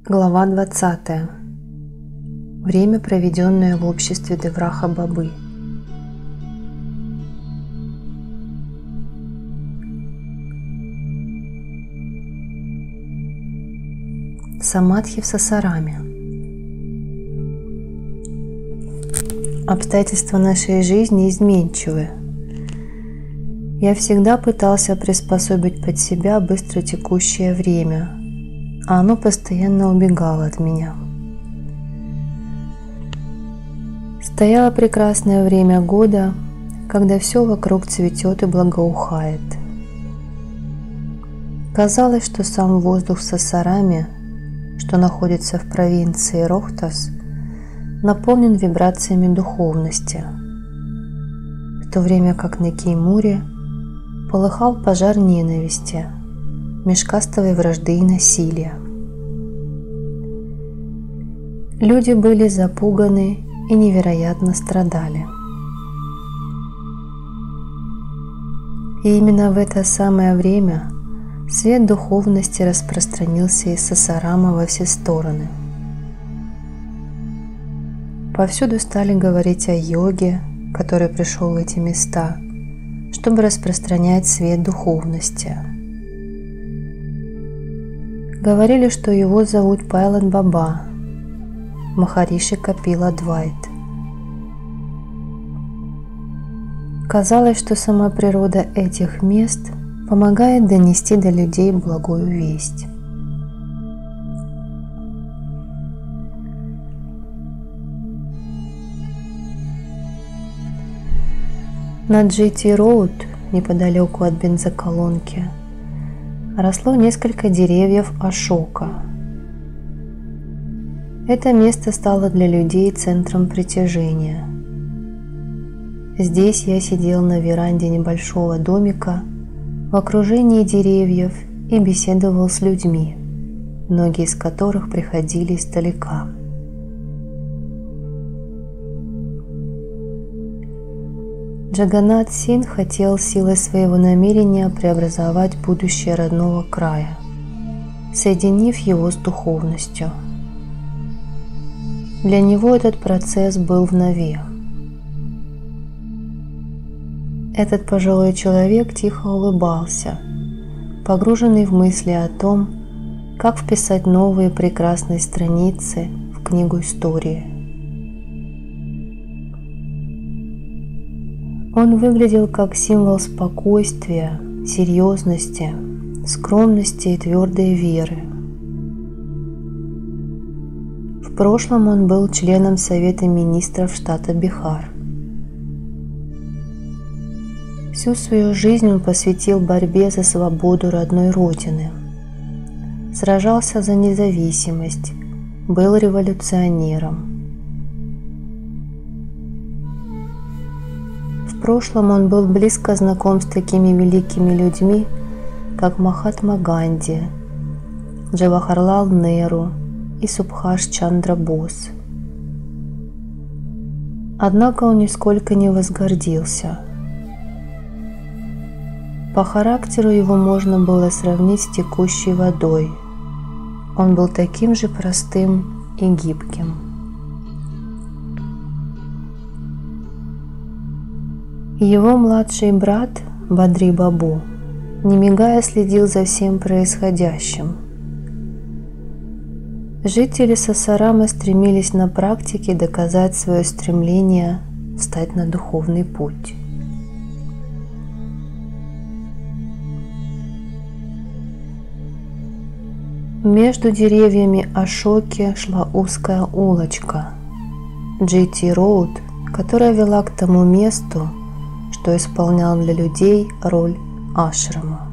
Глава 20. Время, проведенное в обществе Девраха Бабы. Самадхи в Сасараме. Обстоятельства нашей жизни изменчивы. Я всегда пытался приспособить под себя быстро текущее время, а оно постоянно убегало от меня. Стояло прекрасное время года, когда все вокруг цветет и благоухает. Казалось, что сам воздух в Сасараме, что находится в провинции Рохтас, наполнен вибрациями духовности, в то время как на Кеймуре полыхал пожар ненависти, межкастовой вражды и насилия. Люди были запуганы и невероятно страдали. И именно в это самое время свет духовности распространился из Сасарама во все стороны. Повсюду стали говорить о йоге, который пришел в эти места, чтобы распространять свет духовности. Говорили, что его зовут Пайлан Баба, Махариши Капила Адвайт. Казалось, что сама природа этих мест помогает донести до людей благую весть. На GT-Road, неподалеку от бензоколонки, росло несколько деревьев ашока. Это место стало для людей центром притяжения. Здесь я сидел на веранде небольшого домика в окружении деревьев и беседовал с людьми, многие из которых приходили издалека. Джаганнат Синг хотел силой своего намерения преобразовать будущее родного края, соединив его с духовностью. Для него этот процесс был в нове. Этот пожилой человек тихо улыбался, погруженный в мысли о том, как вписать новые прекрасные страницы в книгу истории. Он выглядел как символ спокойствия, серьезности, скромности и твердой веры. В прошлом он был членом Совета министров штата Бихар. Всю свою жизнь он посвятил борьбе за свободу родной родины. Сражался за независимость, был революционером. В прошлом он был близко знаком с такими великими людьми, как Махатма Ганди, Джавахарлал Неру и Субхаш Чандра Бос. Однако он нисколько не возгордился. По характеру его можно было сравнить с текущей водой. Он был таким же простым и гибким. Его младший брат Бадри Бабу, не мигая, следил за всем происходящим. Жители Сасарама стремились на практике доказать свое стремление встать на духовный путь. Между деревьями ашоки шла узкая улочка GT-Road, которая вела к тому месту, что исполнял для людей роль ашрама.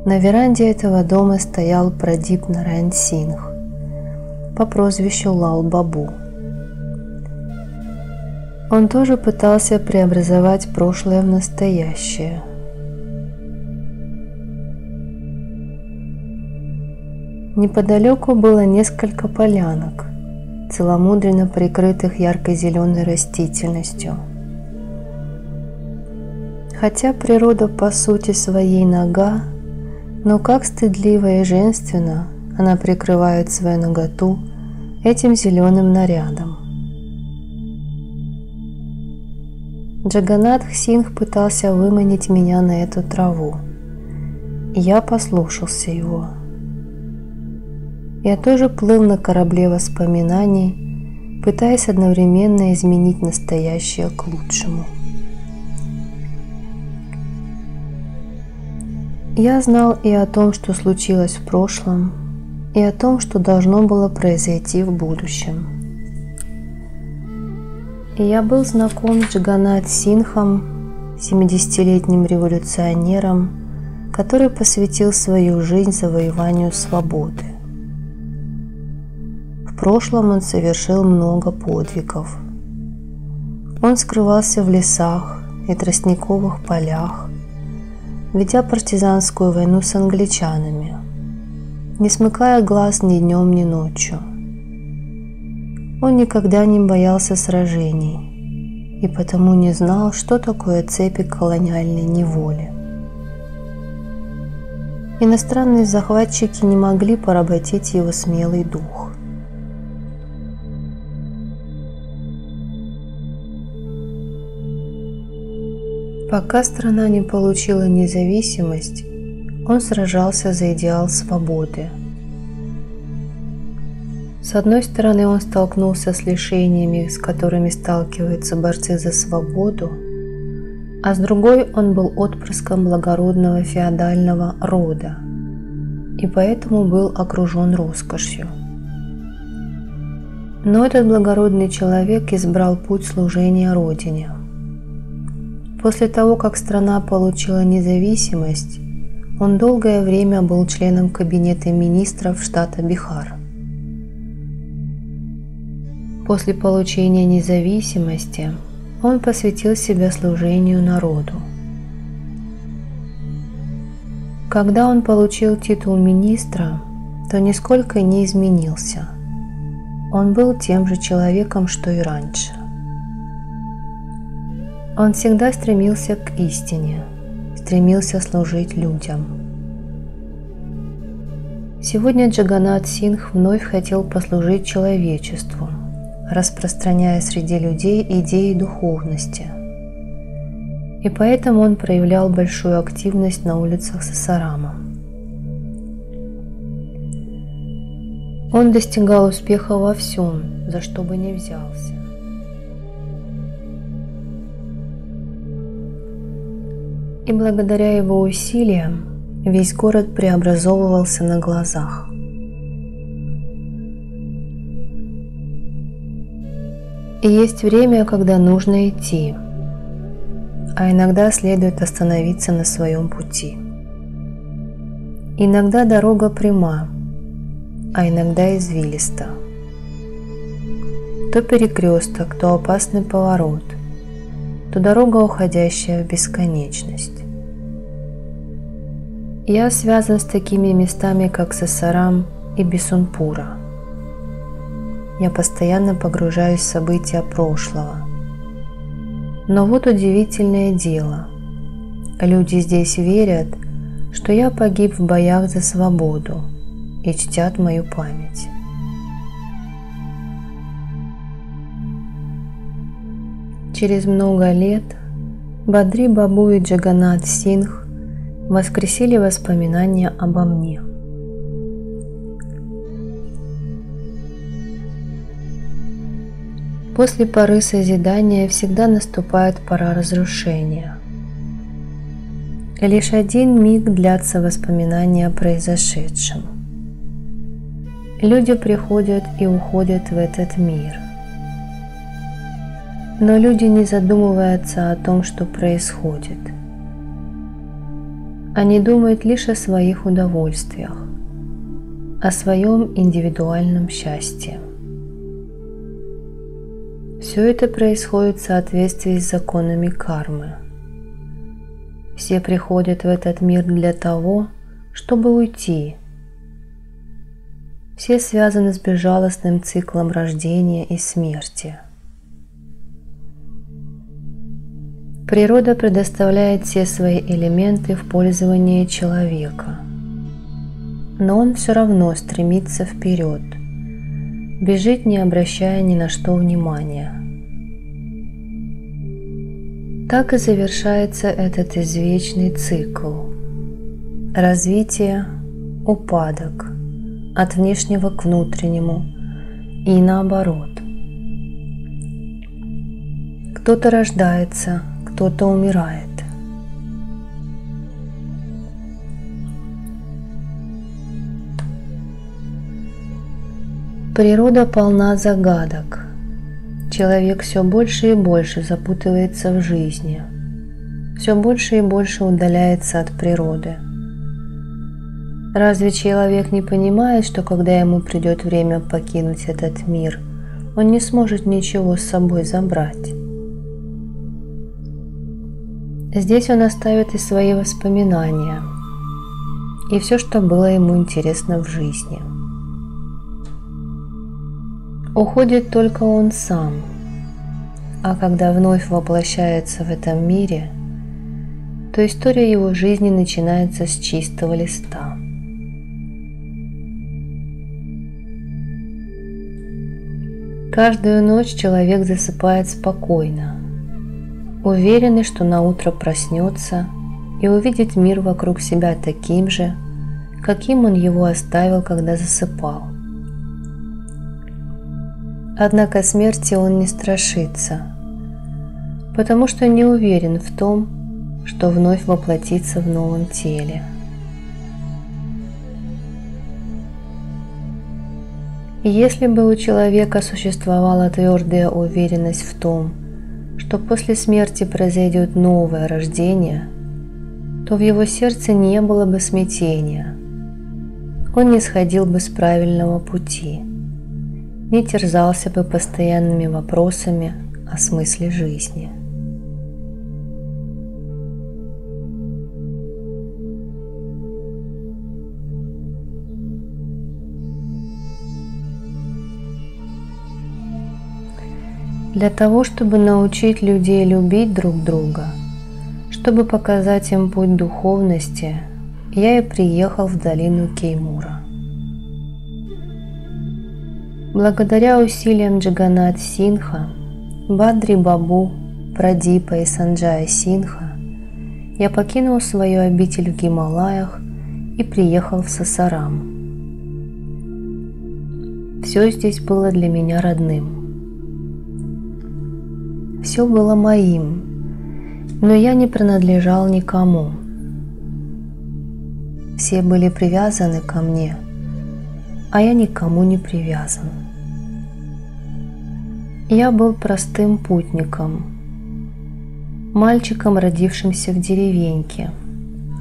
На веранде этого дома стоял Прадип Нараян Сингх по прозвищу Лал Бабу. Он тоже пытался преобразовать прошлое в настоящее. Неподалеку было несколько полянок, целомудренно прикрытых ярко-зеленой растительностью. Хотя природа по сути своей нага, но как стыдливо и женственно она прикрывает свою наготу этим зеленым нарядом. Джаганнатх Сингх пытался выманить меня на эту траву, и я послушался его. Я тоже плыл на корабле воспоминаний, пытаясь одновременно изменить настоящее к лучшему. Я знал и о том, что случилось в прошлом, и о том, что должно было произойти в будущем. И я был знаком с Джаганнатх Сингхом, 70-летним революционером, который посвятил свою жизнь завоеванию свободы. В прошлом он совершил много подвигов. Он скрывался в лесах и тростниковых полях, ведя партизанскую войну с англичанами, не смыкая глаз ни днем, ни ночью. Он никогда не боялся сражений и потому не знал, что такое цепи колониальной неволи. Иностранные захватчики не могли поработить его смелый дух. Пока страна не получила независимость, он сражался за идеал свободы. С одной стороны, он столкнулся с лишениями, с которыми сталкиваются борцы за свободу, а с другой он был отпрыском благородного феодального рода и поэтому был окружен роскошью. Но этот благородный человек избрал путь служения Родине. После того, как страна получила независимость, он долгое время был членом кабинета министров штата Бихар. После получения независимости он посвятил себя служению народу. Когда он получил титул министра, то нисколько не изменился. Он был тем же человеком, что и раньше. Он всегда стремился к истине, стремился служить людям. Сегодня Джаганнатх Сингх вновь хотел послужить человечеству, распространяя среди людей идеи духовности. И поэтому он проявлял большую активность на улицах Сасарама. Он достигал успеха во всем, за что бы ни взялся. И благодаря его усилиям весь город преобразовывался на глазах. И есть время, когда нужно идти, а иногда следует остановиться на своем пути. Иногда дорога пряма, а иногда извилиста. То перекресток, то опасный поворот, то дорога, уходящая в бесконечность. Я связан с такими местами, как Сасарам и Бисунпура. Я постоянно погружаюсь в события прошлого. Но вот удивительное дело. Люди здесь верят, что я погиб в боях за свободу и чтят мою память. Через много лет Бадри Бабу и Джаганнатх Сингх воскресили воспоминания обо мне. После поры созидания всегда наступает пора разрушения. Лишь один миг длятся воспоминания о произошедшем. Люди приходят и уходят в этот мир. Но люди не задумываются о том, что происходит. Они думают лишь о своих удовольствиях, о своем индивидуальном счастье. Все это происходит в соответствии с законами кармы. Все приходят в этот мир для того, чтобы уйти. Все связаны с безжалостным циклом рождения и смерти. Природа предоставляет все свои элементы в пользование человека, но он все равно стремится вперед, бежит, не обращая ни на что внимания. Так и завершается этот извечный цикл. Развитие, упадок, от внешнего к внутреннему и наоборот. Кто-то рождается, кто-то умирает. Природа полна загадок. Человек все больше и больше запутывается в жизни, все больше и больше удаляется от природы. Разве человек не понимает, что когда ему придет время покинуть этот мир, он не сможет ничего с собой забрать? Здесь он оставит и свои воспоминания, и все, что было ему интересно в жизни. Уходит только он сам, а когда вновь воплощается в этом мире, то история его жизни начинается с чистого листа. Каждую ночь человек засыпает спокойно, уверенный, что наутро проснется и увидит мир вокруг себя таким же, каким он его оставил, когда засыпал. Однако смерти он не страшится, потому что не уверен в том, что вновь воплотится в новом теле. И если бы у человека существовала твердая уверенность в том, что после смерти произойдет новое рождение, то в его сердце не было бы смятения. Он не сходил бы с правильного пути, не терзался бы постоянными вопросами о смысле жизни. Для того, чтобы научить людей любить друг друга, чтобы показать им путь духовности, я и приехал в долину Кеймура. Благодаря усилиям Джаганнат Синха, Бадри Бабу, Прадипа и Санджая Синха я покинул свою обитель в Гималаях и приехал в Сасарам. Все здесь было для меня родным. Все было моим, но я не принадлежал никому. Все были привязаны ко мне, а я никому не привязан. Я был простым путником, мальчиком, родившимся в деревеньке,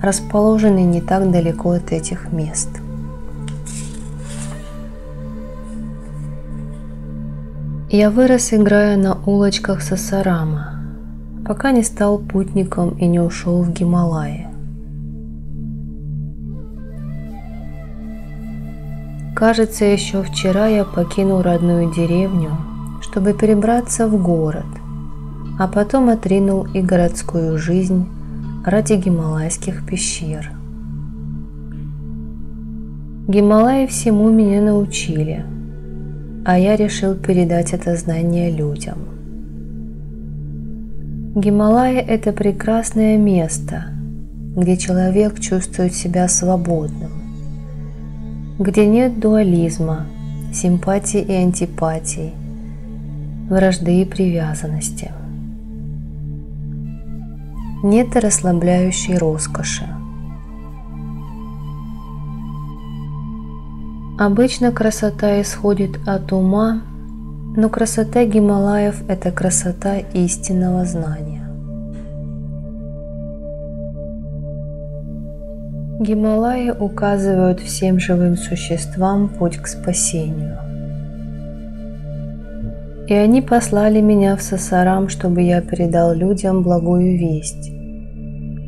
расположенной не так далеко от этих мест. Я вырос, играя на улочках Сасарама, пока не стал путником и не ушел в Гималаи. Кажется, еще вчера я покинул родную деревню, чтобы перебраться в город, а потом отринул и городскую жизнь ради гималайских пещер. Гималаи всему меня научили, а я решил передать это знание людям. Гималаи – это прекрасное место, где человек чувствует себя свободным, где нет дуализма, симпатий и антипатий, вражды и привязанности. Нет расслабляющей роскоши. Обычно красота исходит от ума, но красота Гималаев – это красота истинного знания. Гималаи указывают всем живым существам путь к спасению. И они послали меня в Сасарам, чтобы я передал людям благую весть,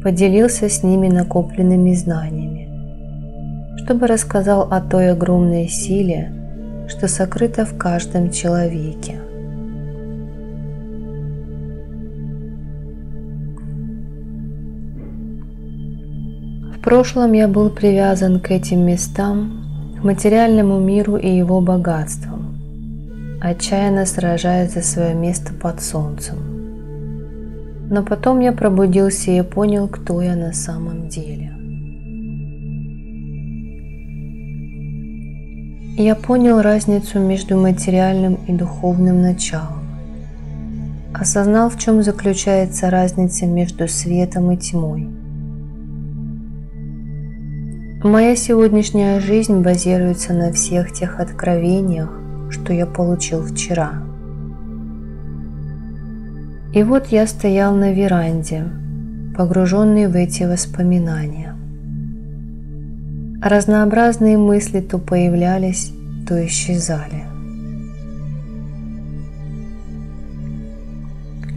поделился с ними накопленными знаниями, чтобы рассказал о той огромной силе, что сокрыто в каждом человеке. В прошлом я был привязан к этим местам, к материальному миру и его богатствам, отчаянно сражаясь за свое место под солнцем. Но потом я пробудился и понял, кто я на самом деле. Я понял разницу между материальным и духовным началом, осознал, в чем заключается разница между светом и тьмой. Моя сегодняшняя жизнь базируется на всех тех откровениях, что я получил вчера. И вот я стоял на веранде, погруженный в эти воспоминания. Разнообразные мысли то появлялись, то исчезали.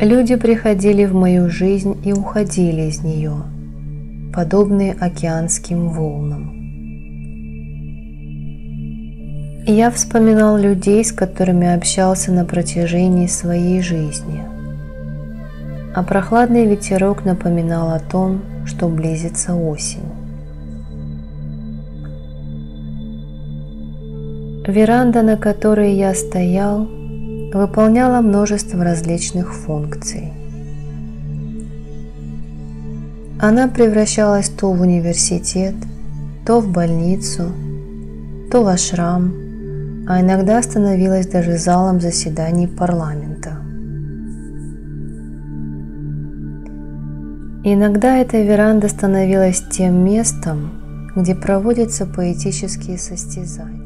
Люди приходили в мою жизнь и уходили из нее, подобные океанским волнам. И я вспоминал людей, с которыми общался на протяжении своей жизни. А прохладный ветерок напоминал о том, что близится осень. Веранда, на которой я стоял, выполняла множество различных функций. Она превращалась то в университет, то в больницу, то в ашрам, а иногда становилась даже залом заседаний парламента. Иногда эта веранда становилась тем местом, где проводятся поэтические состязания,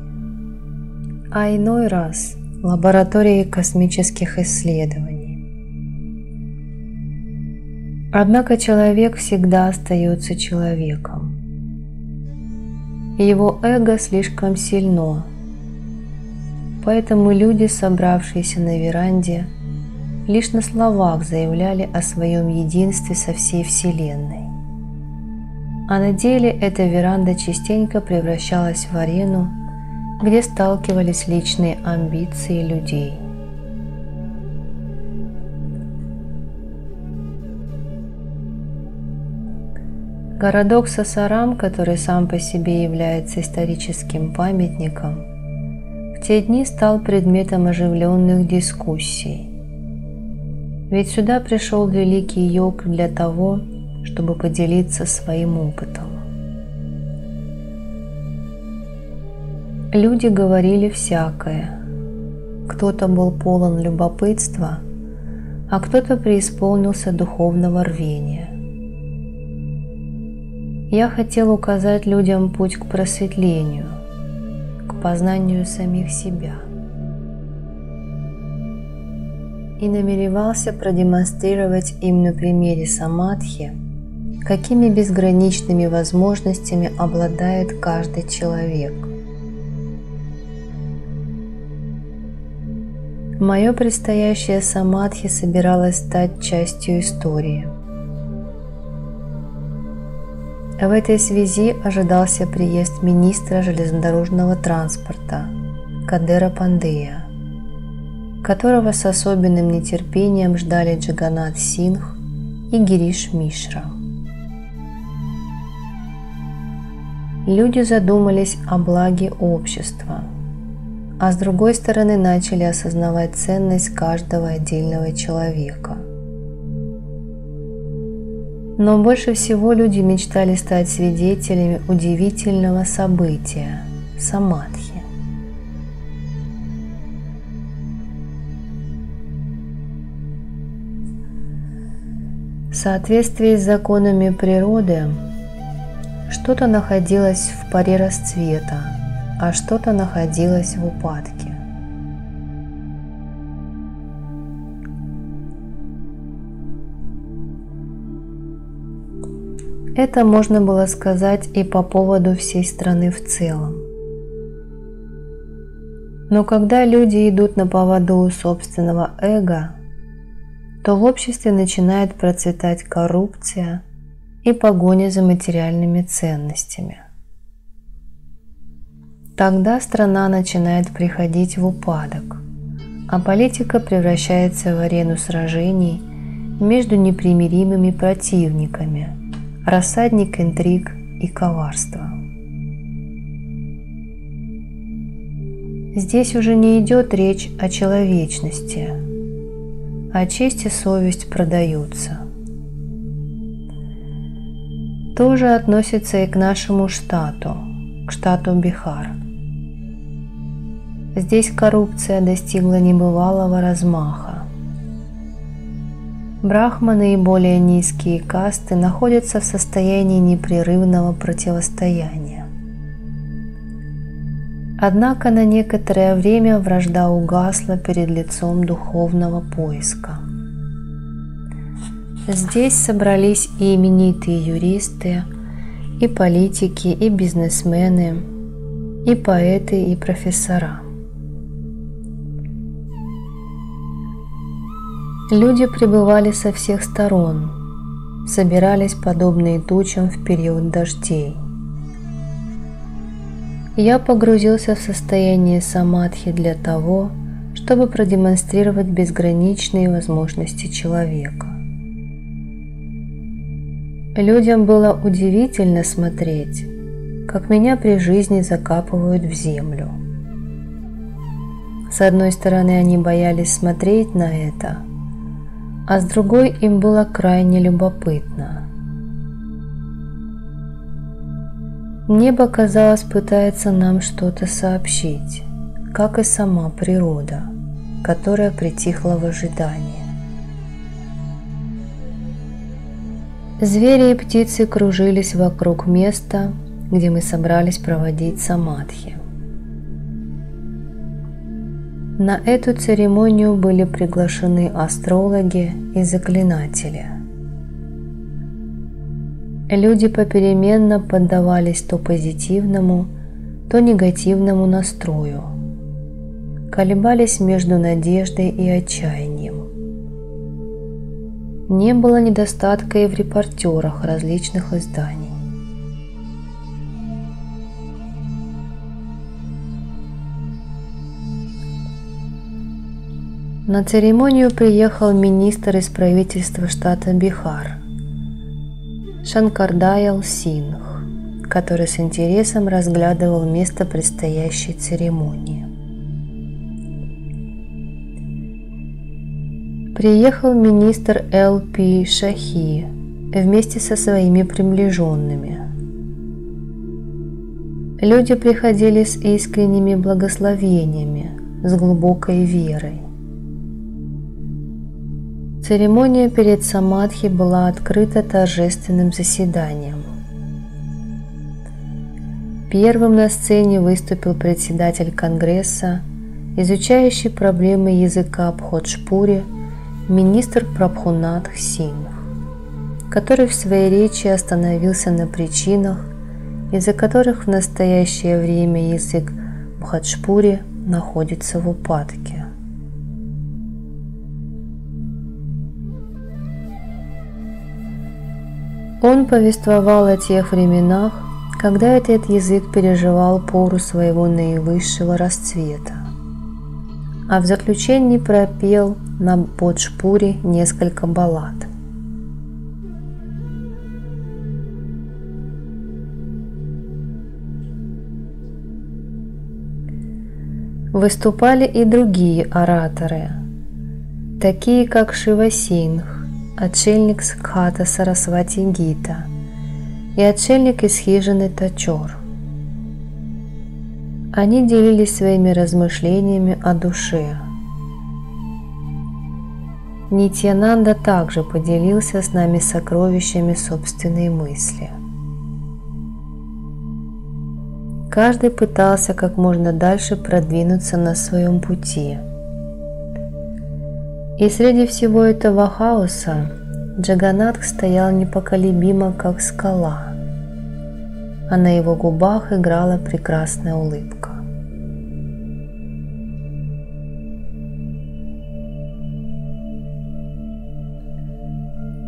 а иной раз – лабораторией космических исследований. Однако человек всегда остается человеком. Его эго слишком сильно, поэтому люди, собравшиеся на веранде, лишь на словах заявляли о своем единстве со всей Вселенной. А на деле эта веранда частенько превращалась в арену, где сталкивались личные амбиции людей. Городок Сасарам, который сам по себе является историческим памятником, в те дни стал предметом оживленных дискуссий. Ведь сюда пришел великий йог для того, чтобы поделиться своим опытом. Люди говорили всякое. Кто-то был полон любопытства, а кто-то преисполнился духовного рвения. Я хотел указать людям путь к просветлению, к познанию самих себя. И намеревался продемонстрировать им на примере самадхи, какими безграничными возможностями обладает каждый человек. Мое предстоящее самадхи собиралось стать частью истории. В этой связи ожидался приезд министра железнодорожного транспорта Кадера Пандея, которого с особенным нетерпением ждали Джаганнат Сингх и Гириш Мишра. Люди задумались о благе общества, а с другой стороны начали осознавать ценность каждого отдельного человека. Но больше всего люди мечтали стать свидетелями удивительного события – самадхи. В соответствии с законами природы, что-то находилось в поре расцвета, а что-то находилось в упадке. Это можно было сказать и по поводу всей страны в целом. Но когда люди идут на поводу у собственного эго, то в обществе начинает процветать коррупция и погоня за материальными ценностями. Тогда страна начинает приходить в упадок, а политика превращается в арену сражений между непримиримыми противниками, рассадник интриг и коварства. Здесь уже не идет речь о человечности, а честь и совесть продаются. То же относится и к нашему штату, к штату Бихар. Здесь коррупция достигла небывалого размаха. Брахманы и более низкие касты находятся в состоянии непрерывного противостояния. Однако на некоторое время вражда угасла перед лицом духовного поиска. Здесь собрались и именитые юристы, и политики, и бизнесмены, и поэты, и профессора. Люди прибывали со всех сторон, собирались подобные тучам в период дождей. Я погрузился в состояние самадхи для того, чтобы продемонстрировать безграничные возможности человека. Людям было удивительно смотреть, как меня при жизни закапывают в землю. С одной стороны, они боялись смотреть на это, а с другой им было крайне любопытно. Небо, казалось, пытается нам что-то сообщить, как и сама природа, которая притихла в ожидании. Звери и птицы кружились вокруг места, где мы собрались проводить самадхи. На эту церемонию были приглашены астрологи и заклинатели. Люди попеременно поддавались то позитивному, то негативному настрою, колебались между надеждой и отчаянием. Не было недостатка и в репортерах различных изданий. На церемонию приехал министр из правительства штата Бихар Шанкардаял Сингх, который с интересом разглядывал место предстоящей церемонии. Приехал министр Л.П. Шахи вместе со своими приближенными. Люди приходили с искренними благословениями, с глубокой верой. Церемония перед самадхи была открыта торжественным заседанием. Первым на сцене выступил председатель Конгресса, изучающий проблемы языка Бходжпури, министр Прабхунатх Сингх, который в своей речи остановился на причинах, из-за которых в настоящее время язык Бходжпури находится в упадке. Он повествовал о тех временах, когда этот язык переживал пору своего наивысшего расцвета, а в заключении пропел на Бходжпури несколько баллад. Выступали и другие ораторы, такие как Шива Сингх, отшельник Сакхата Сарасвати Гита и отшельник из хижины Тачор. Они делились своими размышлениями о душе. Нитьянанда также поделился с нами сокровищами собственной мысли. Каждый пытался как можно дальше продвинуться на своем пути. И среди всего этого хаоса Джаганнатх стоял непоколебимо, как скала, а на его губах играла прекрасная улыбка.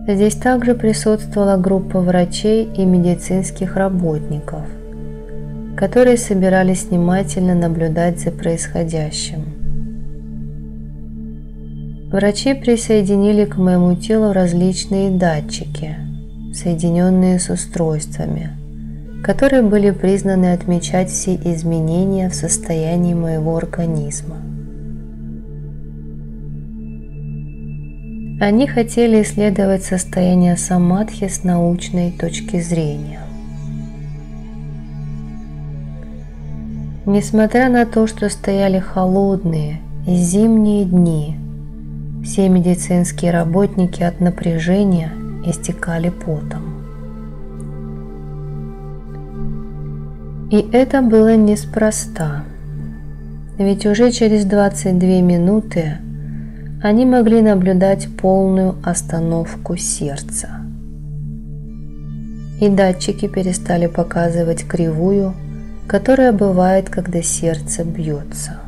Здесь также присутствовала группа врачей и медицинских работников, которые собирались внимательно наблюдать за происходящим. Врачи присоединили к моему телу различные датчики, соединенные с устройствами, которые были признаны отмечать все изменения в состоянии моего организма. Они хотели исследовать состояние самадхи с научной точки зрения. Несмотря на то, что стояли холодные и зимние дни, все медицинские работники от напряжения истекали потом. И это было неспроста, ведь уже через 22 минуты они могли наблюдать полную остановку сердца. И датчики перестали показывать кривую, которая бывает, когда сердце бьется.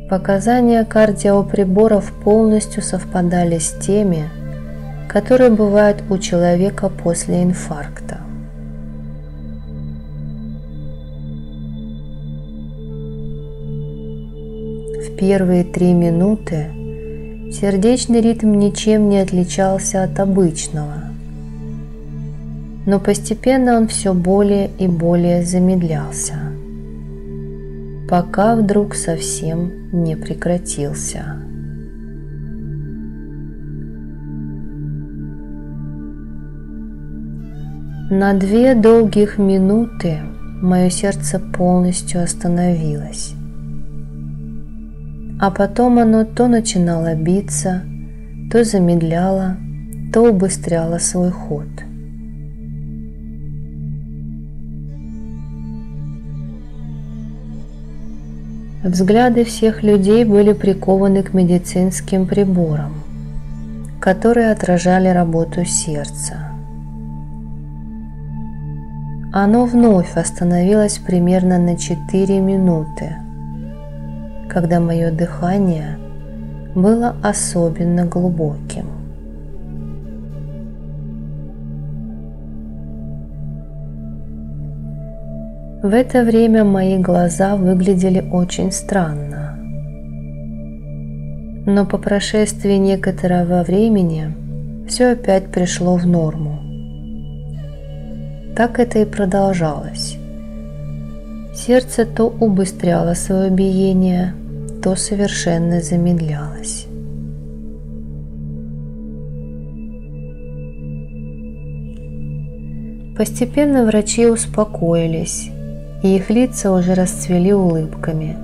Показания кардиоприборов полностью совпадали с теми, которые бывают у человека после инфаркта. В первые 3 минуты сердечный ритм ничем не отличался от обычного, но постепенно он все более и более замедлялся, пока вдруг совсем не прекратился. На 2 долгих минуты мое сердце полностью остановилось, а потом оно то начинало биться, то замедляло, то убыстряло свой ход. Взгляды всех людей были прикованы к медицинским приборам, которые отражали работу сердца. Оно вновь остановилось примерно на 4 минуты, когда мое дыхание было особенно глубоким. В это время мои глаза выглядели очень странно, но по прошествии некоторого времени все опять пришло в норму. Так это и продолжалось. Сердце то убыстряло свое биение, то совершенно замедлялось. Постепенно врачи успокоились, и их лица уже расцвели улыбками,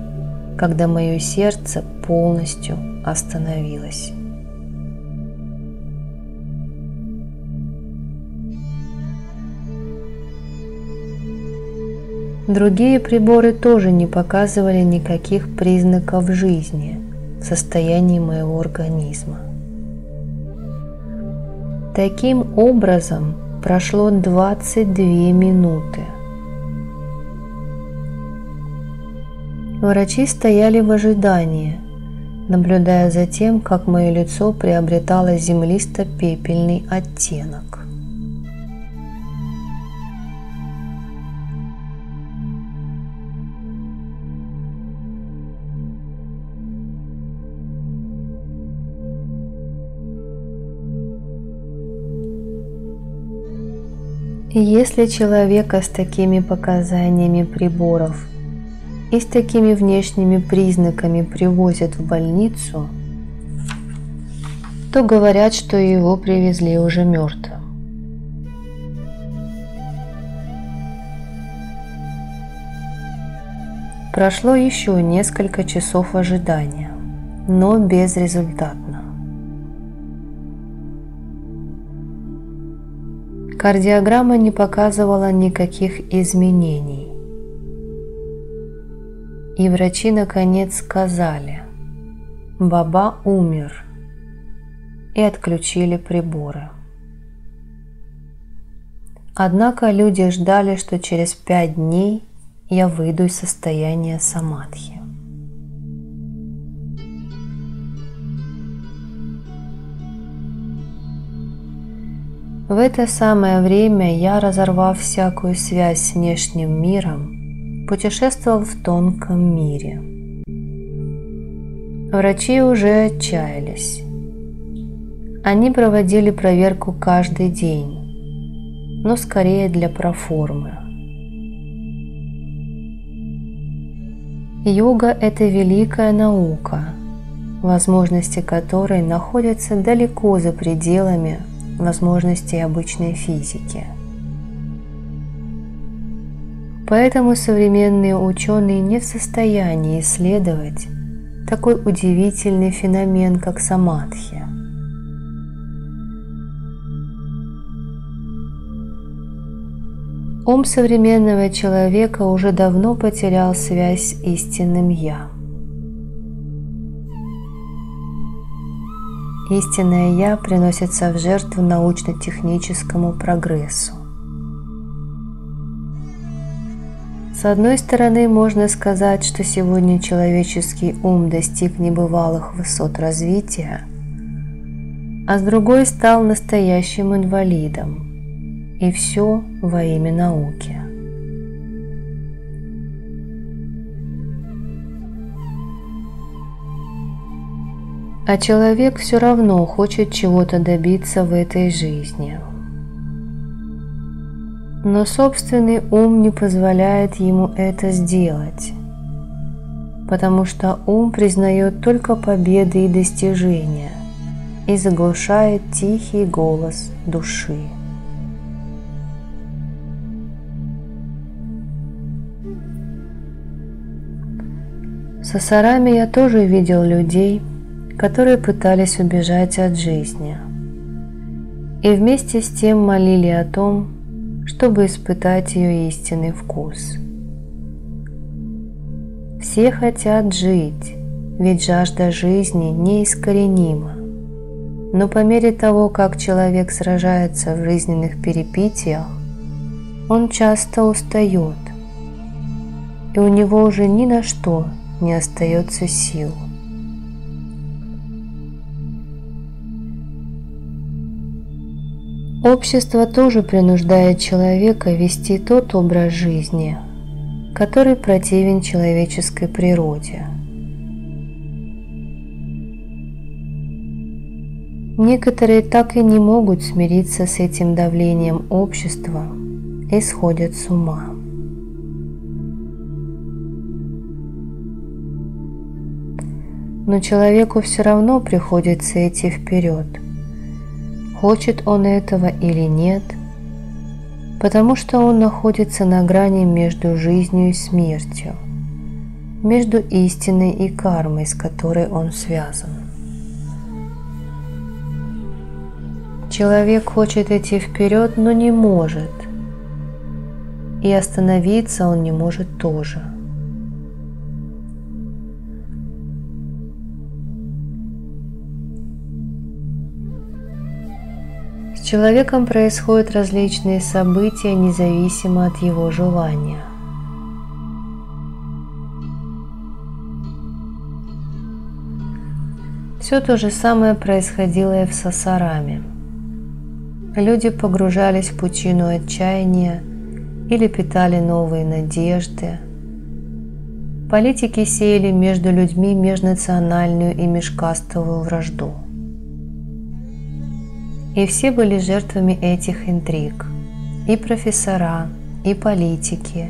когда мое сердце полностью остановилось. Другие приборы тоже не показывали никаких признаков жизни в состоянии моего организма. Таким образом, прошло 22 минуты. Врачи стояли в ожидании, наблюдая за тем, как мое лицо приобретало землисто-пепельный оттенок. Если человека с такими показаниями приборов и с такими внешними признаками привозят в больницу, то говорят, что его привезли уже мертвым. Прошло еще несколько часов ожидания, но безрезультатно. Кардиограмма не показывала никаких изменений. И врачи наконец сказали: «Баба умер», и отключили приборы. Однако люди ждали, что через 5 дней я выйду из состояния самадхи. В это самое время я, разорвав всякую связь с внешним миром, путешествовал в тонком мире. Врачи уже отчаялись. Они проводили проверку каждый день, но скорее для проформы. Йога – это великая наука, возможности которой находятся далеко за пределами возможностей обычной физики. Поэтому современные ученые не в состоянии исследовать такой удивительный феномен, как самадхи. Ум современного человека уже давно потерял связь с истинным «Я». Истинное «Я» приносится в жертву научно-техническому прогрессу. С одной стороны, можно сказать, что сегодня человеческий ум достиг небывалых высот развития, а с другой стал настоящим инвалидом. И все во имя науки. А человек все равно хочет чего-то добиться в этой жизни. Но собственный ум не позволяет ему это сделать, потому что ум признает только победы и достижения и заглушает тихий голос души. В Сасараме я тоже видел людей, которые пытались убежать от жизни, и вместе с тем молили о том, чтобы испытать ее истинный вкус. Все хотят жить, ведь жажда жизни неискоренима. Но по мере того, как человек сражается в жизненных перипетиях, он часто устает, и у него уже ни на что не остается сил. Общество тоже принуждает человека вести тот образ жизни, который противен человеческой природе. Некоторые так и не могут смириться с этим давлением общества и сходят с ума. Но человеку все равно приходится идти вперед, хочет он этого или нет, потому что он находится на грани между жизнью и смертью, между истиной и кармой, с которой он связан. Человек хочет идти вперед, но не может, и остановиться он не может тоже. С человеком происходят различные события, независимо от его желания. Все то же самое происходило и в Сасараме. Люди погружались в пучину отчаяния или питали новые надежды. Политики сеяли между людьми межнациональную и межкастовую вражду. И все были жертвами этих интриг. И профессора, и политики,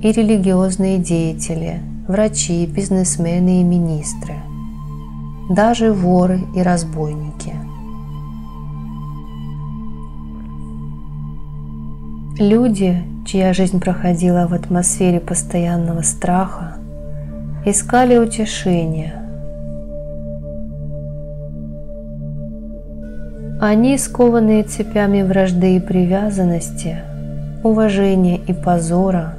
и религиозные деятели, врачи, бизнесмены и министры, даже воры и разбойники. Люди, чья жизнь проходила в атмосфере постоянного страха, искали утешения. Они, скованные цепями вражды и привязанности, уважения и позора,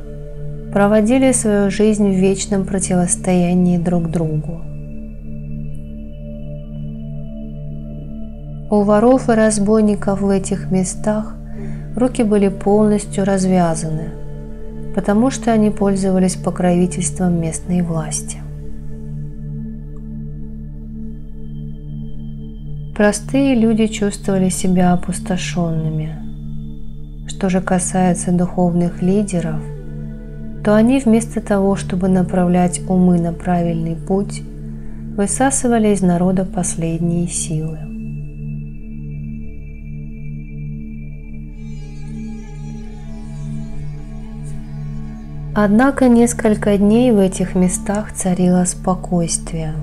проводили свою жизнь в вечном противостоянии друг другу. У воров и разбойников в этих местах руки были полностью развязаны, потому что они пользовались покровительством местной власти. Простые люди чувствовали себя опустошенными. Что же касается духовных лидеров, то они вместо того, чтобы направлять умы на правильный путь, высасывали из народа последние силы. Однако несколько дней в этих местах царило спокойствие.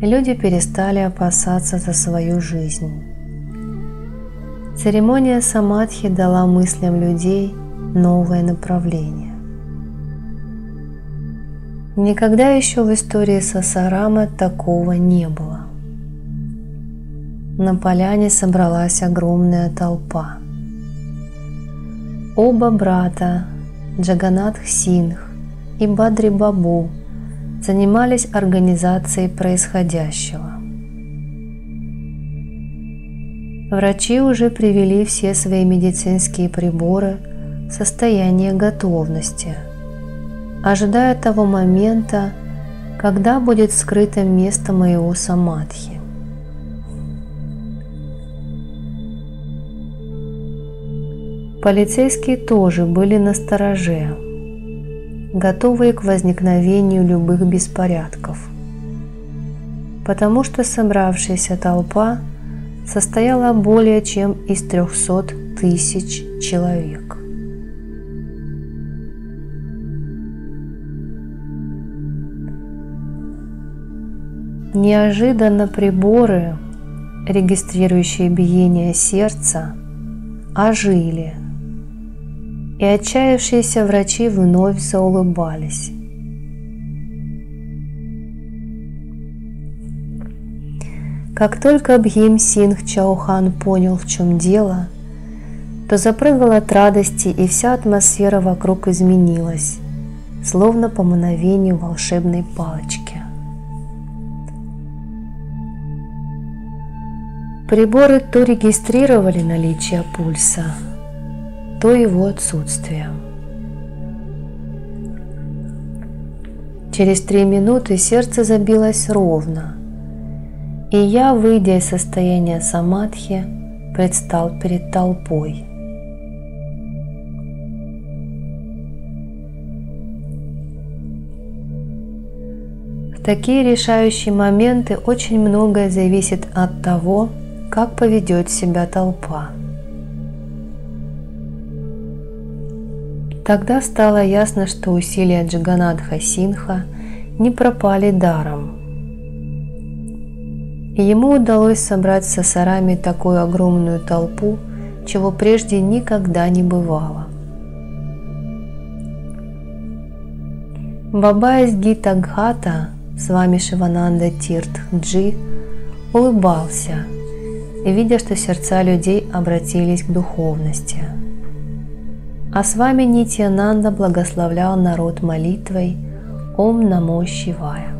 Люди перестали опасаться за свою жизнь. Церемония самадхи дала мыслям людей новое направление. Никогда еще в истории Сасарама такого не было. На поляне собралась огромная толпа. Оба брата, Джаганатх Сингх и Бадри Бабу, занимались организацией происходящего. Врачи уже привели все свои медицинские приборы в состояние готовности, ожидая того момента, когда будет скрыто место моего самадхи. Полицейские тоже были настороже, готовые к возникновению любых беспорядков, потому что собравшаяся толпа состояла более чем из 300 тысяч человек. Неожиданно приборы, регистрирующие биение сердца, ожили, и отчаявшиеся врачи вновь заулыбались. Как только Бхим Сингх Чаухан понял, в чем дело, то запрыгал от радости, и вся атмосфера вокруг изменилась, словно по мановению волшебной палочки. Приборы то регистрировали наличие пульса, то его отсутствие. Через 3 минуты сердце забилось ровно, и я, выйдя из состояния самадхи, предстал перед толпой. В такие решающие моменты очень многое зависит от того, как поведет себя толпа. Тогда стало ясно, что усилия Джаганатха Сингха не пропали даром. И ему удалось собрать в Сасараме такую огромную толпу, чего прежде никогда не бывало. Баба из Гита-Гхата, с вами Шивананда Тиртх-Джи, улыбался, видя, что сердца людей обратились к духовности. А с вами Нитьянанда благословлял народ молитвой «Ом Намо Шивая».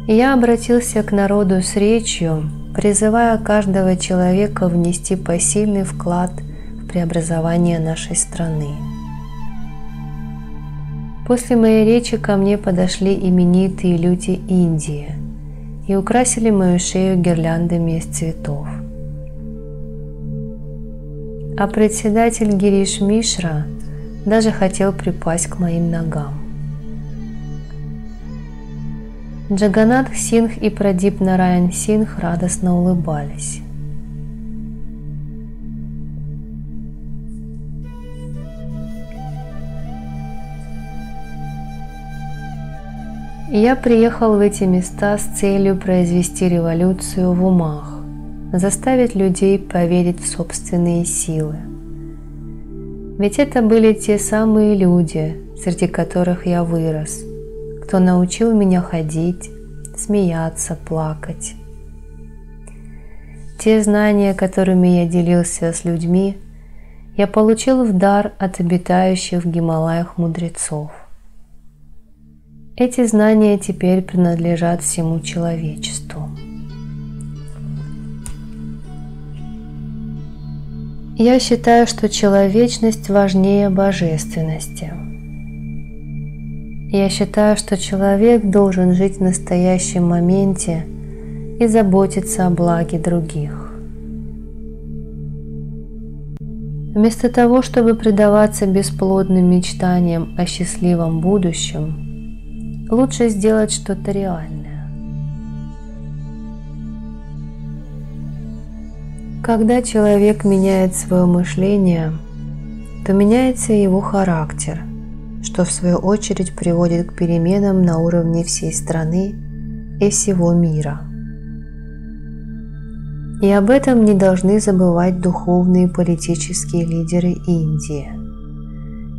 Я обратился к народу с речью, призывая каждого человека внести посильный вклад в преобразование нашей страны. После моей речи ко мне подошли именитые люди Индии и украсили мою шею гирляндами из цветов. А председатель Гириш Мишра даже хотел припасть к моим ногам. Джаганатх Сингх и Прадип Нараян Сингх радостно улыбались. Я приехал в эти места с целью произвести революцию в умах, заставить людей поверить в собственные силы. Ведь это были те самые люди, среди которых я вырос, кто научил меня ходить, смеяться, плакать. Те знания, которыми я делился с людьми, я получил в дар от обитающих в Гималаях мудрецов. Эти знания теперь принадлежат всему человечеству. Я считаю, что человечность важнее божественности. Я считаю, что человек должен жить в настоящем моменте и заботиться о благе других. Вместо того, чтобы предаваться бесплодным мечтаниям о счастливом будущем, лучше сделать что-то реальное. Когда человек меняет свое мышление, то меняется и его характер, что в свою очередь приводит к переменам на уровне всей страны и всего мира. И об этом не должны забывать духовные и политические лидеры Индии,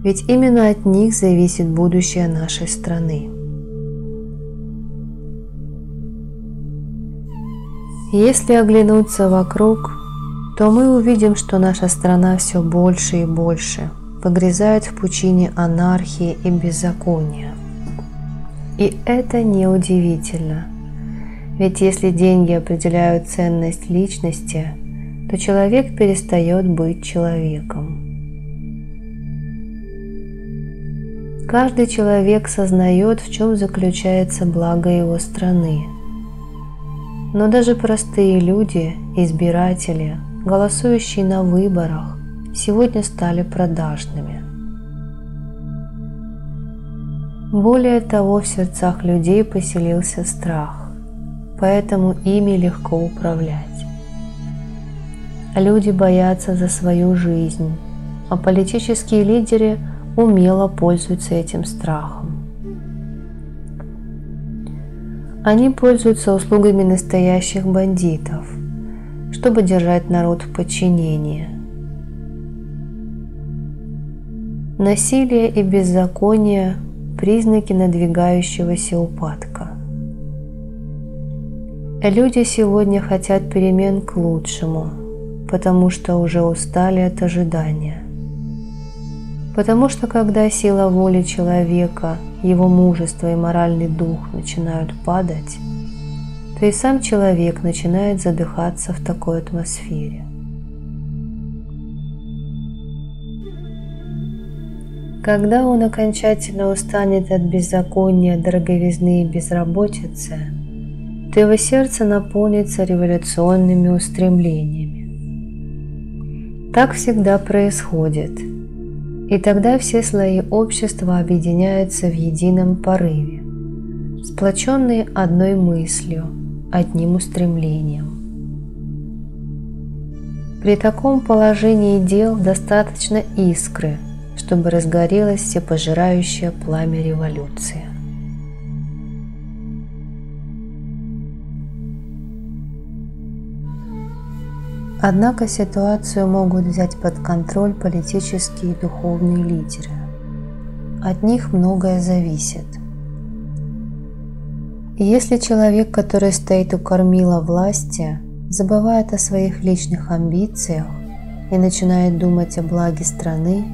ведь именно от них зависит будущее нашей страны. Если оглянуться вокруг, то мы увидим, что наша страна все больше и больше погрязает в пучине анархии и беззакония. И это неудивительно, ведь если деньги определяют ценность личности, то человек перестает быть человеком. Каждый человек сознает, в чем заключается благо его страны. Но даже простые люди, избиратели, голосующие на выборах, сегодня стали продажными. Более того, в сердцах людей поселился страх, поэтому ими легко управлять. Люди боятся за свою жизнь, а политические лидеры умело пользуются этим страхом. Они пользуются услугами настоящих бандитов, чтобы держать народ в подчинении. Насилие и беззаконие – признаки надвигающегося упадка. Люди сегодня хотят перемен к лучшему, потому что уже устали от ожидания. Потому что когда сила воли человека, его мужество и моральный дух начинают падать, то и сам человек начинает задыхаться в такой атмосфере. Когда он окончательно устанет от беззакония, дороговизны и безработицы, то его сердце наполнится революционными устремлениями. Так всегда происходит, и тогда все слои общества объединяются в едином порыве, сплоченные одной мыслью, одним устремлением. При таком положении дел достаточно искры, чтобы разгорелось всепожирающее пламя революции. Однако ситуацию могут взять под контроль политические и духовные лидеры. От них многое зависит. И если человек, который стоит у кормила власти, забывает о своих личных амбициях и начинает думать о благе страны,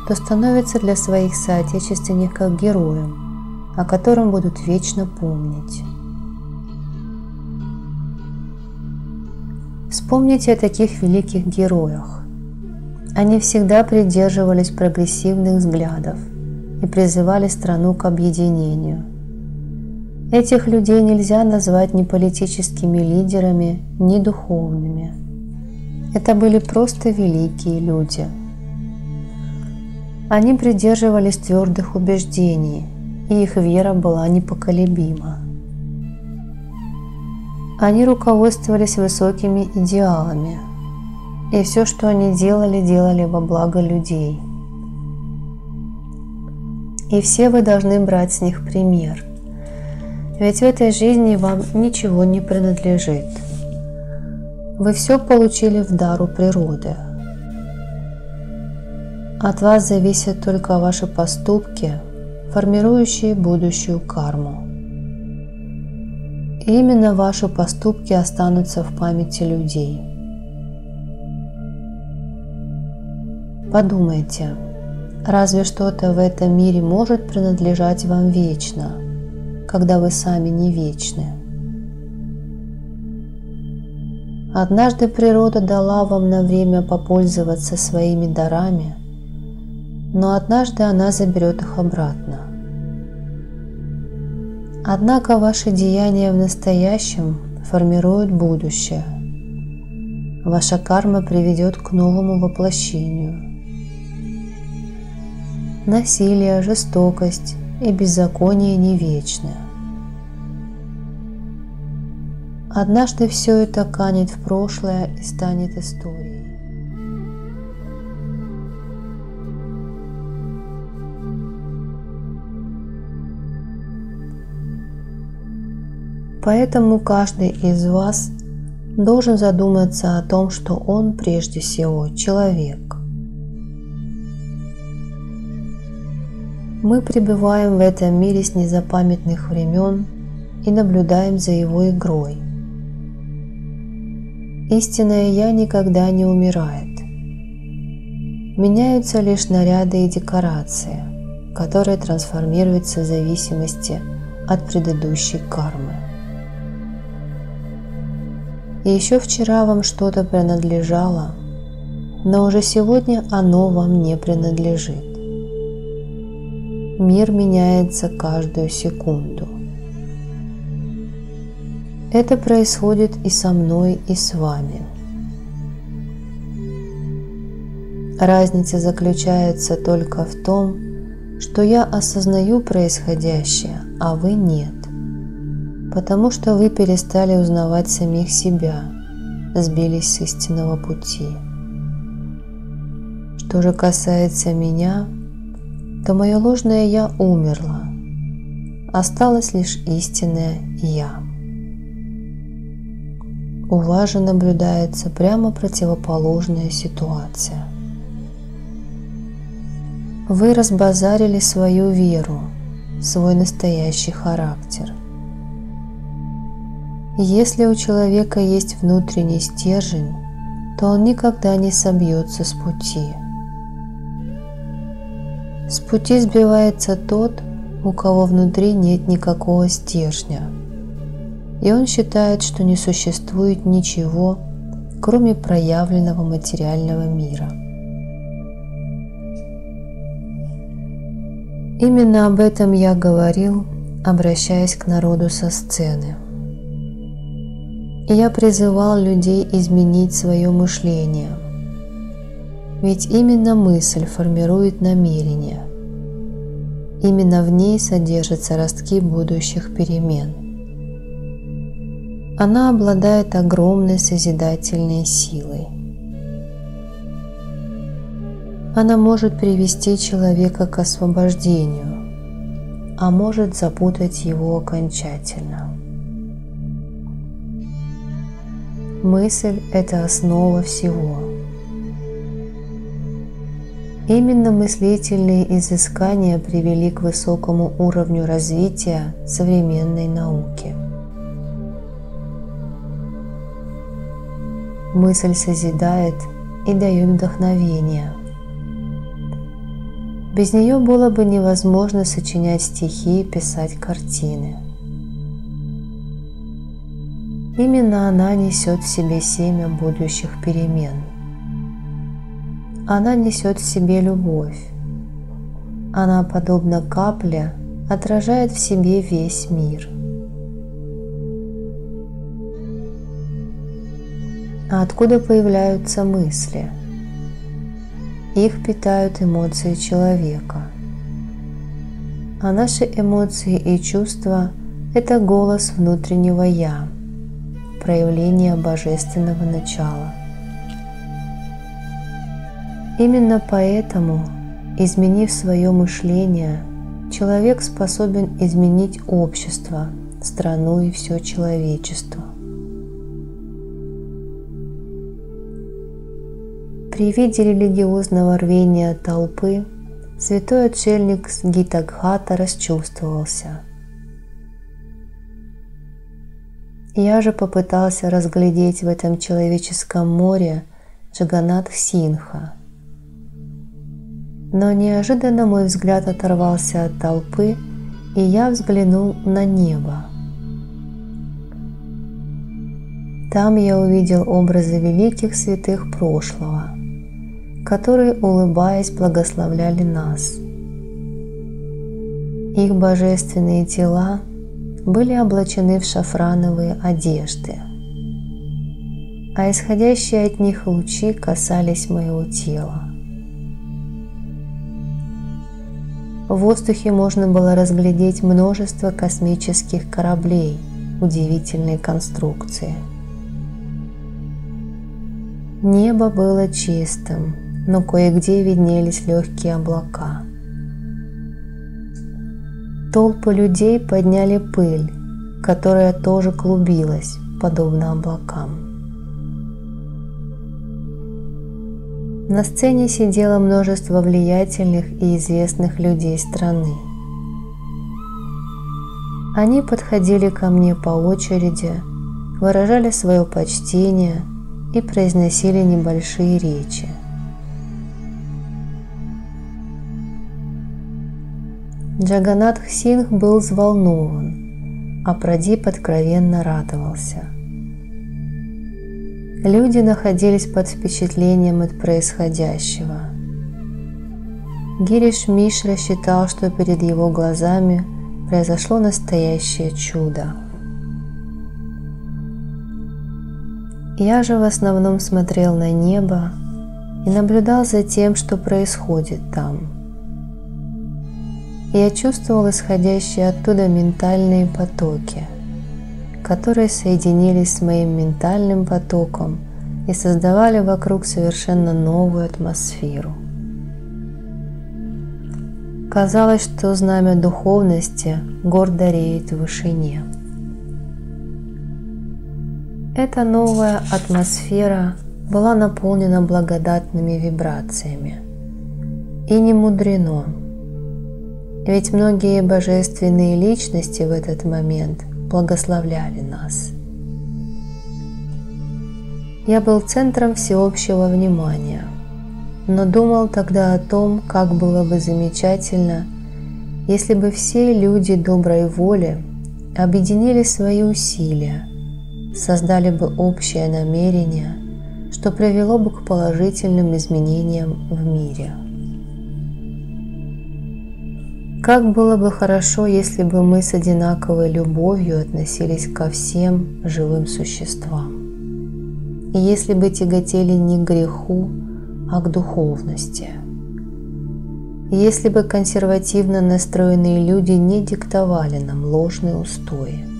то становится для своих соотечественников героем, о котором будут вечно помнить. Вспомните о таких великих героях. Они всегда придерживались прогрессивных взглядов и призывали страну к объединению. Этих людей нельзя назвать ни политическими лидерами, ни духовными. Это были просто великие люди. Они придерживались твердых убеждений, и их вера была непоколебима. Они руководствовались высокими идеалами, и все, что они делали, делали во благо людей. И все вы должны брать с них пример, ведь в этой жизни вам ничего не принадлежит. Вы все получили в дар у природы. От вас зависят только ваши поступки, формирующие будущую карму. И именно ваши поступки останутся в памяти людей. Подумайте, разве что-то в этом мире может принадлежать вам вечно, когда вы сами не вечны? Однажды природа дала вам на время попользоваться своими дарами, но однажды она заберет их обратно. Однако ваши деяния в настоящем формируют будущее. Ваша карма приведет к новому воплощению. Насилие, жестокость и беззаконие не вечны. Однажды все это канет в прошлое и станет историей. Поэтому каждый из вас должен задуматься о том, что он прежде всего человек. Мы пребываем в этом мире с незапамятных времен и наблюдаем за его игрой. Истинное «Я» никогда не умирает. Меняются лишь наряды и декорации, которые трансформируются в зависимости от предыдущей кармы. И еще вчера вам что-то принадлежало, но уже сегодня оно вам не принадлежит. Мир меняется каждую секунду. Это происходит и со мной, и с вами. Разница заключается только в том, что я осознаю происходящее, а вы нет, потому что вы перестали узнавать самих себя, сбились с истинного пути. Что же касается меня, то мое ложное «Я» умерло, осталось лишь истинное «Я». У вас же наблюдается прямо противоположная ситуация. Вы разбазарили свою веру, свой настоящий характер. Если у человека есть внутренний стержень, то он никогда не собьется с пути. С пути сбивается тот, у кого внутри нет никакого стержня, и он считает, что не существует ничего, кроме проявленного материального мира. Именно об этом я говорил, обращаясь к народу со сцены. И я призывал людей изменить свое мышление, ведь именно мысль формирует намерение. Именно в ней содержатся ростки будущих перемен. Она обладает огромной созидательной силой. Она может привести человека к освобождению, а может запутать его окончательно. Мысль – это основа всего. Именно мыслительные изыскания привели к высокому уровню развития современной науки. Мысль созидает и дает вдохновение. Без нее было бы невозможно сочинять стихи и писать картины. Именно она несет в себе семя будущих перемен. Она несет в себе любовь. Она, подобно капле, отражает в себе весь мир. А откуда появляются мысли? Их питают эмоции человека. А наши эмоции и чувства – это голос внутреннего «Я», проявление божественного начала. Именно поэтому, изменив свое мышление, человек способен изменить общество, страну и все человечество. При виде религиозного рвения толпы святой отшельник Гитагхата расчувствовался. Я же попытался разглядеть в этом человеческом море Джаганнатх-Синха. Но неожиданно мой взгляд оторвался от толпы, и я взглянул на небо. Там я увидел образы великих святых прошлого, которые, улыбаясь, благословляли нас. Их божественные тела были облачены в шафрановые одежды, а исходящие от них лучи касались моего тела. В воздухе можно было разглядеть множество космических кораблей удивительной конструкции. Небо было чистым, но кое-где виднелись легкие облака. Толпы людей подняли пыль, которая тоже клубилась, подобно облакам. На сцене сидело множество влиятельных и известных людей страны. Они подходили ко мне по очереди, выражали свое почтение и произносили небольшие речи. Джаганнатх Сингх был взволнован, а Прадип откровенно радовался. Люди находились под впечатлением от происходящего. Гириш Мишра считал, что перед его глазами произошло настоящее чудо. Я же в основном смотрел на небо и наблюдал за тем, что происходит там. Я чувствовал исходящие оттуда ментальные потоки, которые соединились с моим ментальным потоком и создавали вокруг совершенно новую атмосферу. Казалось, что знамя духовности гордо реет в вышине. Эта новая атмосфера была наполнена благодатными вибрациями. И не мудрено, ведь многие божественные личности в этот момент благословляли нас. Я был центром всеобщего внимания, но думал тогда о том, как было бы замечательно, если бы все люди доброй воли объединили свои усилия, создали бы общее намерение, что привело бы к положительным изменениям в мире. Как было бы хорошо, если бы мы с одинаковой любовью относились ко всем живым существам, и если бы тяготели не к греху, а к духовности. И если бы консервативно настроенные люди не диктовали нам ложные устои.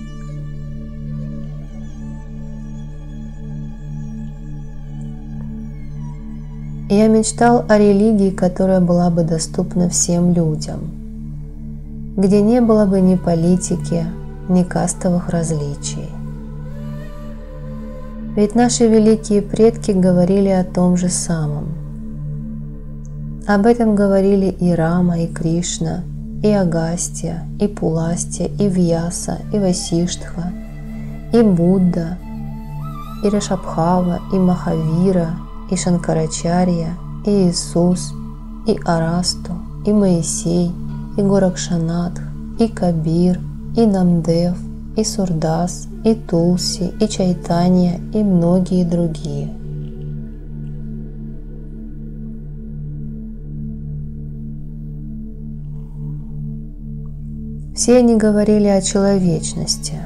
Я мечтал о религии, которая была бы доступна всем людям, где не было бы ни политики, ни кастовых различий. Ведь наши великие предки говорили о том же самом. Об этом говорили и Рама, и Кришна, и Агастья, и Пуластья, и Вьяса, и Васиштха, и Будда, и Ришабхава, и Махавира, и Шанкарачарья, и Иисус, и Арасту, и Моисей, и Горакшанатх, и Кабир, и Намдев, и Сурдас, и Тулси, и Чайтанья, и многие другие. Все они говорили о человечности.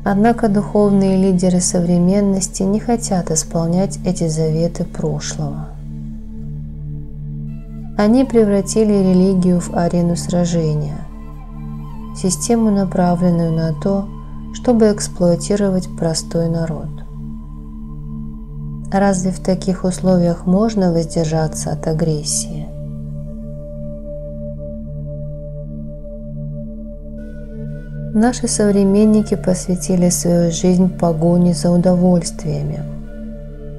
Однако духовные лидеры современности не хотят исполнять эти заветы прошлого. Они превратили религию в арену сражения, систему, направленную на то, чтобы эксплуатировать простой народ. Разве в таких условиях можно воздержаться от агрессии? Наши современники посвятили свою жизнь погоне за удовольствиями,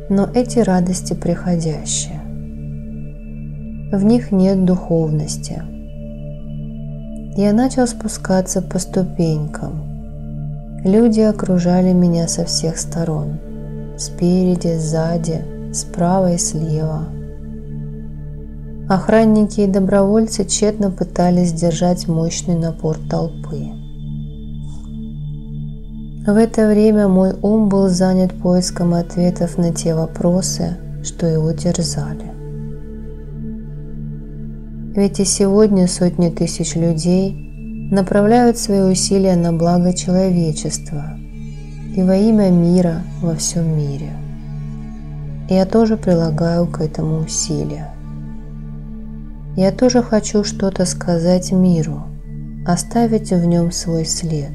но эти радости приходящие. В них нет духовности. Я начал спускаться по ступенькам. Люди окружали меня со всех сторон, спереди, сзади, справа и слева. Охранники и добровольцы тщетно пытались сдержать мощный напор толпы. В это время мой ум был занят поиском ответов на те вопросы, что его терзали. Ведь и сегодня сотни тысяч людей направляют свои усилия на благо человечества и во имя мира во всем мире. И я тоже прилагаю к этому усилия. Я тоже хочу что-то сказать миру, оставить в нем свой след.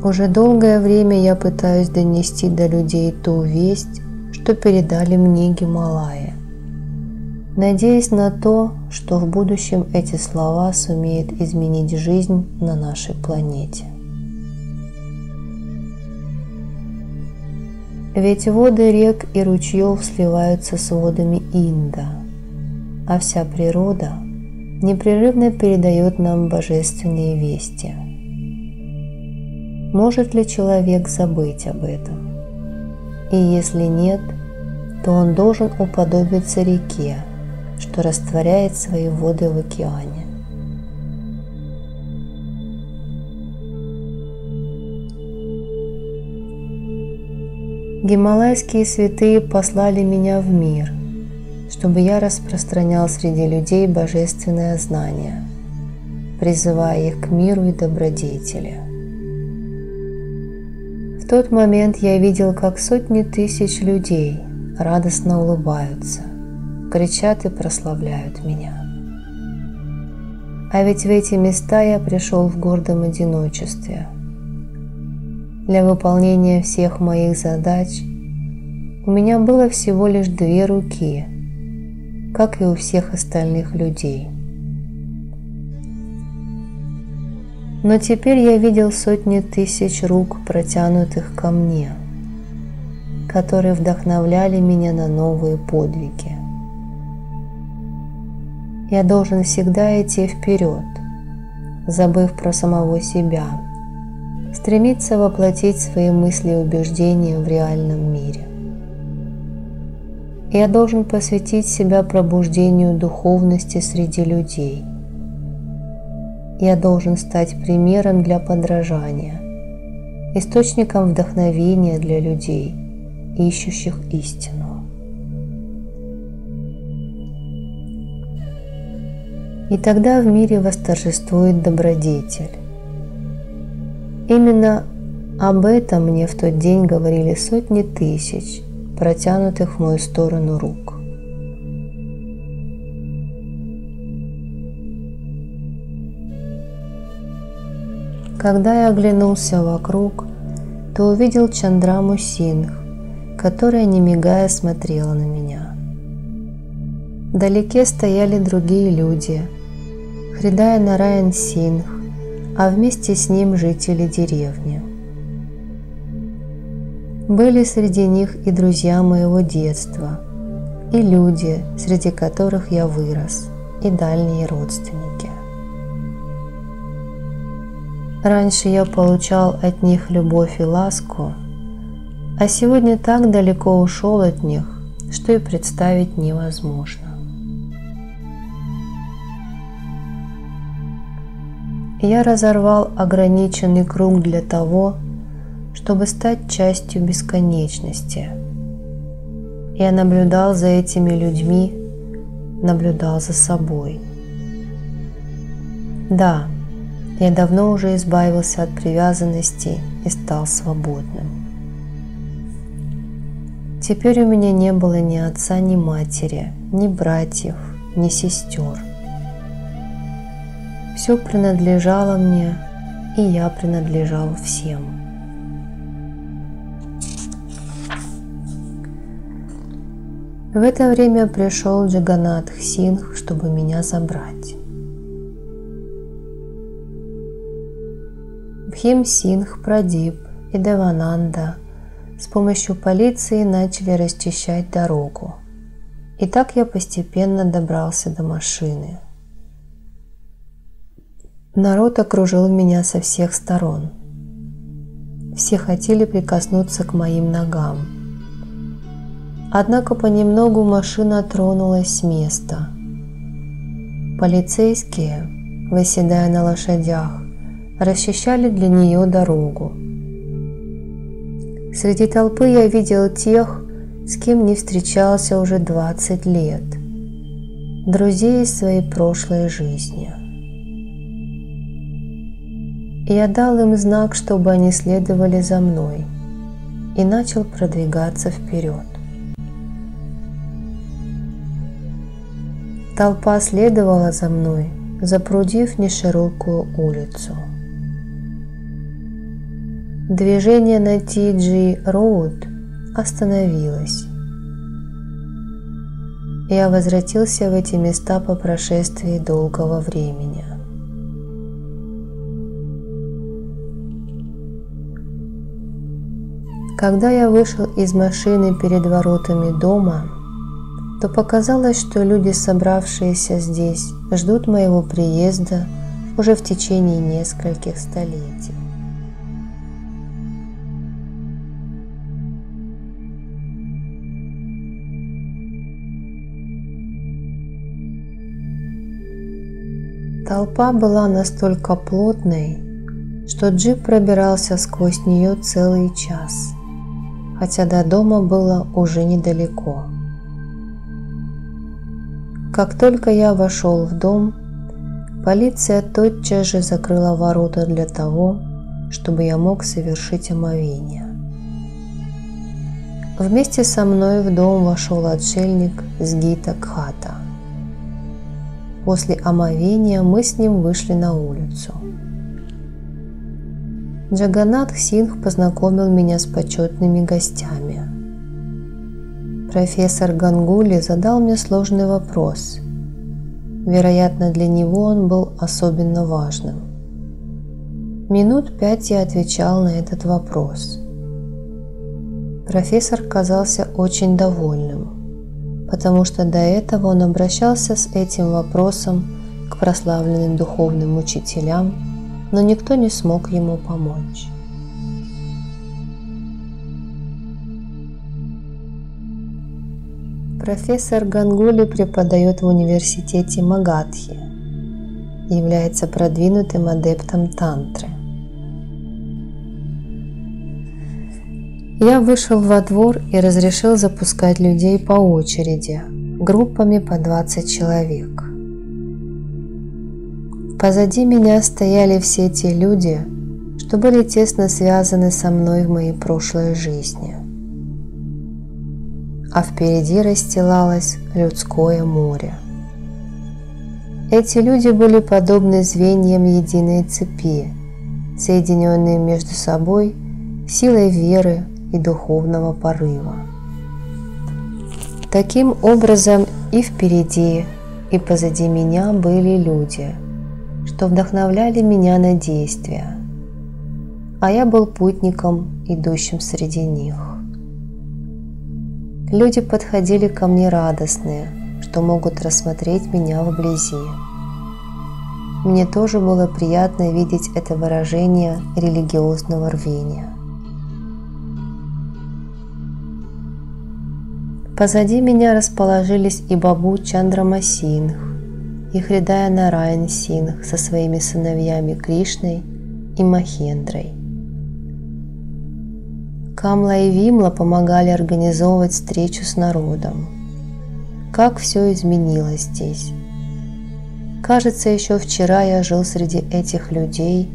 Уже долгое время я пытаюсь донести до людей ту весть, что передали мне Гималаи, надеясь на то, что в будущем эти слова сумеют изменить жизнь на нашей планете. Ведь воды рек и ручьев сливаются с водами Инда, а вся природа непрерывно передает нам божественные вести. Может ли человек забыть об этом? И если нет, то он должен уподобиться реке, что растворяет свои воды в океане. Гималайские святые послали меня в мир, чтобы я распространял среди людей божественное знание, призывая их к миру и добродетели. В тот момент я видел, как сотни тысяч людей радостно улыбаются, кричат и прославляют меня. А ведь в эти места я пришел в гордом одиночестве. Для выполнения всех моих задач у меня было всего лишь 2 руки, как и у всех остальных людей. Но теперь я видел сотни тысяч рук, протянутых ко мне, которые вдохновляли меня на новые подвиги. Я должен всегда идти вперед, забыв про самого себя, стремиться воплотить свои мысли и убеждения в реальном мире. Я должен посвятить себя пробуждению духовности среди людей. Я должен стать примером для подражания, источником вдохновения для людей, ищущих истину. И тогда в мире восторжествует добродетель. Именно об этом мне в тот день говорили сотни тысяч, протянутых в мою сторону рук. Когда я оглянулся вокруг, то увидел Чандраму Сингх, которая, не мигая, смотрела на меня. Вдалеке стояли другие люди, Хридая Нараян Сингх, а вместе с ним жители деревни. Были среди них и друзья моего детства, и люди, среди которых я вырос, и дальние родственники. Раньше я получал от них любовь и ласку, а сегодня так далеко ушел от них, что и представить невозможно. Я разорвал ограниченный круг для того, чтобы стать частью бесконечности. Я наблюдал за этими людьми, наблюдал за собой. Да, я давно уже избавился от привязанности и стал свободным. Теперь у меня не было ни отца, ни матери, ни братьев, ни сестер. Все принадлежало мне, и я принадлежал всем. В это время пришел Джаганатх Сингх, чтобы меня забрать. Бхим Сингх, Прадип и Девананда с помощью полиции начали расчищать дорогу. И так я постепенно добрался до машины. Народ окружил меня со всех сторон. Все хотели прикоснуться к моим ногам. Однако понемногу машина тронулась с места. Полицейские, восседая на лошадях, расчищали для нее дорогу. Среди толпы я видел тех, с кем не встречался уже 20 лет, друзей из своей прошлой жизни. Я дал им знак, чтобы они следовали за мной, и начал продвигаться вперед. Толпа следовала за мной, запрудив неширокую улицу. Движение на TG Road остановилось. Я возвратился в эти места по прошествии долгого времени. Когда я вышел из машины перед воротами дома, то показалось, что люди, собравшиеся здесь, ждут моего приезда уже в течение нескольких столетий. Толпа была настолько плотной, что джип пробирался сквозь нее целый час, хотя до дома было уже недалеко. Как только я вошел в дом, полиция тотчас же закрыла ворота для того, чтобы я мог совершить омовение. Вместе со мной в дом вошел отшельник Сгита Кхата. После омовения мы с ним вышли на улицу. Джаганнатх Сингх познакомил меня с почетными гостями. Профессор Гангули задал мне сложный вопрос. Вероятно, для него он был особенно важным. Минут 5 я отвечал на этот вопрос. Профессор казался очень довольным, потому что до этого он обращался с этим вопросом к прославленным духовным учителям, но никто не смог ему помочь. Профессор Гангули преподает в университете Магадхи, является продвинутым адептом тантры. Я вышел во двор и разрешил запускать людей по очереди, группами по 20 человек. Позади меня стояли все те люди, что были тесно связаны со мной в моей прошлой жизни. А впереди расстилалось людское море. Эти люди были подобны звеньям единой цепи, соединенные между собой силой веры и духовного порыва. Таким образом, и впереди, и позади меня были люди, что вдохновляли меня на действия, а я был путником, идущим среди них. Люди подходили ко мне радостные, что могут рассмотреть меня вблизи. Мне тоже было приятно видеть это выражение религиозного рвения. Позади меня расположились и Бабу Чандрама Сингх, и Хридая Нараян Сингх со своими сыновьями Кришной и Махендрой. Камла и Вимла помогали организовывать встречу с народом. Как все изменилось здесь. Кажется, еще вчера я жил среди этих людей,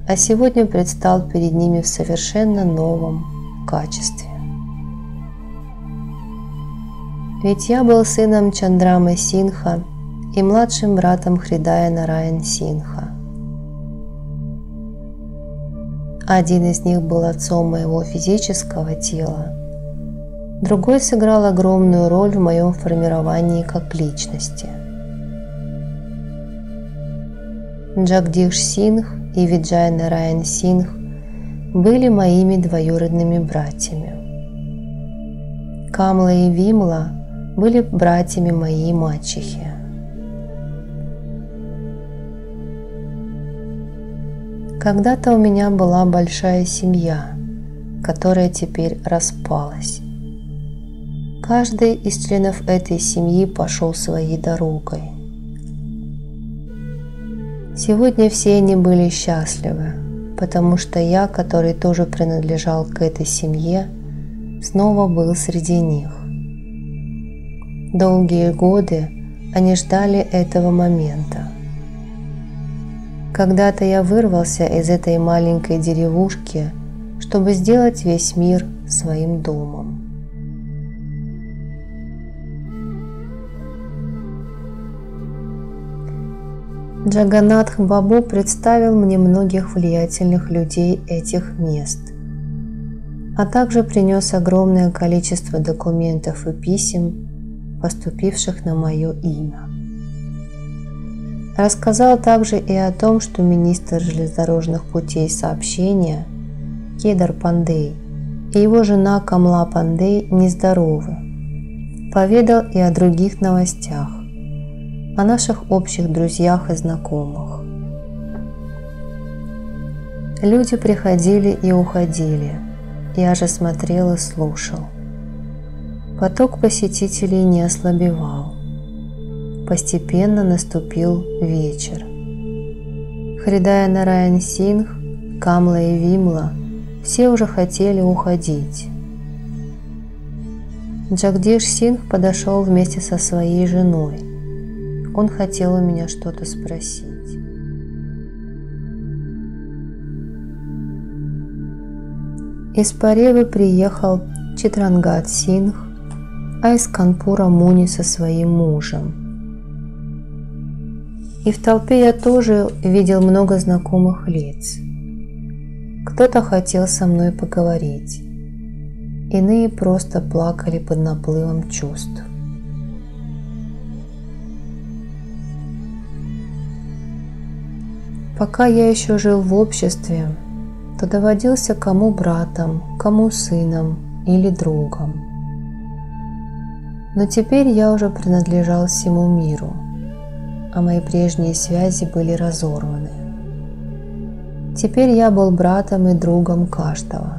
а сегодня предстал перед ними в совершенно новом качестве. Ведь я был сыном Чандрамы Сингха и младшим братом Хридая Нараян Сингха. Один из них был отцом моего физического тела, другой сыграл огромную роль в моем формировании как личности. Джагдиш Сингх и Виджай Нараян Сингх были моими двоюродными братьями. Камла и Вимла были братьями моей мачехи. Когда-то у меня была большая семья, которая теперь распалась. Каждый из членов этой семьи пошел своей дорогой. Сегодня все они были счастливы, потому что я, который тоже принадлежал к этой семье, снова был среди них. Долгие годы они ждали этого момента. Когда-то я вырвался из этой маленькой деревушки, чтобы сделать весь мир своим домом. Джаганнатх Бабу представил мне многих влиятельных людей этих мест, а также принес огромное количество документов и писем, поступивших на мое имя. Рассказал также и о том, что министр железнодорожных путей сообщения Кедар Пандей и его жена Камла Пандей нездоровы. Поведал и о других новостях, о наших общих друзьях и знакомых. Люди приходили и уходили, я же смотрел и слушал. Поток посетителей не ослабевал. Постепенно наступил вечер. Хридая Нараян Сингх, Камла и Вимла все уже хотели уходить. Джагдиш Сингх подошел вместе со своей женой. Он хотел у меня что-то спросить. Из Паревы приехал Читрангат Сингх, а из Канпура Муни со своим мужем. И в толпе я тоже видел много знакомых лиц. Кто-то хотел со мной поговорить, иные просто плакали под наплывом чувств. Пока я еще жил в обществе, то доводился кому братом, кому сыном или другом. Но теперь я уже принадлежал всему миру, а мои прежние связи были разорваны. Теперь я был братом и другом каждого.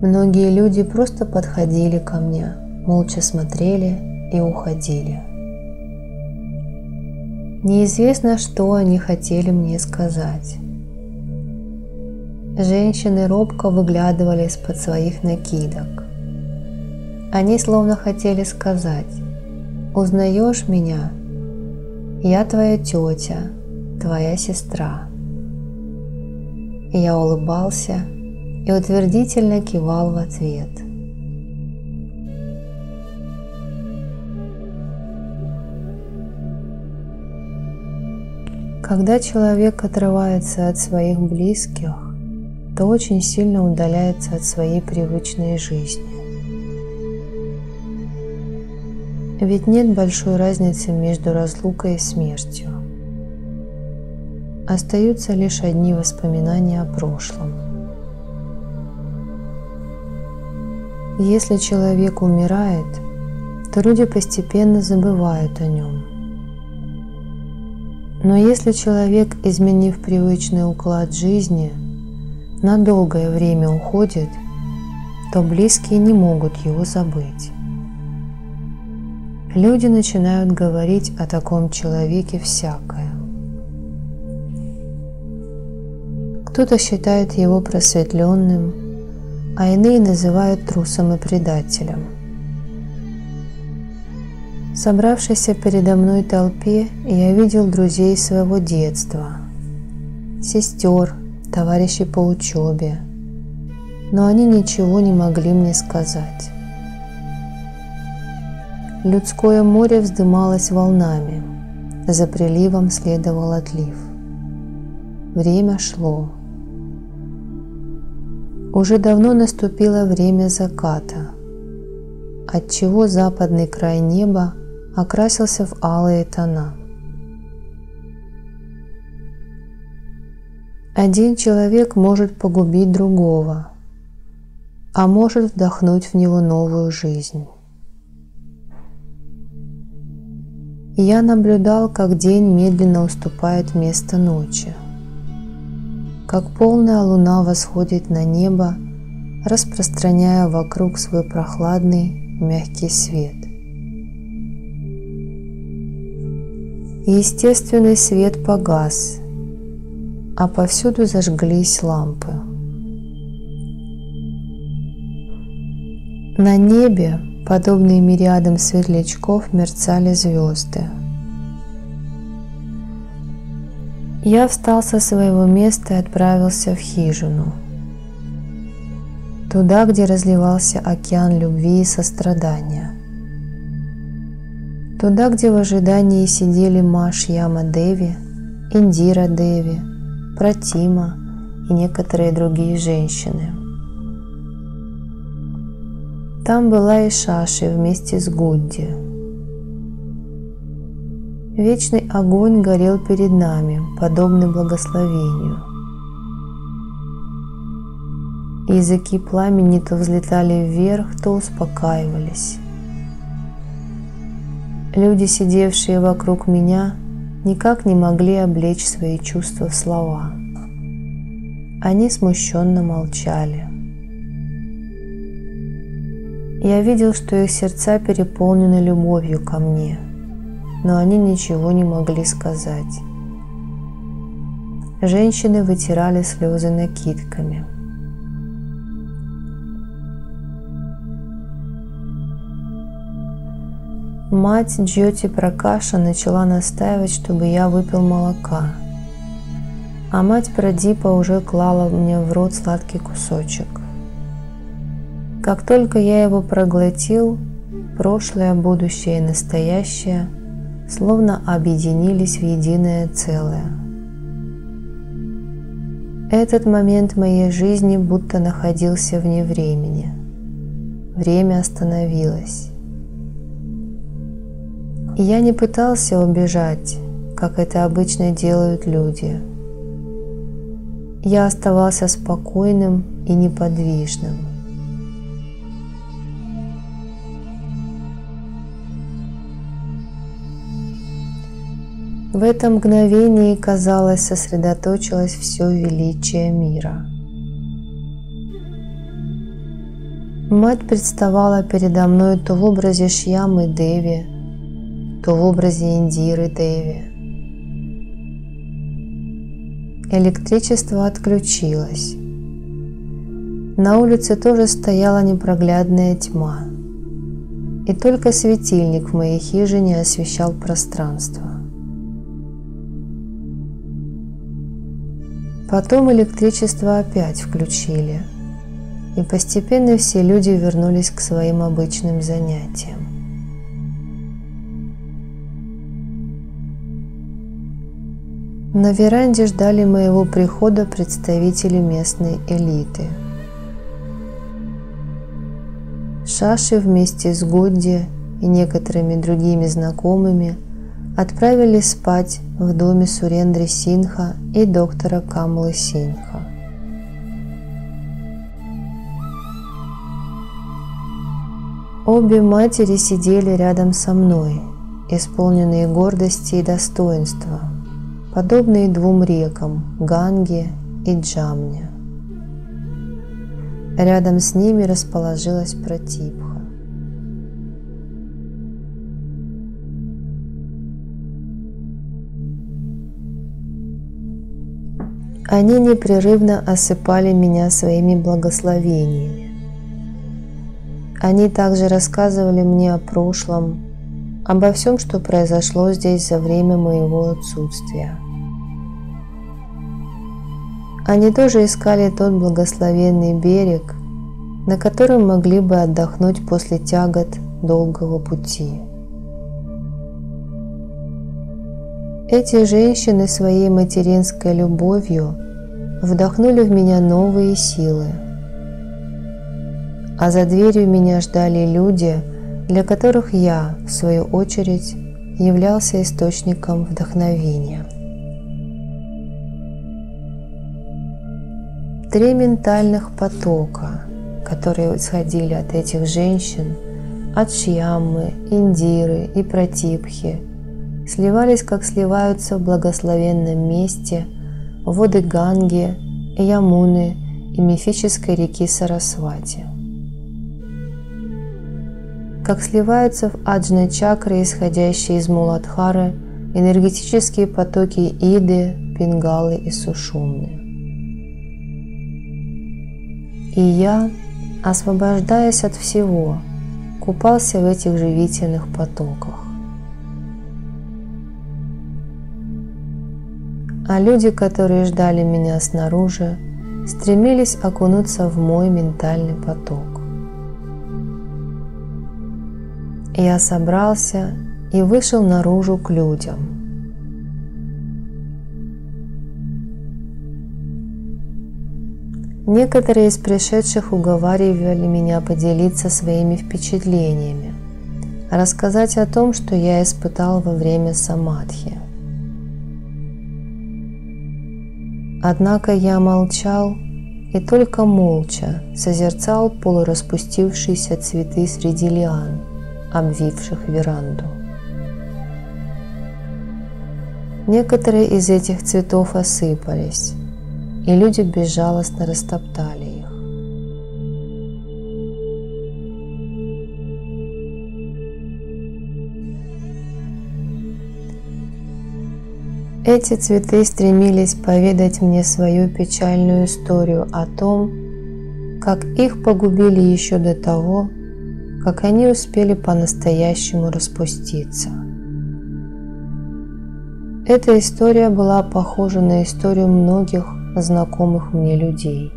Многие люди просто подходили ко мне, молча смотрели и уходили. Неизвестно, что они хотели мне сказать. Женщины робко выглядывали из-под своих накидок. Они словно хотели сказать: «Узнаешь меня? Я твоя тетя, твоя сестра». И я улыбался и утвердительно кивал в ответ. Когда человек отрывается от своих близких, то очень сильно удаляется от своей привычной жизни. Ведь нет большой разницы между разлукой и смертью. Остаются лишь одни воспоминания о прошлом. Если человек умирает, то люди постепенно забывают о нем. Но если человек, изменив привычный уклад жизни, на долгое время уходит, то близкие не могут его забыть. Люди начинают говорить о таком человеке всякое. Кто-то считает его просветленным, а иные называют трусом и предателем. В собравшейся передо мной толпе я видел друзей своего детства, сестер, товарищей по учебе, но они ничего не могли мне сказать. Людское море вздымалось волнами, за приливом следовал отлив. Время шло. Уже давно наступило время заката, отчего западный край неба окрасился в алые тона. Один человек может погубить другого, а может вдохнуть в него новую жизнь. Я наблюдал, как день медленно уступает место ночи, как полная луна восходит на небо, распространяя вокруг свой прохладный, мягкий свет. и естественный свет погас, а повсюду зажглись лампы. На небе, подобные мириадам светлячков, мерцали звезды. Я встал со своего места и отправился в хижину, туда, где разливался океан любви и сострадания, туда, где в ожидании сидели Ма Шьяма Деви, Индира Деви, Пратима и некоторые другие женщины. Там была и Шаши вместе с Гудди. Вечный огонь горел перед нами, подобный благословению. Языки пламени то взлетали вверх, то успокаивались. Люди, сидевшие вокруг меня, никак не могли облечь свои чувства в слова. Они смущенно молчали. Я видел, что их сердца переполнены любовью ко мне, но они ничего не могли сказать. Женщины вытирали слезы накидками. Мать Джьоти Пракаша начала настаивать, чтобы я выпил молока, а мать Прадипа уже клала мне в рот сладкий кусочек. Как только я его проглотил, прошлое, будущее и настоящее словно объединились в единое целое. Этот момент моей жизни будто находился вне времени. Время остановилось. И я не пытался убежать, как это обычно делают люди. Я оставался спокойным и неподвижным. В это мгновение, казалось, сосредоточилось все величие мира. Мать представала передо мной то в образе Шьямы Деви, то в образе Индиры Деви. Электричество отключилось. На улице тоже стояла непроглядная тьма, и только светильник в моей хижине освещал пространство. Потом электричество опять включили, и постепенно все люди вернулись к своим обычным занятиям. На веранде ждали моего прихода представители местной элиты. Шаши вместе с Гудди и некоторыми другими знакомыми отправились спать в доме Сурендры Синха и доктора Камлы Синха. Обе матери сидели рядом со мной, исполненные гордости и достоинства, подобные двум рекам Ганге и Джамне. Рядом с ними расположилась Пратипха. Они непрерывно осыпали меня своими благословениями. Они также рассказывали мне о прошлом, обо всем, что произошло здесь за время моего отсутствия. Они тоже искали тот благословенный берег, на котором могли бы отдохнуть после тягот долгого пути. Эти женщины своей материнской любовью вдохнули в меня новые силы, а за дверью меня ждали люди, для которых я, в свою очередь, являлся источником вдохновения. 3 ментальных потока, которые исходили от этих женщин, от Шьямы, Индиры и Пратипхи, сливались, как сливаются в благословенном месте воды Ганги, Ямуны и мифической реки Сарасвати. Как сливаются в аджна чакры, исходящие из Муладхары, энергетические потоки Иды, Пингалы и Сушумны. И я, освобождаясь от всего, купался в этих живительных потоках. А люди, которые ждали меня снаружи, стремились окунуться в мой ментальный поток. Я собрался и вышел наружу к людям. Некоторые из пришедших уговаривали меня поделиться своими впечатлениями, рассказать о том, что я испытал во время самадхи. Однако я молчал и только молча созерцал полураспустившиеся цветы среди лиан, обвивших веранду. Некоторые из этих цветов осыпались, и люди безжалостно растоптали их. Эти цветы стремились поведать мне свою печальную историю о том, как их погубили еще до того, как они успели по-настоящему распуститься. Эта история была похожа на историю многих знакомых мне людей.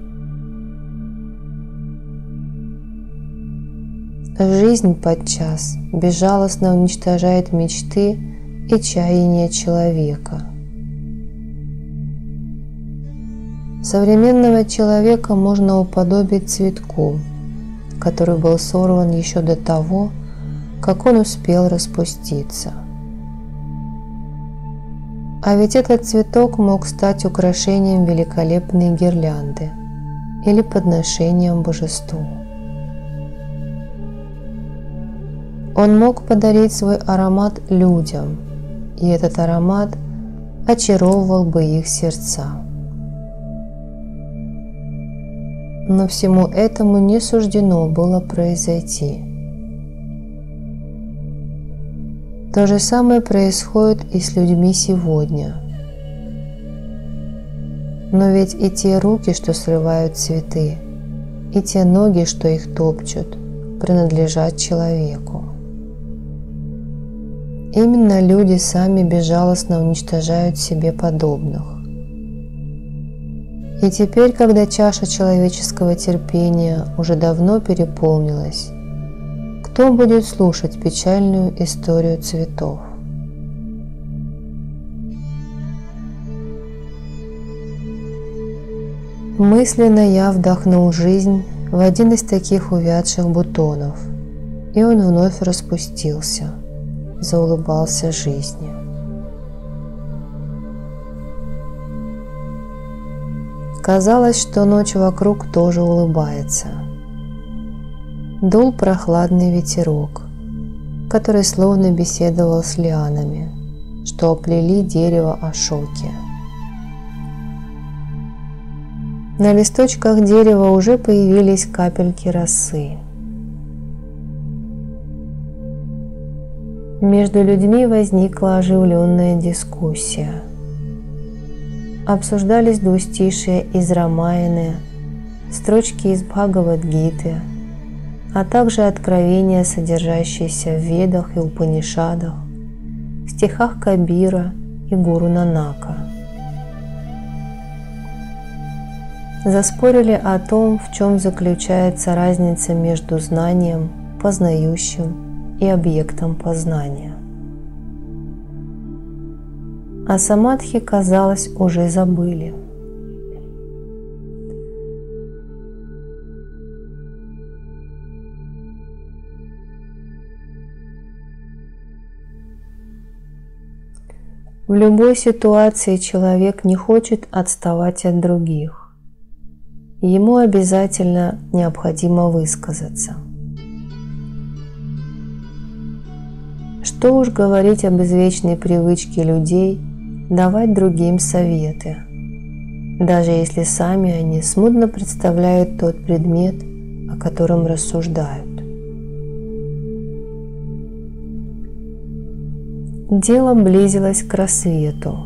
Жизнь подчас безжалостно уничтожает мечты и чаяния человека. Современного человека можно уподобить цветку, который был сорван еще до того, как он успел распуститься. А ведь этот цветок мог стать украшением великолепной гирлянды или подношением божеству. Он мог подарить свой аромат людям, и этот аромат очаровывал бы их сердца. Но всему этому не суждено было произойти. То же самое происходит и с людьми сегодня. Но ведь и те руки, что срывают цветы, и те ноги, что их топчут, принадлежат человеку. Именно люди сами безжалостно уничтожают себе подобных. И теперь, когда чаша человеческого терпения уже давно переполнилась, кто будет слушать печальную историю цветов? Мысленно я вдохнул жизнь в один из таких увядших бутонов, и он вновь распустился, заулыбался жизни. Казалось, что ночь вокруг тоже улыбается. Дул прохладный ветерок, который словно беседовал с лианами, что оплели дерево ашоки. На листочках дерева уже появились капельки росы. Между людьми возникла оживленная дискуссия. Обсуждались двустишие из Рамаяны, строчки из Бхагавад-гиты, а также откровения, содержащиеся в Ведах и Упанишадах, в стихах Кабира и Гуру Нанака. Заспорили о том, в чем заключается разница между знанием, познающим и объектом познания. О самадхи, казалось, уже забыли. В любой ситуации человек не хочет отставать от других. Ему обязательно необходимо высказаться. Что уж говорить об извечной привычке людей давать другим советы, даже если сами они смутно представляют тот предмет, о котором рассуждают. Дело близилось к рассвету,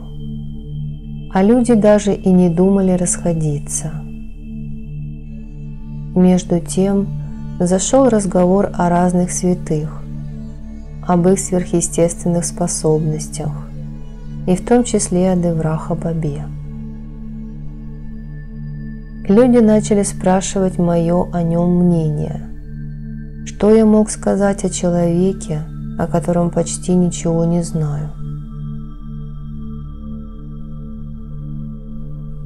а люди даже и не думали расходиться. Между тем зашел разговор о разных святых, об их сверхъестественных способностях, и в том числе о Девраха-Бабе. Люди начали спрашивать мое о нем мнение. Что я мог сказать о человеке, о котором почти ничего не знаю?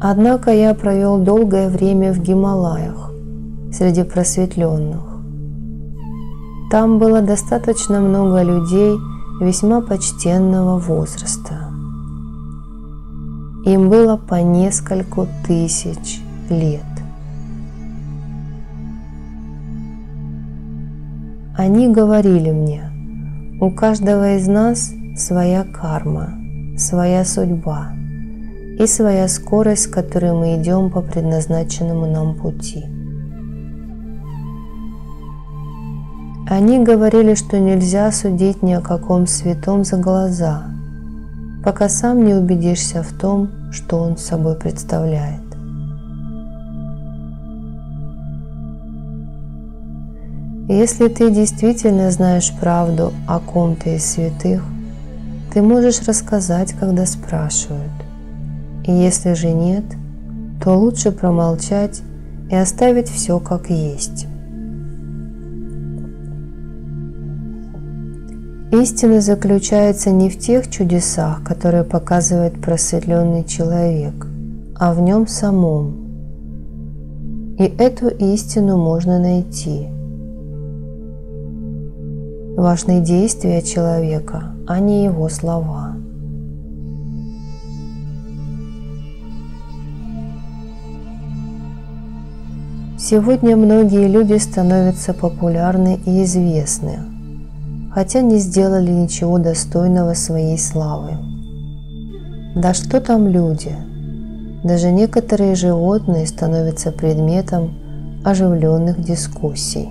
Однако я провел долгое время в Гималаях, среди просветленных. Там было достаточно много людей весьма почтенного возраста. Им было по нескольку тысяч лет. Они говорили мне: у каждого из нас своя карма, своя судьба и своя скорость, с которой мы идем по предназначенному нам пути. Они говорили, что нельзя судить ни о каком святом за глаза, пока сам не убедишься в том, что он собой представляет. Если ты действительно знаешь правду о ком-то из святых, ты можешь рассказать, когда спрашивают. И если же нет, то лучше промолчать и оставить все как есть. Истина заключается не в тех чудесах, которые показывает просветленный человек, а в нем самом. И эту истину можно найти. Важны действия человека, а не его слова. Сегодня многие люди становятся популярны и известны, хотя не сделали ничего достойного своей славы. Да что там люди? Даже некоторые животные становятся предметом оживленных дискуссий.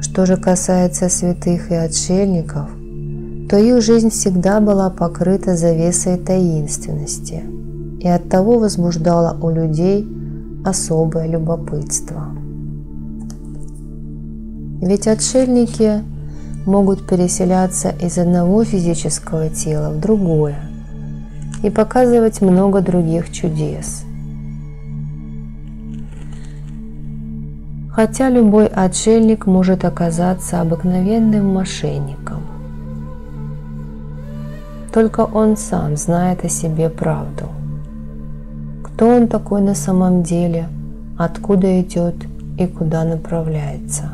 Что же касается святых и отшельников, то их жизнь всегда была покрыта завесой таинственности и оттого возбуждала у людей особое любопытство. Ведь отшельники могут переселяться из одного физического тела в другое и показывать много других чудес. Хотя любой отшельник может оказаться обыкновенным мошенником. Только он сам знает о себе правду. Кто он такой на самом деле, откуда идет и куда направляется.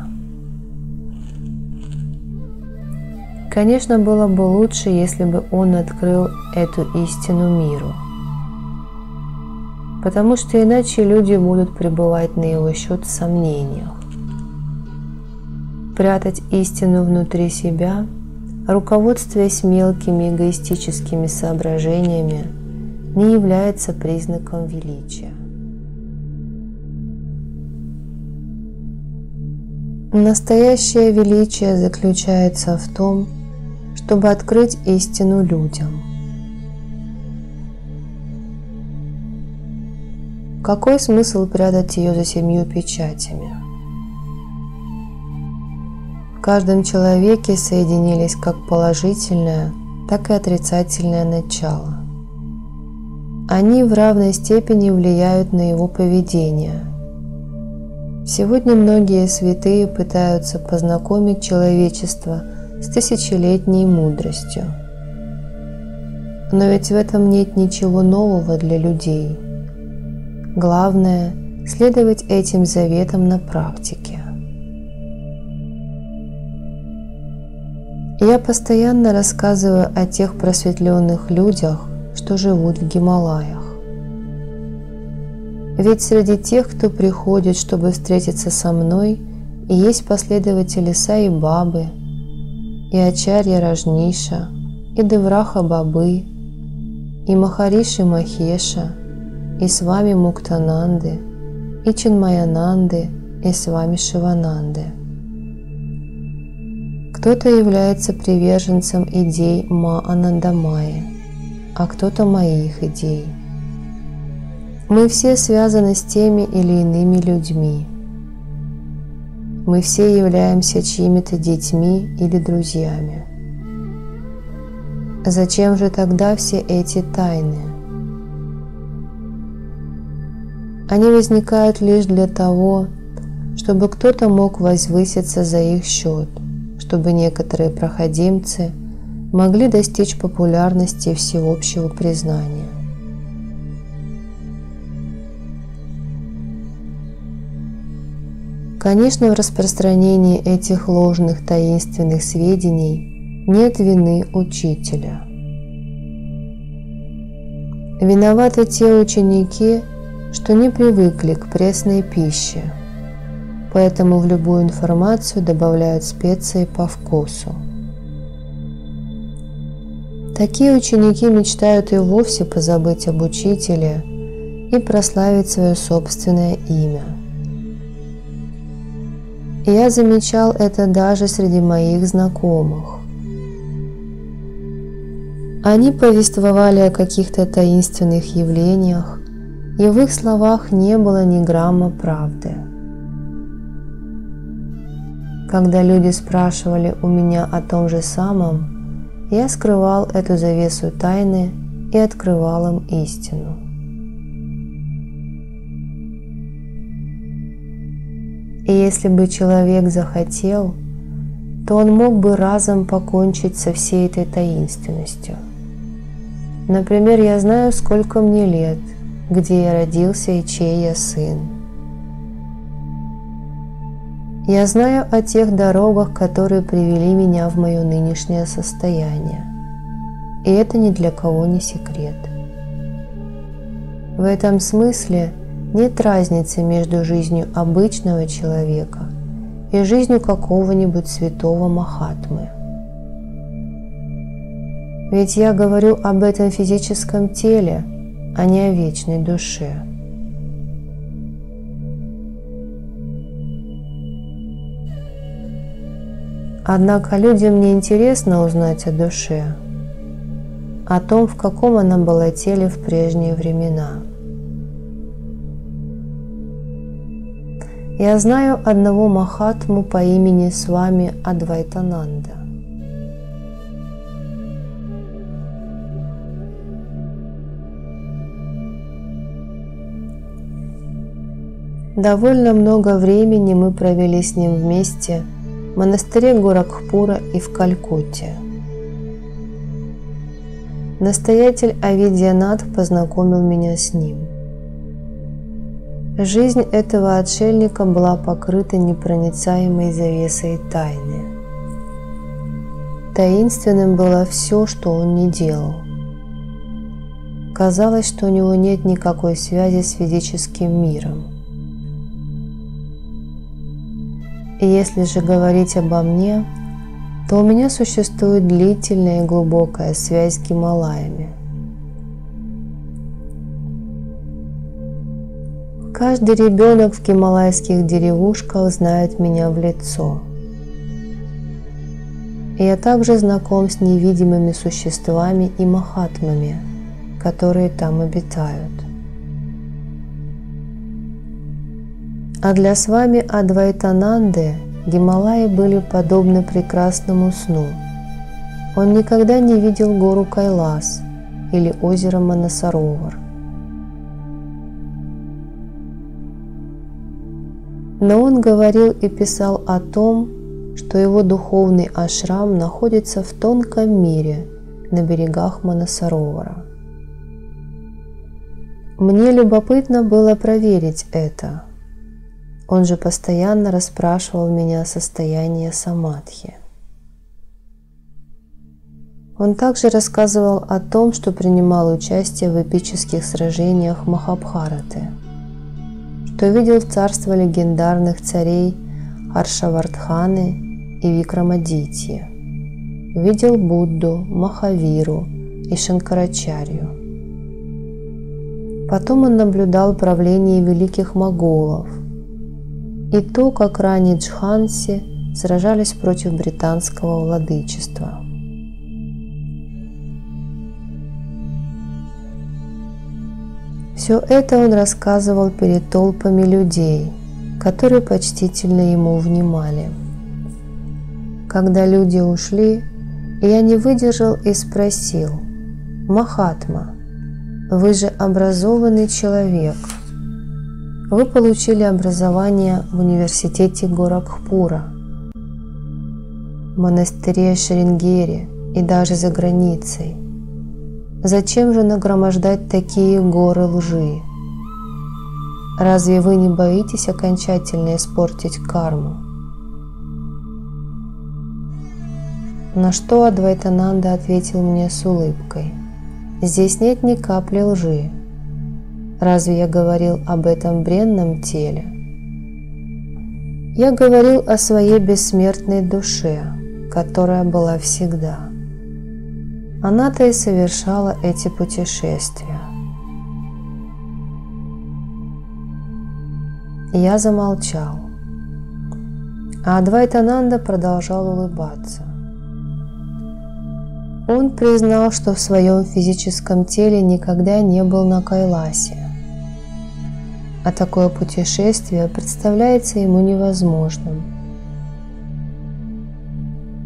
Конечно, было бы лучше, если бы он открыл эту истину миру, потому что иначе люди будут пребывать на его счет в сомнениях. Прятать истину внутри себя, руководствуясь мелкими эгоистическими соображениями, не является признаком величия. Настоящее величие заключается в том, чтобы открыть истину людям. Какой смысл прятать ее за 7 печатями? В каждом человеке соединились как положительное, так и отрицательное начало. Они в равной степени влияют на его поведение. Сегодня многие святые пытаются познакомить человечество с тысячелетней мудростью. Но ведь в этом нет ничего нового для людей. Главное – следовать этим заветам на практике. Я постоянно рассказываю о тех просветленных людях, что живут в Гималаях. Ведь среди тех, кто приходит, чтобы встретиться со мной, и есть последователи Саи Бабы, и Ачарья Ражниша, и Девраха Бабы, и Махариши Махеша, и Свами Муктананды, и Чинмаянанды, и Свами Шивананды. К Кто-то является приверженцем идей Ма-Анандамайи, а кто-то моих идей. Мы все связаны с теми или иными людьми. Мы все являемся чьими-то детьми или друзьями. Зачем же тогда все эти тайны? Они возникают лишь для того, чтобы кто-то мог возвыситься за их счет, чтобы некоторые проходимцы могли достичь популярности и всеобщего признания. Конечно, в распространении этих ложных таинственных сведений нет вины учителя. Виноваты те ученики, что не привыкли к пресной пище, поэтому в любую информацию добавляют специи по вкусу. Такие ученики мечтают и вовсе позабыть об учителе и прославить свое собственное имя. И я замечал это даже среди моих знакомых. Они повествовали о каких-то таинственных явлениях, и в их словах не было ни грамма правды. Когда люди спрашивали у меня о том же самом, я скрывал эту завесу тайны и открывал им истину. И если бы человек захотел, то он мог бы разом покончить со всей этой таинственностью. Например, я знаю, сколько мне лет, где я родился и чей я сын. Я знаю о тех дорогах, которые привели меня в мое нынешнее состояние. И это ни для кого не секрет. В этом смысле нет разницы между жизнью обычного человека и жизнью какого-нибудь святого Махатмы. Ведь я говорю об этом физическом теле, а не о вечной душе. Однако людям не интересно узнать о душе, о том, в каком она была теле в прежние времена. Я знаю одного Махатму по имени Свами Адвайтананда. Довольно много времени мы провели с ним вместе в монастыре Горакхпура и в Калькутте. Настоятель Авидьянатх познакомил меня с ним. Жизнь этого отшельника была покрыта непроницаемой завесой тайны. Таинственным было все, что он не делал. Казалось, что у него нет никакой связи с физическим миром. И если же говорить обо мне, то у меня существует длительная и глубокая связь с Гималаями. Каждый ребенок в гималайских деревушках знает меня в лицо. И я также знаком с невидимыми существами и махатмами, которые там обитают. А для Свами Адвайтананды Гималаи были подобны прекрасному сну. Он никогда не видел гору Кайлас или озеро Манасаровар. Но он говорил и писал о том, что его духовный ашрам находится в тонком мире на берегах Манасаровара. Мне любопытно было проверить это. Он же постоянно расспрашивал меня о состоянии самадхи. Он также рассказывал о том, что принимал участие в эпических сражениях Махабхараты, что видел царство легендарных царей Харшавардханы и Викрамадитьи, видел Будду, Махавиру и Шанкарачарью. Потом он наблюдал правление великих моголов и то, как Рани Джханси сражались против британского владычества. Все это он рассказывал перед толпами людей, которые почтительно ему внимали. Когда люди ушли, я не выдержал и спросил: «Махатма, вы же образованный человек. Вы получили образование в университете Горакхпура, в монастыре Шрингери и даже за границей. Зачем же нагромождать такие горы лжи? Разве вы не боитесь окончательно испортить карму?» На что Адвайтананда ответил мне с улыбкой: «Здесь нет ни капли лжи. Разве я говорил об этом бренном теле? Я говорил о своей бессмертной душе, которая была всегда. Она-то и совершала эти путешествия». Я замолчал, а Адвайтананда продолжал улыбаться. Он признал, что в своем физическом теле никогда не был на Кайласе, а такое путешествие представляется ему невозможным.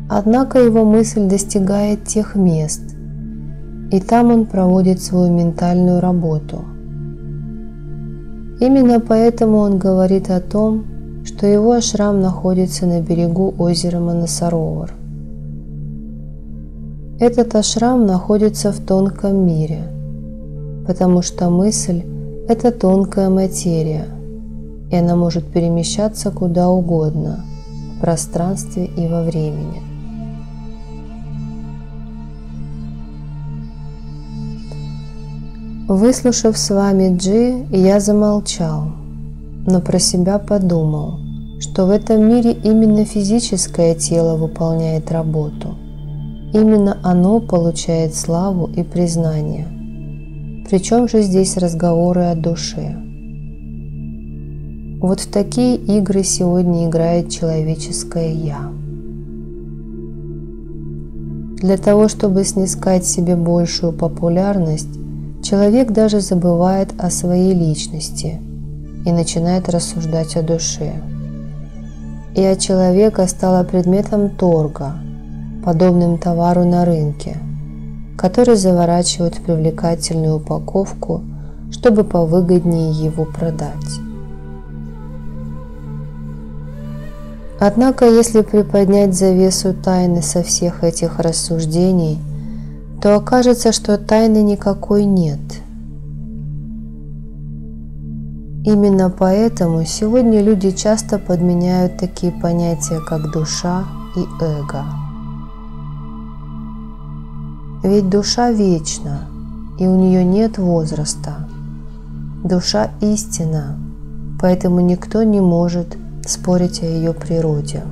Однако его мысль достигает тех мест, и там он проводит свою ментальную работу. Именно поэтому он говорит о том, что его ашрам находится на берегу озера Манасаровар. Этот ашрам находится в тонком мире, потому что мысль – это тонкая материя, и она может перемещаться куда угодно, в пространстве и во времени. Выслушав с вами Джи, я замолчал, но про себя подумал, что в этом мире именно физическое тело выполняет работу. Именно оно получает славу и признание. Причем же здесь разговоры о душе? Вот в такие игры сегодня играет человеческое «я». Для того, чтобы снискать себе большую популярность, человек даже забывает о своей личности и начинает рассуждать о душе. И от человека стало предметом торга, подобным товару на рынке, который заворачивают в привлекательную упаковку, чтобы повыгоднее его продать. Однако, если приподнять завесу тайны со всех этих рассуждений, то окажется, что тайны никакой нет. Именно поэтому сегодня люди часто подменяют такие понятия, как душа и эго. Ведь душа вечна, и у нее нет возраста. Душа истина, поэтому никто не может спорить о ее природе.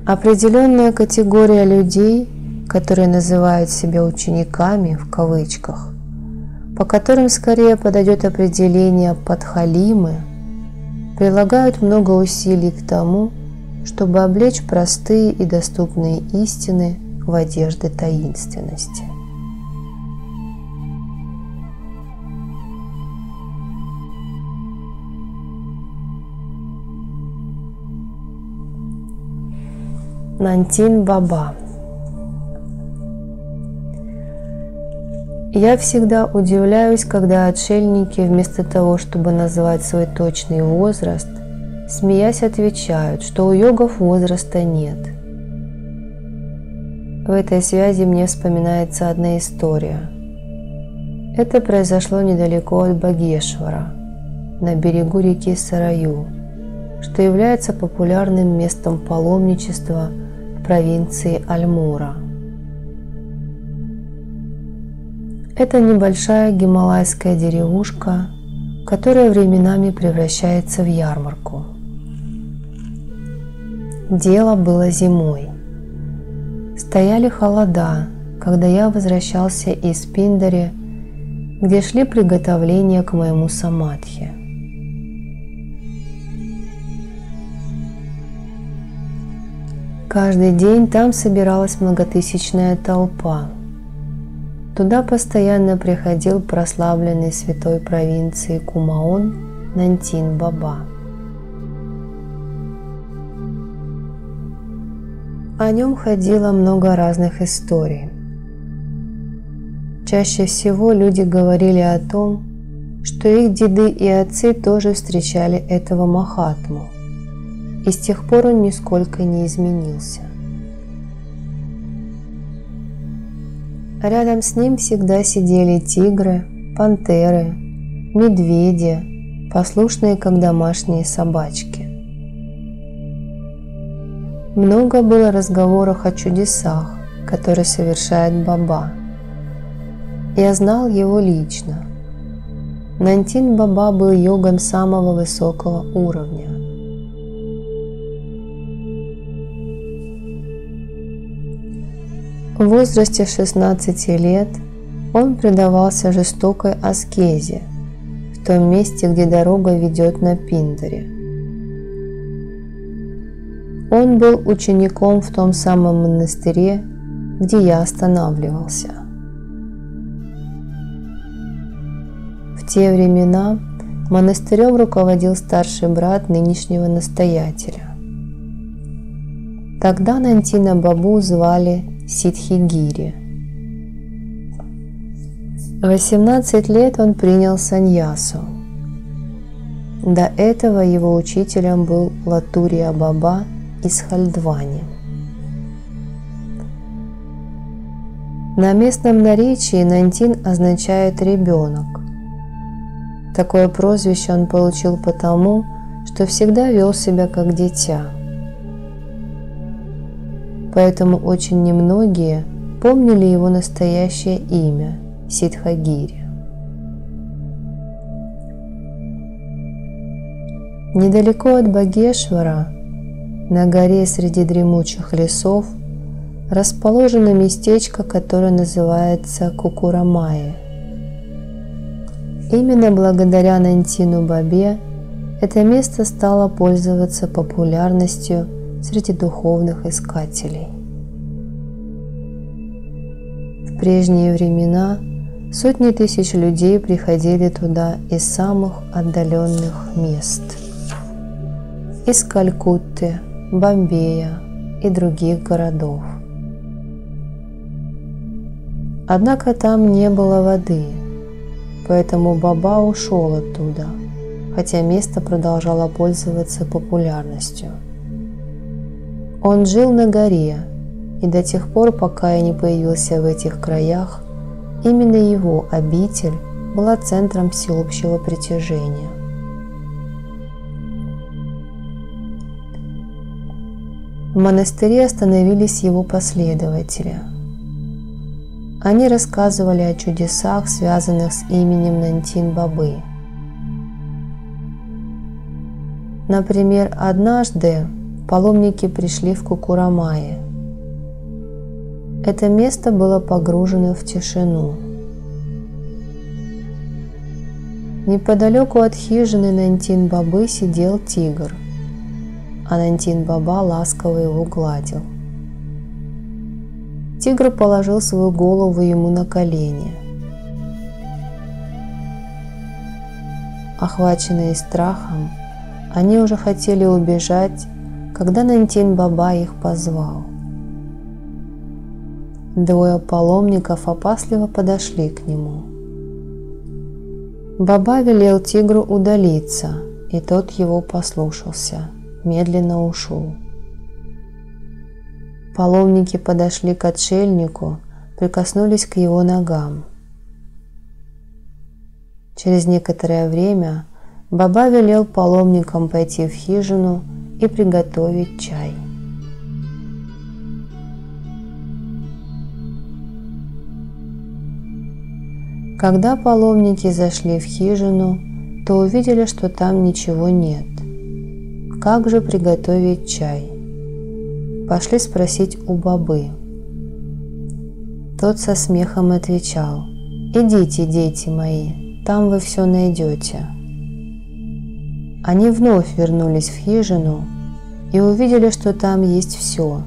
Определенная категория людей, которые называют себя учениками в кавычках, по которым скорее подойдет определение подхалимы, прилагают много усилий к тому, чтобы облечь простые и доступные истины в одежды таинственности. Нантин Баба. Я всегда удивляюсь, когда отшельники вместо того, чтобы назвать свой точный возраст, смеясь отвечают, что у йогов возраста нет. В этой связи мне вспоминается одна история. Это произошло недалеко от Багешвара, на берегу реки Сараю, что является популярным местом паломничества в провинции Альмора. Это небольшая гималайская деревушка, которая временами превращается в ярмарку. Дело было зимой. Стояли холода, когда я возвращался из Пиндари, где шли приготовления к моему самадхи. каждый день там собиралась многотысячная толпа. Туда постоянно приходил прославленный святой провинции Кумаон Нантин Баба. О нем ходило много разных историй. Чаще всего люди говорили о том, что их деды и отцы тоже встречали этого Махатму, и с тех пор он нисколько не изменился. Рядом с ним всегда сидели тигры, пантеры, медведи, послушные как домашние собачки. Много было разговоров о чудесах, которые совершает Баба. Я знал его лично. Нантин Баба был йогом самого высокого уровня. В возрасте 16 лет он предавался жестокой аскезе в том месте, где дорога ведет на Пиндаре. Он был учеником в том самом монастыре, где я останавливался. В те времена монастырем руководил старший брат нынешнего настоятеля. Тогда Нантина Бабу звали Сиддхигири. В 18 лет он принял саньясу. До этого его учителем был Латурия Баба из Хальдвани. На местном наречии Нантин означает «ребенок». Такое прозвище он получил потому, что всегда вел себя как дитя. Поэтому очень немногие помнили его настоящее имя – Сиддхигири. Недалеко от Багешвара, на горе среди дремучих лесов, расположено местечко, которое называется Кукурамая. Именно благодаря Нантину Бабе это место стало пользоваться популярностью среди духовных искателей. В прежние времена сотни тысяч людей приходили туда из самых отдаленных мест – из Калькутты, Бомбея и других городов. Однако там не было воды, поэтому Баба ушел оттуда, хотя место продолжало пользоваться популярностью. Он жил на горе, и до тех пор, пока я не появился в этих краях, именно его обитель была центром всеобщего притяжения. В монастыре остановились его последователи. Они рассказывали о чудесах, связанных с именем Нантин Бабы. Например, однажды паломники пришли в Кукурамае. Это место было погружено в тишину. Неподалеку от хижины Нантин Бабы сидел тигр, а Нантин Баба ласково его гладил. Тигр положил свою голову ему на колени. Охваченные страхом, они уже хотели убежать, когда Нантин Баба их позвал. Двое паломников опасливо подошли к нему. Баба велел тигру удалиться, и тот его послушался, медленно ушел. Паломники подошли к отшельнику, прикоснулись к его ногам. Через некоторое время Баба велел паломникам пойти в хижину и приготовить чай. Когда паломники зашли в хижину, то увидели, что там ничего нет. Как же приготовить чай? Пошли спросить у Бабы. Тот со смехом отвечал: «Идите, дети мои, там вы все найдете». Они вновь вернулись в хижину и увидели, что там есть все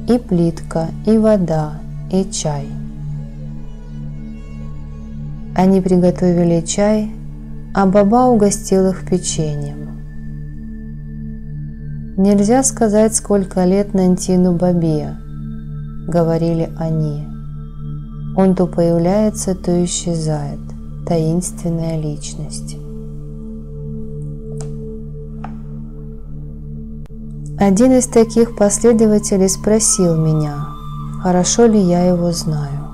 и плитка, и вода, и чай. Они приготовили чай, а Баба угостил их печеньем. «Нельзя сказать, сколько лет Нантину Бабе», — говорили они. «Он то появляется, то исчезает, таинственная личность». Один из таких последователей спросил меня, хорошо ли я его знаю.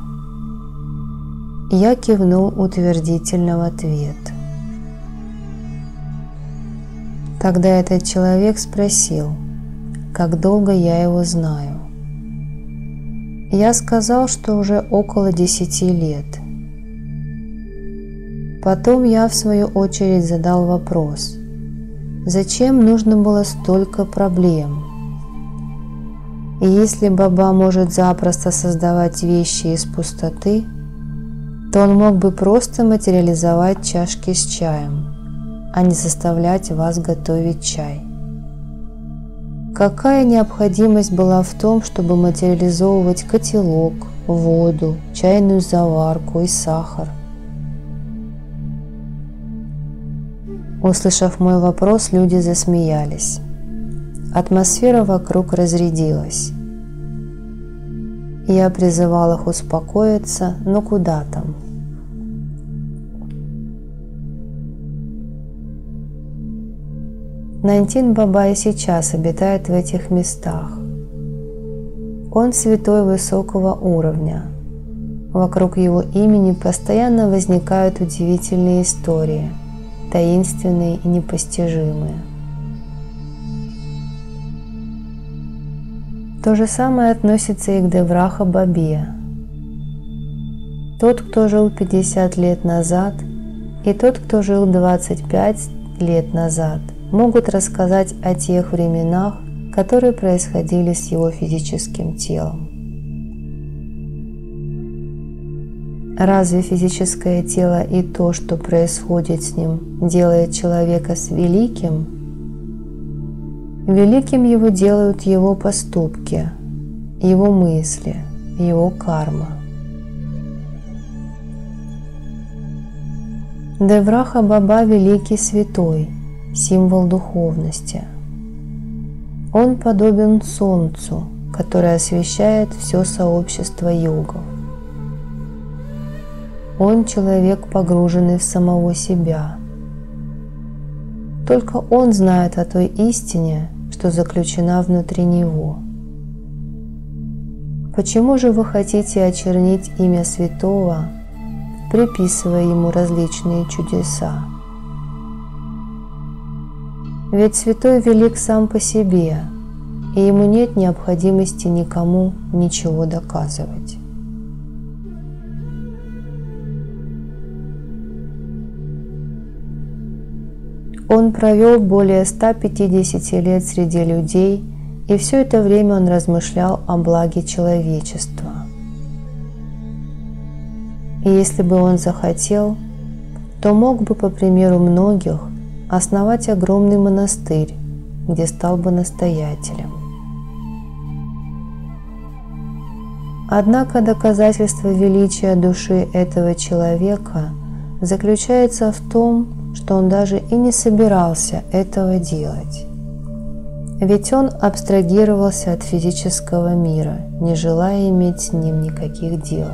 Я кивнул утвердительно в ответ. Тогда этот человек спросил, как долго я его знаю. Я сказал, что уже около 10 лет. Потом я в свою очередь задал вопрос, зачем нужно было столько проблем? И если Баба может запросто создавать вещи из пустоты, то он мог бы просто материализовать чашки с чаем, а не заставлять вас готовить чай. Какая необходимость была в том, чтобы материализовывать котелок, воду, чайную заварку и сахар? Услышав мой вопрос, люди засмеялись. Атмосфера вокруг разрядилась. Я призывал их успокоиться, но куда там? Нантин Баба и сейчас обитает в этих местах. Он святой высокого уровня. Вокруг его имени постоянно возникают удивительные истории, таинственные и непостижимые. То же самое относится и к Девраха Бабе. Тот, кто жил 50 лет назад, и тот, кто жил 25 лет назад, могут рассказать о тех временах, которые происходили с его физическим телом. Разве физическое тело и то, что происходит с ним, делает человека великим? Великим его делают его поступки, его мысли, его карма. Девраха Баба – великий святой, символ духовности. Он подобен солнцу, которое освещает все сообщество йогов. Он человек, погруженный в самого себя. Только он знает о той истине, что заключена внутри него. Почему же вы хотите очернить имя святого, приписывая ему различные чудеса? Ведь святой велик сам по себе, и ему нет необходимости никому ничего доказывать. Он провел более 150 лет среди людей, и все это время он размышлял о благе человечества. И если бы он захотел, то мог бы, по примеру многих, основать огромный монастырь, где стал бы настоятелем. Однако доказательство величия души этого человека заключается в том, что он даже и не собирался этого делать. Ведь он абстрагировался от физического мира, не желая иметь с ним никаких дел.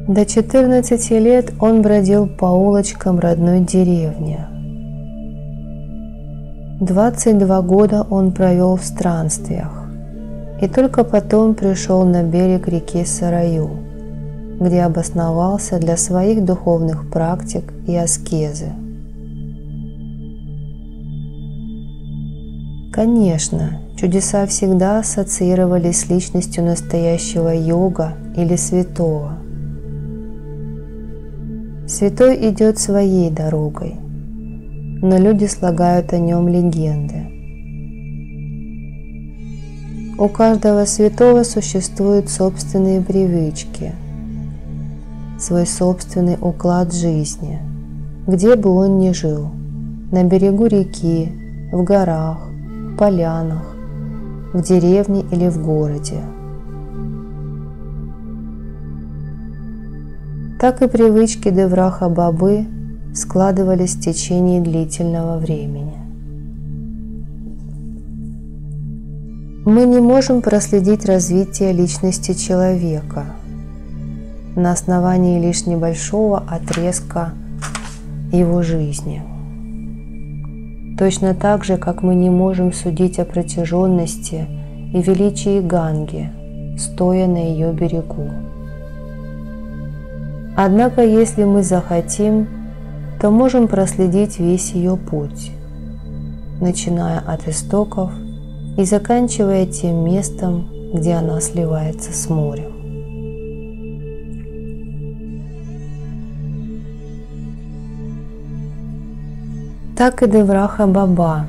До 14 лет он бродил по улочкам родной деревни. 22 года он провел в странствиях, и только потом пришел на берег реки Сараю, где обосновался для своих духовных практик и аскезы. Конечно, чудеса всегда ассоциировались с личностью настоящего йога или святого. Святой идет своей дорогой, но люди слагают о нем легенды. У каждого святого существуют собственные привычки, свой собственный уклад жизни, где бы он ни жил, на берегу реки, в горах, в полянах, в деревне или в городе. Так и привычки Девраха-бабы складывались в течение длительного времени. Мы не можем проследить развитие личности человека на основании лишь небольшого отрезка его жизни. Точно так же, как мы не можем судить о протяженности и величии Ганги, стоя на ее берегу. Однако, если мы захотим, то можем проследить весь ее путь, начиная от истоков и заканчивая тем местом, где она сливается с морем. Так и Девраха-баба,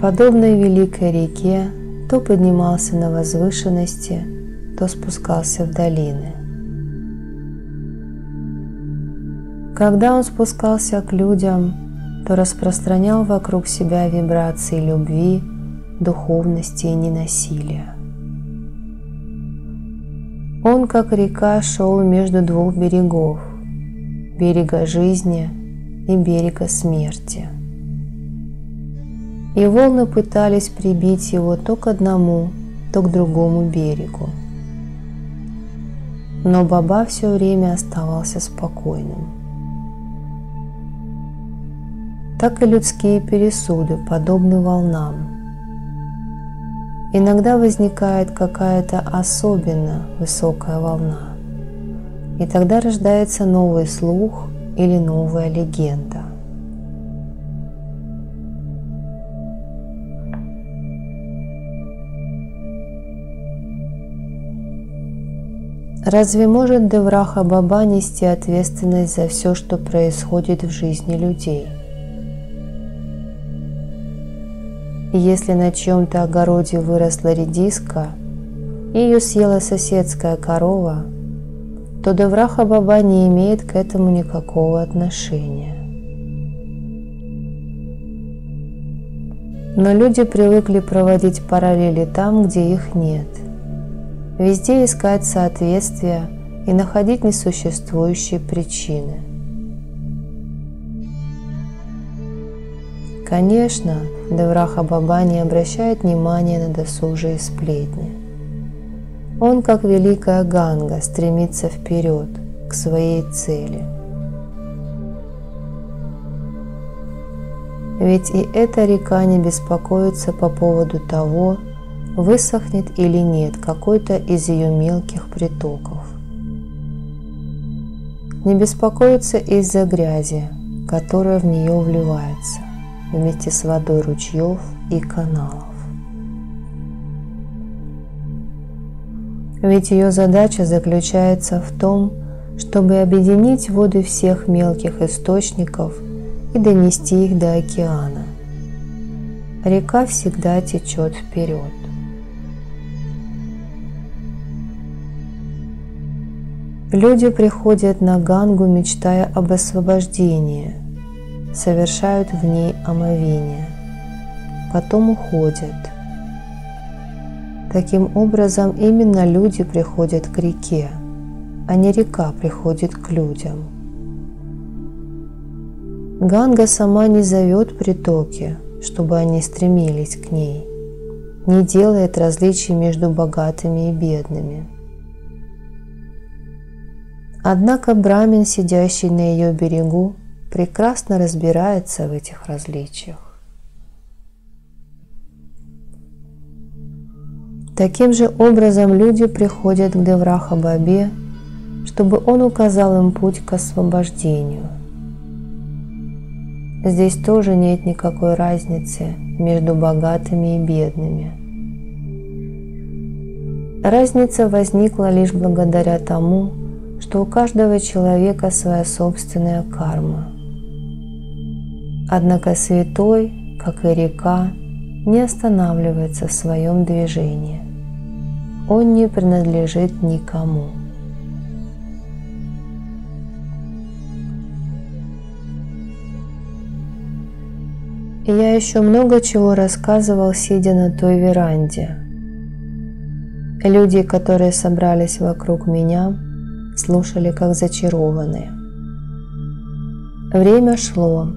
подобно великой реке, то поднимался на возвышенности, то спускался в долины. Когда он спускался к людям, то распространял вокруг себя вибрации любви, духовности и ненасилия. Он, как река, шел между двух берегов – берега жизни и берега смерти. И волны пытались прибить его то к одному, то к другому берегу. Но Баба все время оставался спокойным. Так и людские пересуды подобны волнам. Иногда возникает какая-то особенно высокая волна, и тогда рождается новый слух или новая легенда. Разве может Девраха-баба нести ответственность за все, что происходит в жизни людей? Если на чьем-то огороде выросла редиска, и ее съела соседская корова, то Девраха-баба не имеет к этому никакого отношения. Но люди привыкли проводить параллели там, где их нет, везде искать соответствия и находить несуществующие причины. Конечно, Девраха-баба не обращает внимания на досужие сплетни. Он, как великая Ганга, стремится вперед, к своей цели. Ведь и эта река не беспокоится по поводу того, высохнет или нет какой-то из ее мелких притоков. Не беспокоится из-за грязи, которая в нее вливается вместе с водой ручьев и каналов. Ведь ее задача заключается в том, чтобы объединить воды всех мелких источников и донести их до океана. Река всегда течет вперед. Люди приходят на Гангу, мечтая об освобождении, совершают в ней омовение, потом уходят. Таким образом, именно люди приходят к реке, а не река приходит к людям. Ганга сама не зовет притоки, чтобы они стремились к ней, не делает различий между богатыми и бедными. Однако брамин, сидящий на ее берегу, прекрасно разбирается в этих различиях. Таким же образом люди приходят к Девраха-бабе, чтобы он указал им путь к освобождению. Здесь тоже нет никакой разницы между богатыми и бедными. Разница возникла лишь благодаря тому, что у каждого человека своя собственная карма. Однако святой, как и река, не останавливается в своем движении. Он не принадлежит никому. И я еще много чего рассказывал, сидя на той веранде. Люди, которые собрались вокруг меня, слушали как зачарованные. Время шло.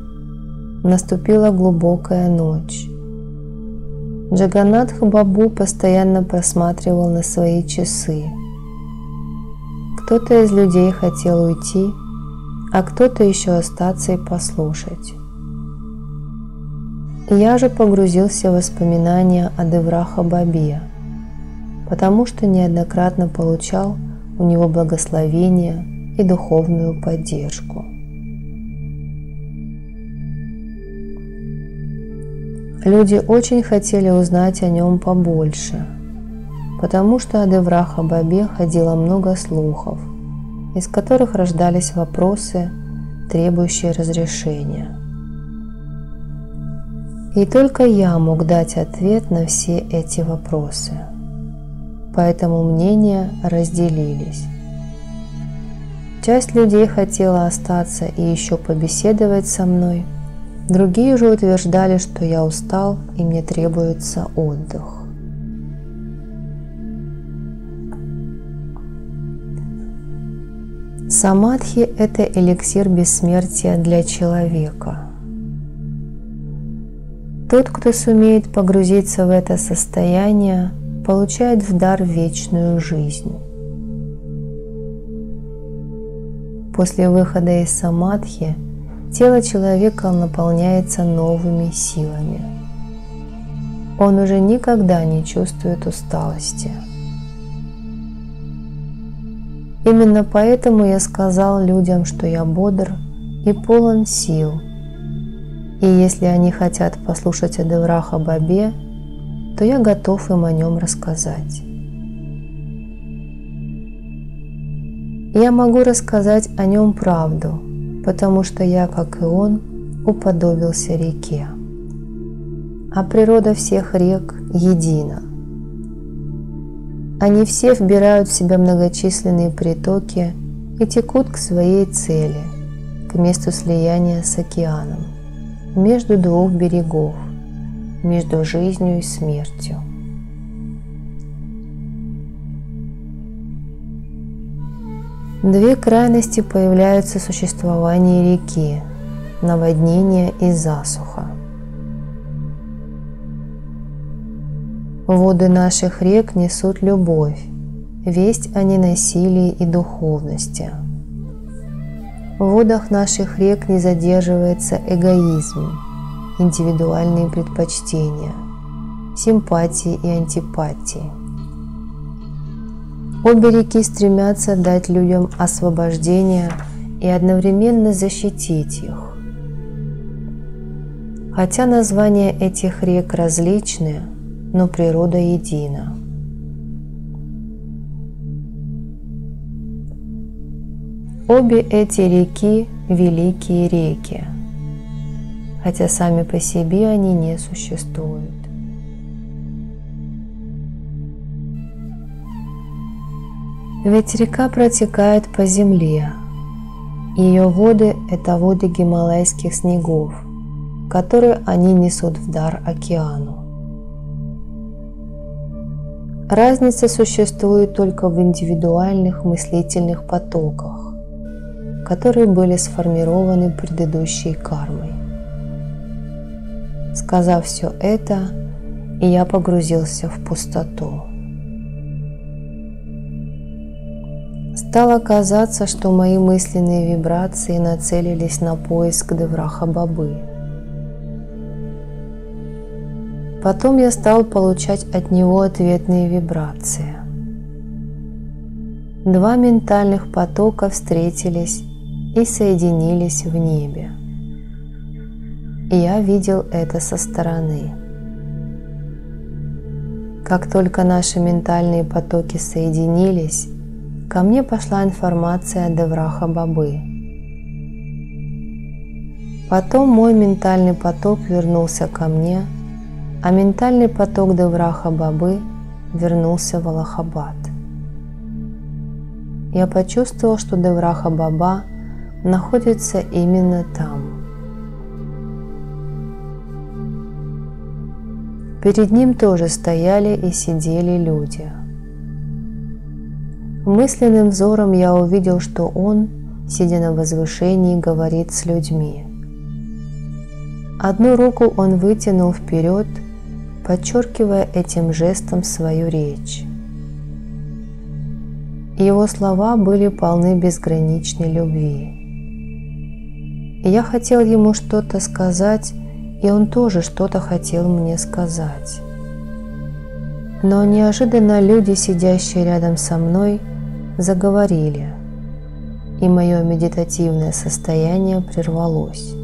Наступила глубокая ночь. Джаганнатх Бабу постоянно просматривал на свои часы. Кто-то из людей хотел уйти, а кто-то еще остаться и послушать. Я же погрузился в воспоминания о Девраха Бабе, потому что неоднократно получал у него благословение и духовную поддержку. Люди очень хотели узнать о нем побольше, потому что о Девраха Бабе ходило много слухов, из которых рождались вопросы, требующие разрешения. И только я мог дать ответ на все эти вопросы. Поэтому мнения разделились. Часть людей хотела остаться и еще побеседовать со мной, другие же утверждали, что я устал и мне требуется отдых. Самадхи – это эликсир бессмертия для человека. Тот, кто сумеет погрузиться в это состояние, получает в дар вечную жизнь. После выхода из самадхи тело человека наполняется новыми силами. Он уже никогда не чувствует усталости. Именно поэтому я сказал людям, что я бодр и полон сил. И если они хотят послушать о Девраха Бабе, то я готов им о нем рассказать. Я могу рассказать о нем правду, потому что я, как и он, уподобился реке. А природа всех рек едина. Они все вбирают в себя многочисленные притоки и текут к своей цели, к месту слияния с океаном, между двух берегов, между жизнью и смертью. Две крайности появляются в существовании реки – наводнение и засуха. Воды наших рек несут любовь, весть о ненасилии и духовности. В водах наших рек не задерживается эгоизм, индивидуальные предпочтения, симпатии и антипатии. Обе реки стремятся дать людям освобождение и одновременно защитить их. Хотя названия этих рек различны, но природа едина. Обе эти реки – великие реки, хотя сами по себе они не существуют. Ведь река протекает по земле. Ее воды – это воды гималайских снегов, которые они несут в дар океану. Разница существует только в индивидуальных мыслительных потоках, которые были сформированы предыдущей кармой. Сказав все это, я погрузился в пустоту. Стало казаться, что мои мысленные вибрации нацелились на поиск Девраха Бабы. Потом я стал получать от него ответные вибрации. Два ментальных потока встретились и соединились в небе. И я видел это со стороны. Как только наши ментальные потоки соединились, ко мне пошла информация о Девраха Бабы. Потом мой ментальный поток вернулся ко мне, а ментальный поток Девраха Бабы вернулся в Аллахабад. Я почувствовал, что Девраха Баба находится именно там. Перед ним тоже стояли и сидели люди. Мысленным взором я увидел, что он, сидя на возвышении, говорит с людьми. Одну руку он вытянул вперед, подчеркивая этим жестом свою речь. Его слова были полны безграничной любви. И я хотел ему что-то сказать, и он тоже что-то хотел мне сказать. Но неожиданно люди, сидящие рядом со мной, заговорили, и мое медитативное состояние прервалось.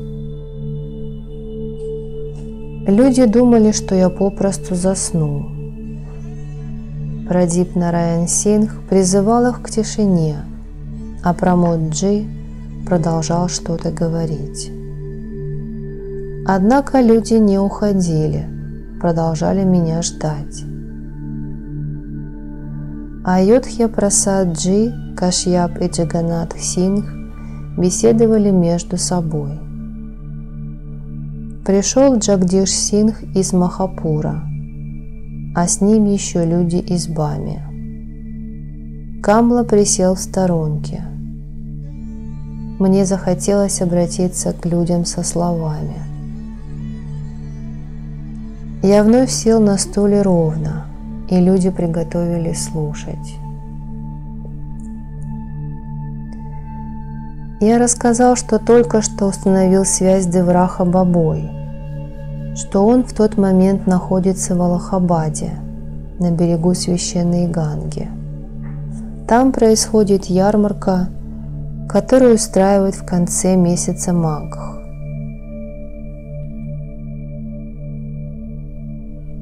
Люди думали, что я попросту заснул. Прадип Нараян Сингх призывал их к тишине, а Прамод Джи продолжал что-то говорить. Однако люди не уходили, продолжали меня ждать. Айодхья Прасад Джи, Кашьяп и Джаганнат Сингх беседовали между собой. Пришел Джагдиш Сингх из Махапура, а с ним еще люди из Бами. Камла присел в сторонке. Мне захотелось обратиться к людям со словами. Я вновь сел на стуле ровно, и люди приготовились слушать. Я рассказал, что только что установил связь с Девраха Бабой, что он в тот момент находится в Аллахабаде, на берегу священной Ганги. Там происходит ярмарка, которую устраивают в конце месяца Магх.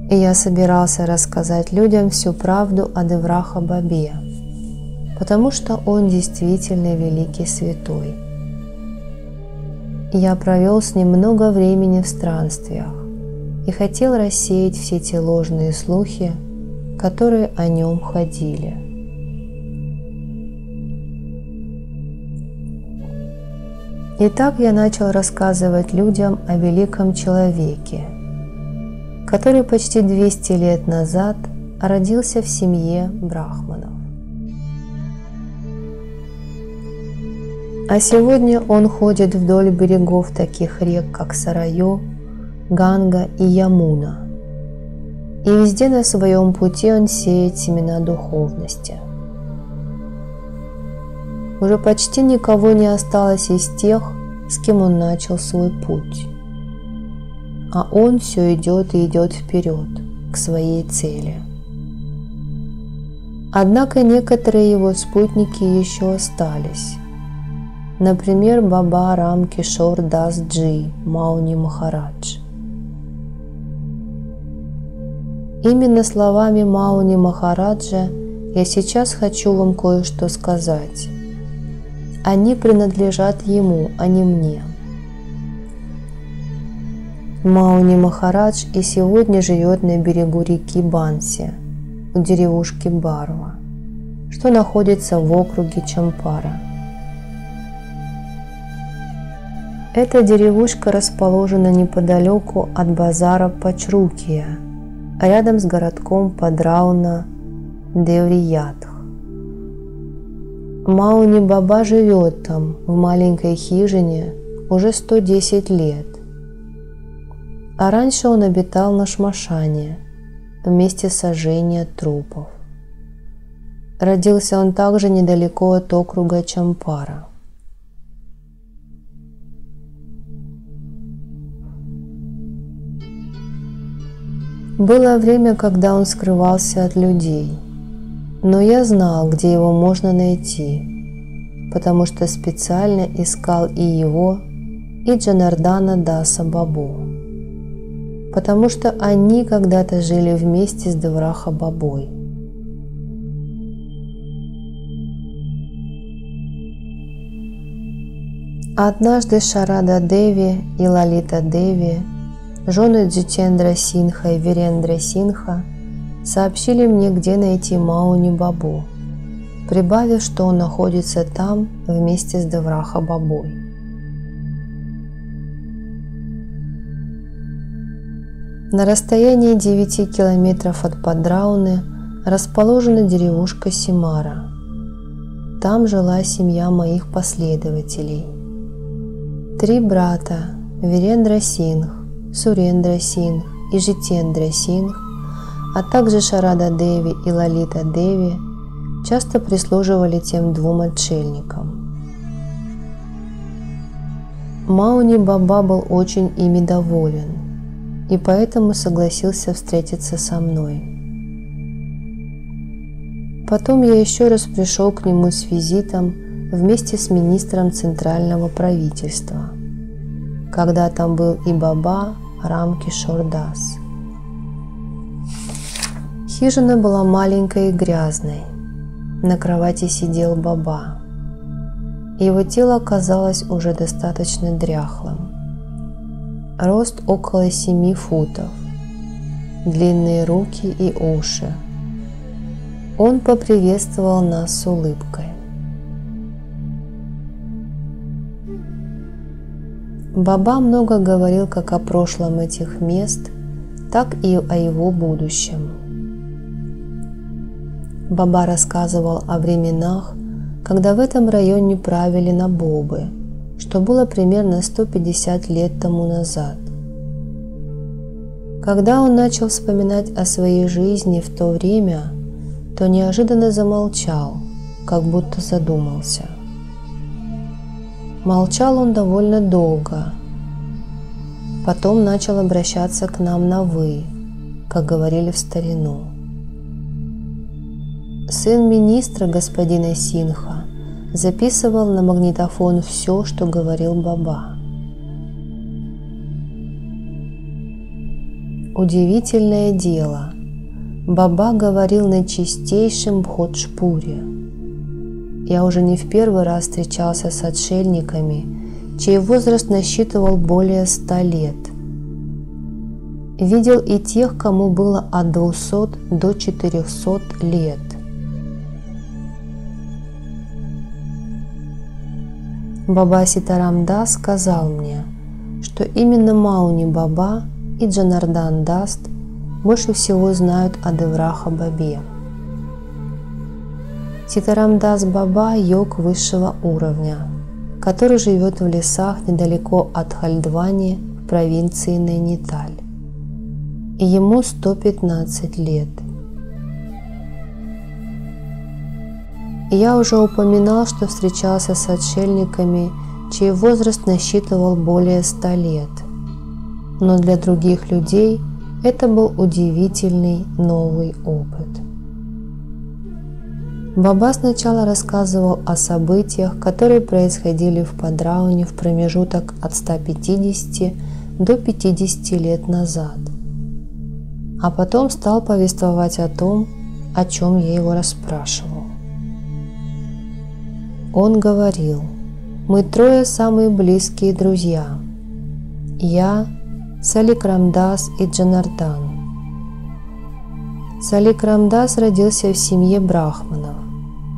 И я собирался рассказать людям всю правду о Девраха Бабе, потому что он действительно великий святой. Я провел с ним много времени в странствиях и хотел рассеять все те ложные слухи, которые о нем ходили. Итак, я начал рассказывать людям о великом человеке, который почти 200 лет назад родился в семье брахманов. А сегодня он ходит вдоль берегов таких рек, как Сараю, Ганга и Ямуна. И везде на своем пути он сеет семена духовности. Уже почти никого не осталось из тех, с кем он начал свой путь. А он все идет и идет вперед, к своей цели. Однако некоторые его спутники еще остались. Например, Баба Рам Кишор Дас Джи, Мауни Махарадж. Именно словами Мауни Махараджа я сейчас хочу вам кое-что сказать. Они принадлежат ему, а не мне. Мауни Махарадж и сегодня живет на берегу реки Банси, у деревушки Барва, что находится в округе Чампара. Эта деревушка расположена неподалеку от базара Пачрукия, рядом с городком Падрауна Девриятх. Мауни Баба живет там, в маленькой хижине, уже 110 лет. А раньше он обитал на Шмашане, в месте сожжения трупов. Родился он также недалеко от округа Чампара. Было время, когда он скрывался от людей, но я знал, где его можно найти, потому что специально искал и его, и Джанардана Даса Бабу, потому что они когда-то жили вместе с Девраха Бабой. Однажды Шарада Деви и Лалита Деви, жены Джитендра Синха и Вирендра Синха, сообщили мне, где найти Мауни Бабу, прибавив, что он находится там вместе с Девраха Бабой. На расстоянии 9 километров от Падрауны расположена деревушка Симара. Там жила семья моих последователей. 3 брата – Вирендра Сингх, Сурендра Сингх и Житендра Сингх, а также Шарада Деви и Лалита Деви часто прислуживали тем 2 отшельникам. Мауни Баба был очень ими доволен и поэтому согласился встретиться со мной. Потом я еще раз пришел к нему с визитом вместе с министром центрального правительства, когда там был и Баба Рамкишор Дас. Хижина была маленькой и грязной. На кровати сидел Баба. Его тело казалось уже достаточно дряхлым. Рост около 7 футов, длинные руки и уши. Он поприветствовал нас с улыбкой. Баба много говорил как о прошлом этих мест, так и о его будущем. Баба рассказывал о временах, когда в этом районе правили набобы, что было примерно 150 лет тому назад. Когда он начал вспоминать о своей жизни в то время, то неожиданно замолчал, как будто задумался. Молчал он довольно долго. Потом начал обращаться к нам на «вы», как говорили в старину. Сын министра, господина Сингха, записывал на магнитофон все, что говорил Баба. Удивительное дело, Баба говорил на чистейшем бходжпуре. Я уже не в первый раз встречался с отшельниками, чей возраст насчитывал более 100 лет. Видел и тех, кому было от 200 до 400 лет. Баба Ситарам Дас сказал мне, что именно Мауни Баба и Джанардан Дас больше всего знают о Девраха Бабе. Ситарам Дас Баба – йог высшего уровня, который живет в лесах недалеко от Хальдвани в провинции Найниталь. И ему 115 лет. Я уже упоминал, что встречался с отшельниками, чей возраст насчитывал более 100 лет. Но для других людей это был удивительный новый опыт. Баба сначала рассказывал о событиях, которые происходили в Падрауне в промежуток от 150 до 50 лет назад, а потом стал повествовать о том, о чем я его расспрашивал. Он говорил: «Мы 3 самые близкие друзья. Я, Саликрам Дас и Джанардан. Саликрам Дас родился в семье брахманов.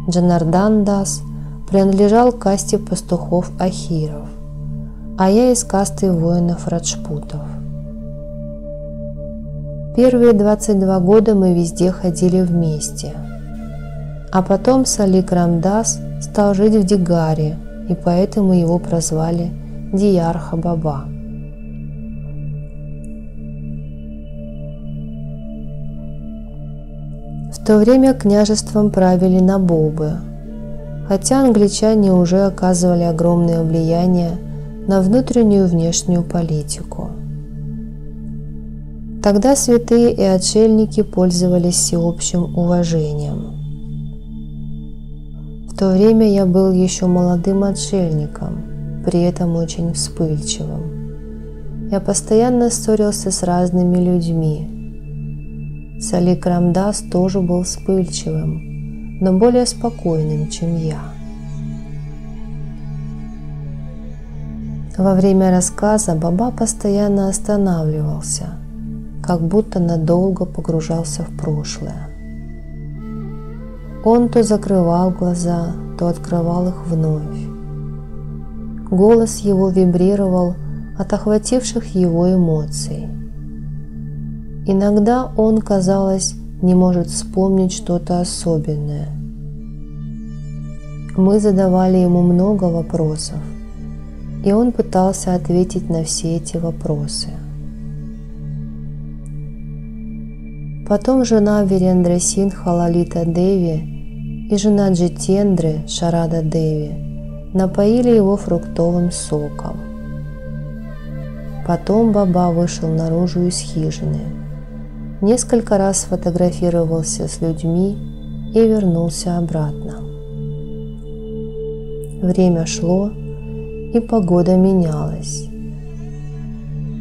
Джанардан Дас принадлежал к касте пастухов-ахиров, а я из касты воинов-раджпутов. Первые 22 года мы везде ходили вместе, а потом Саликрам Дас стал жить в Дигаре, и поэтому его прозвали Диярха Баба. В то время княжеством правили набобы, хотя англичане уже оказывали огромное влияние на внутреннюю и внешнюю политику. Тогда святые и отшельники пользовались всеобщим уважением. В то время я был еще молодым отшельником, при этом очень вспыльчивым. Я постоянно ссорился с разными людьми. Саликрам Дас тоже был вспыльчивым, но более спокойным, чем я. Во время рассказа Баба постоянно останавливался, как будто надолго погружался в прошлое. Он то закрывал глаза, то открывал их вновь. Голос его вибрировал от охвативших его эмоций. Иногда он, казалось, не может вспомнить что-то особенное. Мы задавали ему много вопросов, и он пытался ответить на все эти вопросы. Потом жена Вирендра Синха Лалита Деви и жена Джитендры Шарада Деви напоили его фруктовым соком. Потом Баба вышел наружу из хижины, несколько раз сфотографировался с людьми и вернулся обратно. Время шло, и погода менялась.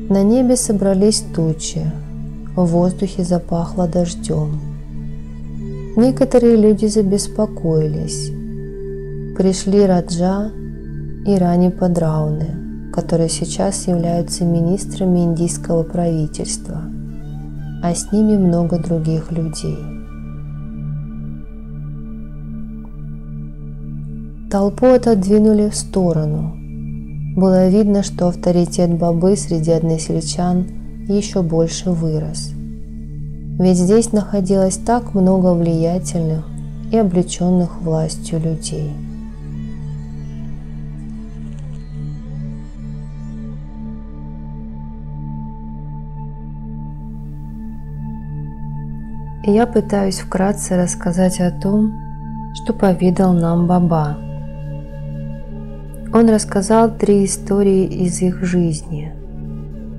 На небе собрались тучи, в воздухе запахло дождем. Некоторые люди забеспокоились. Пришли Раджа и Рани Падрауны, которые сейчас являются министрами индийского правительства, а с ними много других людей. Толпу отодвинули в сторону. Было видно, что авторитет Бабы среди односельчан еще больше вырос. Ведь здесь находилось так много влиятельных и облеченных властью людей. Я пытаюсь вкратце рассказать о том, что поведал нам Баба. Он рассказал 3 истории из их жизни,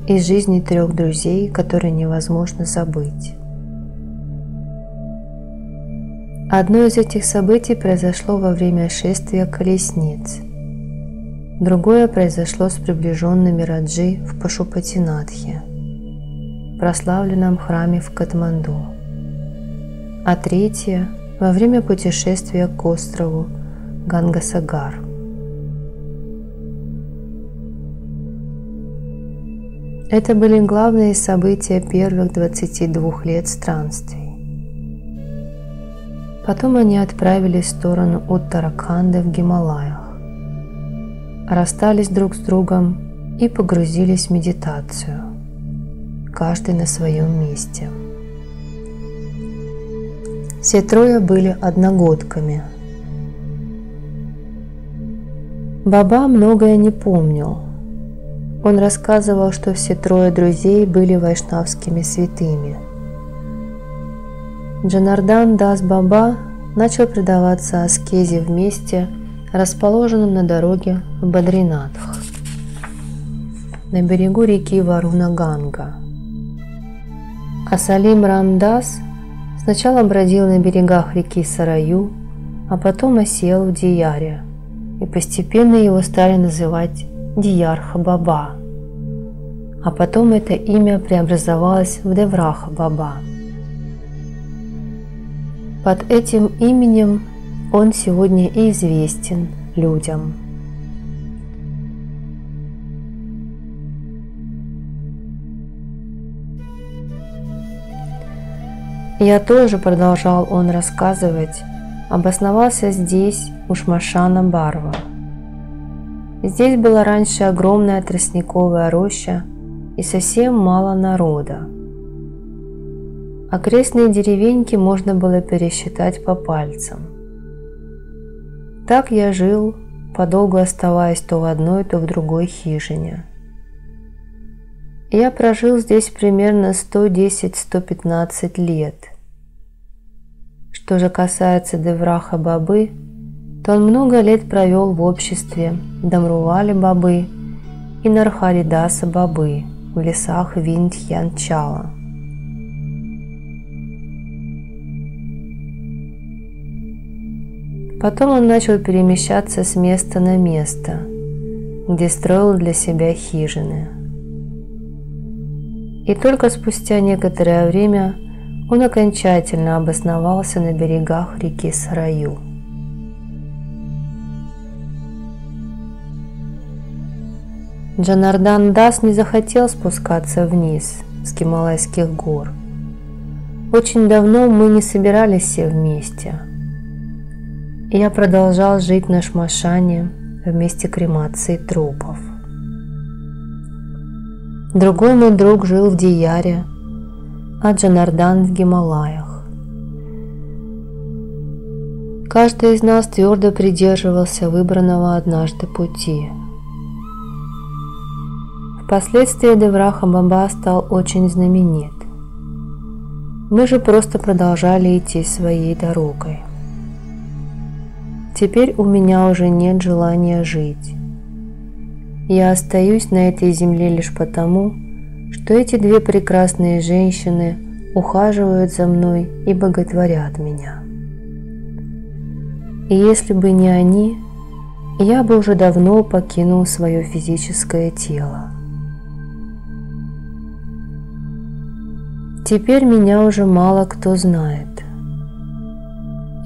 из жизни 3 друзей, которые невозможно забыть. Одно из этих событий произошло во время шествия колесниц, другое произошло с приближенными Раджи в Пашупатинатхе, прославленном храме в Катманду, а третье – во время путешествия к острову Гангасагар. Это были главные события первых 22 лет странствий. Потом они отправились в сторону Уттараханды в Гималаях, расстались друг с другом и погрузились в медитацию, каждый на своем месте. Все 3 были одногодками. Баба многое не помнил. Он рассказывал, что все 3 друзей были вайшнавскими святыми. Джанардан Дас Баба начал предаваться аскезе в месте, расположенном на дороге в Бадринатх, на берегу реки Варуна-Ганга. А Салим Рамдас сначала бродил на берегах реки Сараю, а потом осел в Дияре, и постепенно его стали называть Диярха Баба, а потом это имя преобразовалось в Девраха Баба. Под этим именем он сегодня и известен людям. Я тоже, продолжал он рассказывать, обосновался здесь, у Шмашана Барва. Здесь была раньше огромная тростниковая роща и совсем мало народа. Окрестные деревеньки можно было пересчитать по пальцам. Так я жил, подолгу оставаясь то в одной, то в другой хижине. Я прожил здесь примерно 110-115 лет. Что же касается Девраха Бабы, то он много лет провел в обществе Дамрували Бабы и Нархаридаса Бабы в лесах Виндхьянчала. Потом он начал перемещаться с места на место, где строил для себя хижины. И только спустя некоторое время он окончательно обосновался на берегах реки Сараю. Джанардан Дас не захотел спускаться вниз с Гималайских гор. Очень давно мы не собирались все вместе. Я продолжал жить на Шмашане в месте кремации трупов. Другой мой друг жил в Дияре, а Джанардан в Гималаях. Каждый из нас твердо придерживался выбранного однажды пути. Впоследствии Девраха Баба стал очень знаменит. Мы же просто продолжали идти своей дорогой. Теперь у меня уже нет желания жить. Я остаюсь на этой земле лишь потому, что эти две прекрасные женщины ухаживают за мной и боготворят меня. И если бы не они, я бы уже давно покинул свое физическое тело. Теперь меня уже мало кто знает.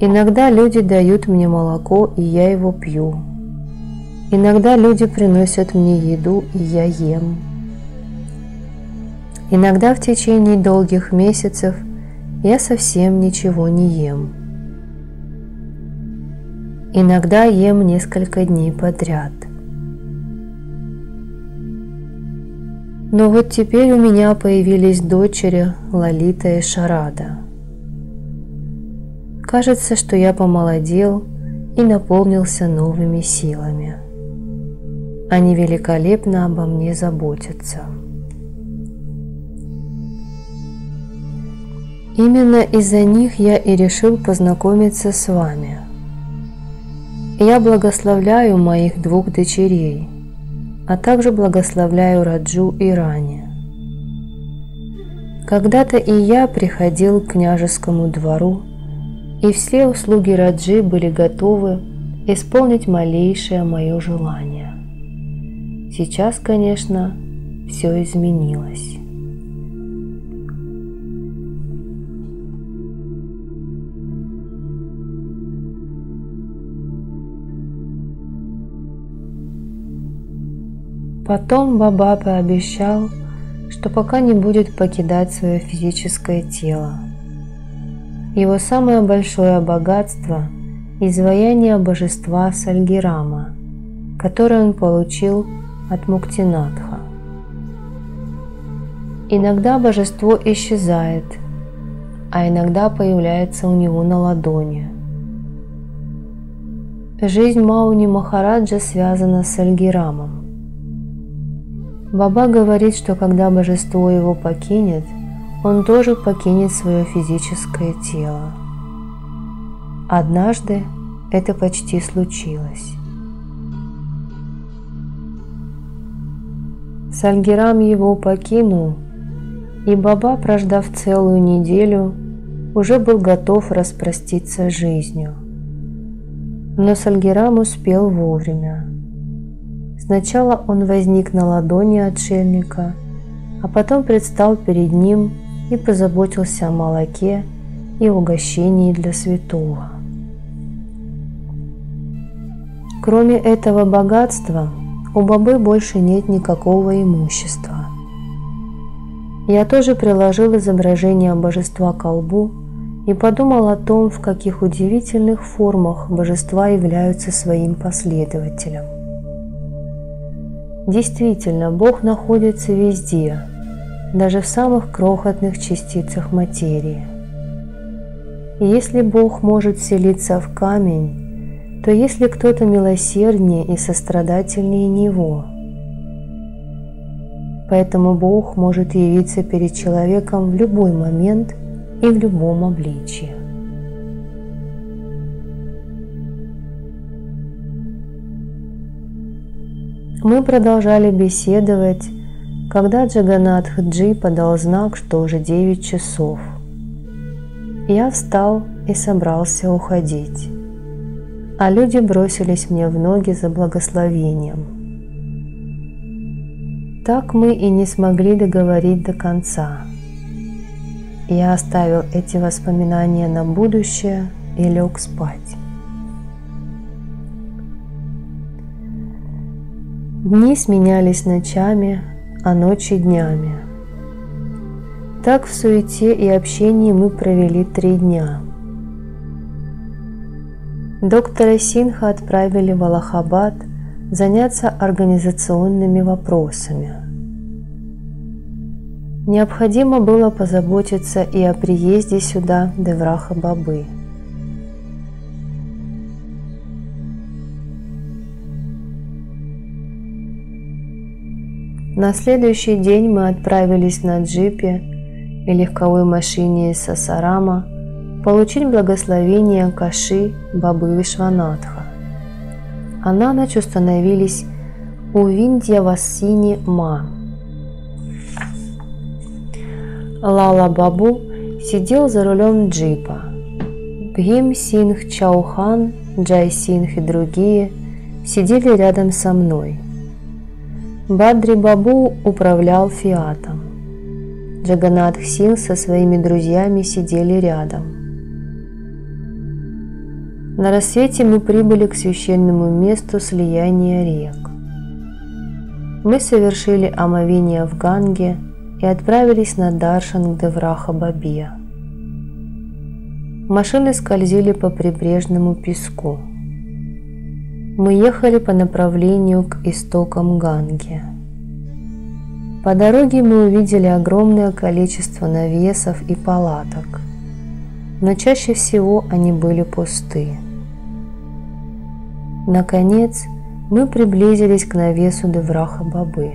Иногда люди дают мне молоко, и я его пью. Иногда люди приносят мне еду, и я ем. Иногда в течение долгих месяцев я совсем ничего не ем. Иногда ем несколько дней подряд. Но вот теперь у меня появились дочери Лалита и Шарада. Кажется, что я помолодел и наполнился новыми силами. Они великолепно обо мне заботятся. Именно из-за них я и решил познакомиться с вами. Я благословляю моих двух дочерей, а также благословляю Раджу и Рани. Когда-то и я приходил к княжескому двору, и все услуги Раджи были готовы исполнить малейшее мое желание. Сейчас, конечно, все изменилось. Потом Баба пообещал, что пока не будет покидать свое физическое тело. Его самое большое богатство – изваяние божества Сальгирама, которое он получил от Муктинатха. Иногда божество исчезает, а иногда появляется у него на ладони. Жизнь Мауни Махараджа связана с Сальгирамом. Баба говорит, что когда божество его покинет, он тоже покинет свое физическое тело. Однажды это почти случилось. Сальгирам его покинул, и Баба, прождав целую неделю, уже был готов распроститься с жизнью. Но Сальгирам успел вовремя. Сначала он возник на ладони отшельника, а потом предстал перед ним и позаботился о молоке и угощении для святого. Кроме этого богатства, у Бабы больше нет никакого имущества. Я тоже приложил изображение божества к колбу и подумал о том, в каких удивительных формах божества являются своим последователям. Действительно, Бог находится везде, даже в самых крохотных частицах материи. И если Бог может вселиться в камень, то есть ли кто-то милосерднее и сострадательнее Него? Поэтому Бог может явиться перед человеком в любой момент и в любом обличии. Мы продолжали беседовать, когда Джаганнатх-джи подал знак, что уже 9 часов. Я встал и собрался уходить, а люди бросились мне в ноги за благословением. Так мы и не смогли договорить до конца. Я оставил эти воспоминания на будущее и лег спать. Дни сменялись ночами, а ночи днями. Так в суете и общении мы провели 3 дня. Доктора Синха отправили в Аллахабад заняться организационными вопросами. Необходимо было позаботиться и о приезде сюда Девраха Бабы. На следующий день мы отправились на джипе и легковой машине из Сасарама получить благословение Каши Бабы Вишванатха, а на ночь установились у Виндьявасини Ма. Лала Бабу сидел за рулем джипа. Бхим Сингх Чаухан, Джай Сингх и другие сидели рядом со мной. Бадри Бабу управлял фиатом. Джаганатх Сингх со своими друзьями сидели рядом. На рассвете мы прибыли к священному месту слияния рек. Мы совершили омовение в Ганге и отправились на даршан к Девраха Бабе. Машины скользили по прибрежному песку. Мы ехали по направлению к истокам Ганги. По дороге мы увидели огромное количество навесов и палаток, но чаще всего они были пусты. Наконец, мы приблизились к навесу Девраха Бабы.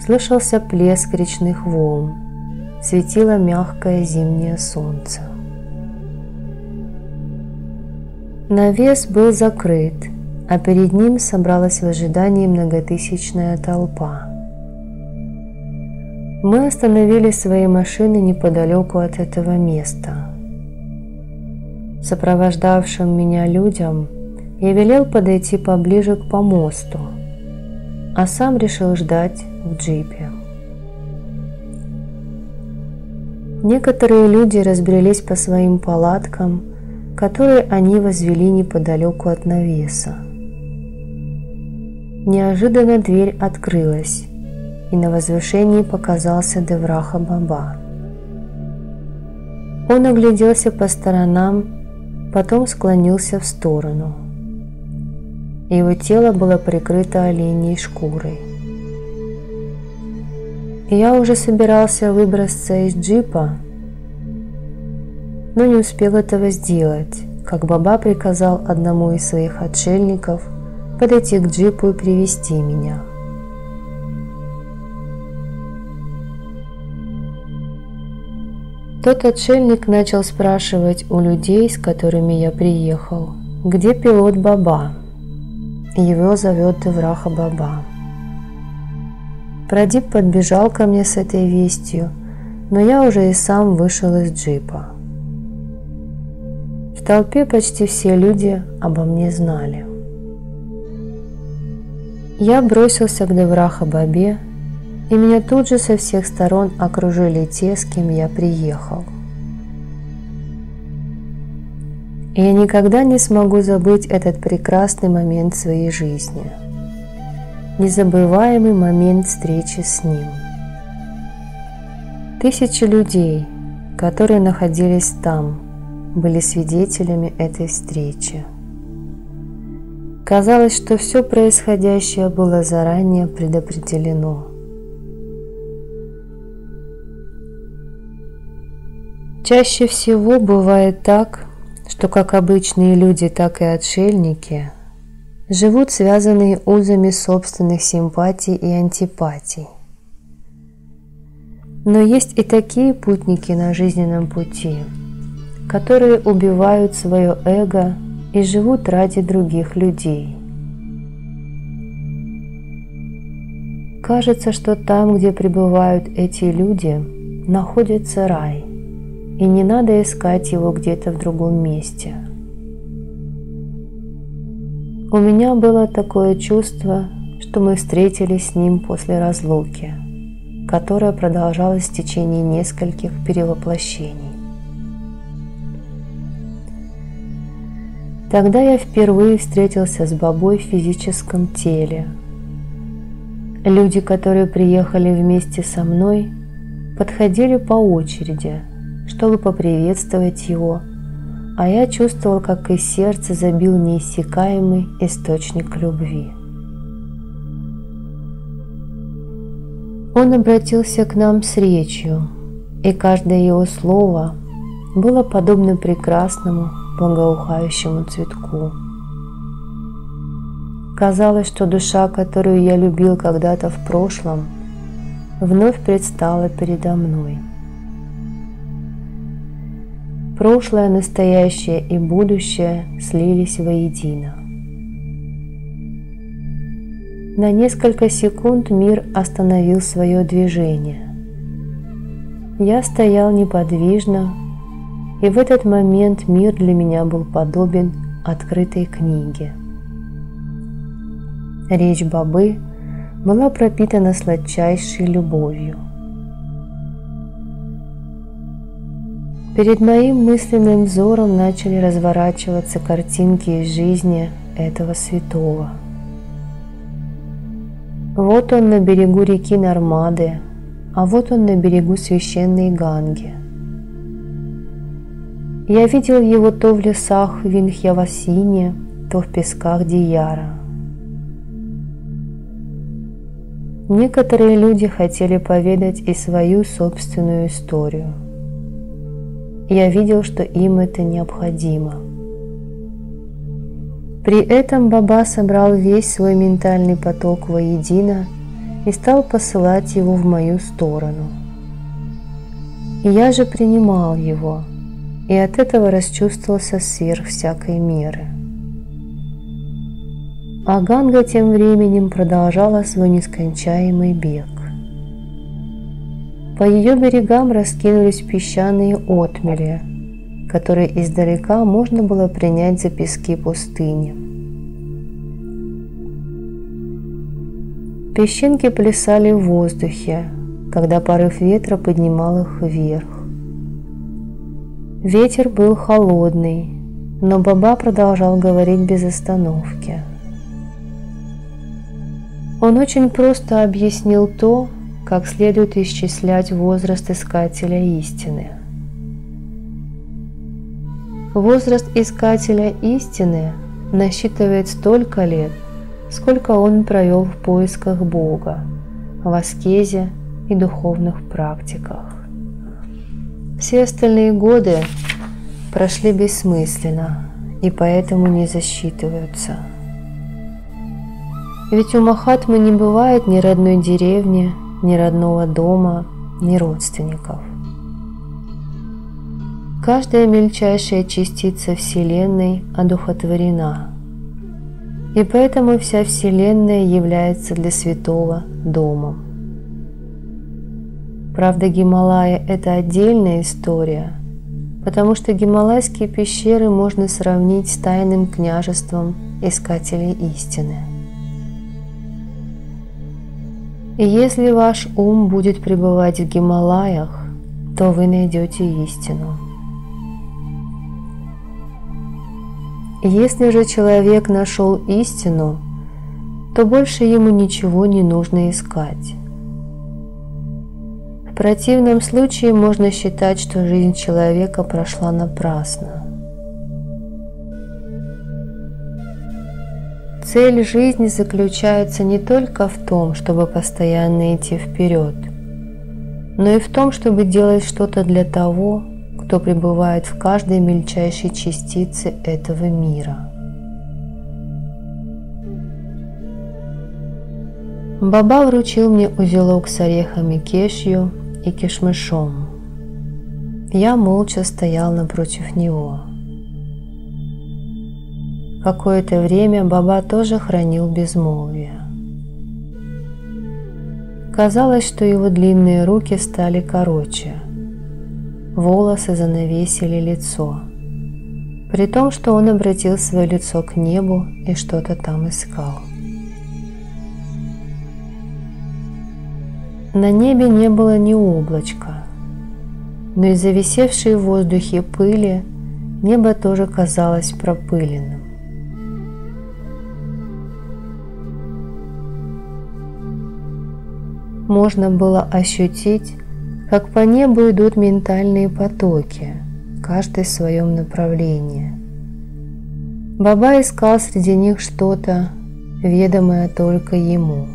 Слышался плеск речных волн, светило мягкое зимнее солнце. Навес был закрыт, а перед ним собралась в ожидании многотысячная толпа. Мы остановили свои машины неподалеку от этого места. Сопровождавшим меня людям я велел подойти поближе к помосту, а сам решил ждать в джипе. Некоторые люди разбрелись по своим палаткам, которые они возвели неподалеку от навеса. Неожиданно дверь открылась, и на возвышении показался Девраха Баба. Он огляделся по сторонам, потом склонился в сторону. Его тело было прикрыто оленьей шкурой. Я уже собирался выбраться из джипа, но не успел этого сделать, как Баба приказал одному из своих отшельников подойти к джипу и привести меня. Тот отшельник начал спрашивать у людей, с которыми я приехал, где пилот Баба. Его зовет Девраха Баба. Прадип подбежал ко мне с этой вестью, но я уже и сам вышел из джипа. В толпе почти все люди обо мне знали. Я бросился к Девраха Бабе, и меня тут же со всех сторон окружили те, с кем я приехал. И я никогда не смогу забыть этот прекрасный момент своей жизни. Незабываемый момент встречи с ним. Тысячи людей, которые находились там, были свидетелями этой встречи. Казалось, что все происходящее было заранее предопределено. Чаще всего бывает так, что как обычные люди, так и отшельники живут связанные узами собственных симпатий и антипатий. Но есть и такие путники на жизненном пути, которые убивают свое эго и живут ради других людей. Кажется, что там, где пребывают эти люди, находится рай, и не надо искать его где-то в другом месте. У меня было такое чувство, что мы встретились с ним после разлуки, которая продолжалась в течение нескольких перевоплощений. Тогда я впервые встретился с Бабой в физическом теле. Люди, которые приехали вместе со мной, подходили по очереди, чтобы поприветствовать его, а я чувствовал, как из сердца забил неиссякаемый источник любви. Он обратился к нам с речью, и каждое его слово было подобно прекрасному, благоухающему цветку. Казалось, что душа, которую я любил когда-то в прошлом, вновь предстала передо мной. Прошлое, настоящее и будущее слились воедино. На несколько секунд мир остановил свое движение. Я стоял неподвижно, и в этот момент мир для меня был подобен открытой книге. Речь Бабы была пропитана сладчайшей любовью. Перед моим мысленным взором начали разворачиваться картинки из жизни этого святого. Вот он на берегу реки Нармады, а вот он на берегу священной Ганги. Я видел его то в лесах Виндхьявасини, то в песках Дияра. Некоторые люди хотели поведать и свою собственную историю. Я видел, что им это необходимо. При этом Баба собрал весь свой ментальный поток воедино и стал посылать его в мою сторону. И я же принимал его, и от этого расчувствовался сверх всякой меры. А Ганга тем временем продолжала свой нескончаемый бег. По ее берегам раскинулись песчаные отмели, которые издалека можно было принять за пески пустыни. Песчинки плясали в воздухе, когда порыв ветра поднимал их вверх. Ветер был холодный, но Баба продолжал говорить без остановки. Он очень просто объяснил то, как следует исчислять возраст искателя истины. Возраст искателя истины насчитывает столько лет, сколько он провел в поисках Бога, в аскезе и духовных практиках. Все остальные годы прошли бессмысленно и поэтому не засчитываются. Ведь у Махатмы не бывает ни родной деревни, ни родного дома, ни родственников. Каждая мельчайшая частица Вселенной одухотворена, и поэтому вся Вселенная является для святого домом. Правда, Гималаи – это отдельная история, потому что гималайские пещеры можно сравнить с тайным княжеством искателей истины. И если ваш ум будет пребывать в Гималаях, то вы найдете истину. Если же человек нашел истину, то больше ему ничего не нужно искать. В противном случае можно считать, что жизнь человека прошла напрасно. Цель жизни заключается не только в том, чтобы постоянно идти вперед, но и в том, чтобы делать что-то для того, кто пребывает в каждой мельчайшей частице этого мира. Баба вручил мне узелок с орехами кешью и кишмышом. Я молча стоял напротив него. Какое-то время Баба тоже хранил безмолвие. Казалось, что его длинные руки стали короче, волосы занавесили лицо, при том, что он обратил свое лицо к небу и что-то там искал. На небе не было ни облачка, но из-за висевшей в воздухе пыли небо тоже казалось пропыленным. Можно было ощутить, как по небу идут ментальные потоки, каждый в своем направлении. Баба искал среди них что-то, ведомое только ему.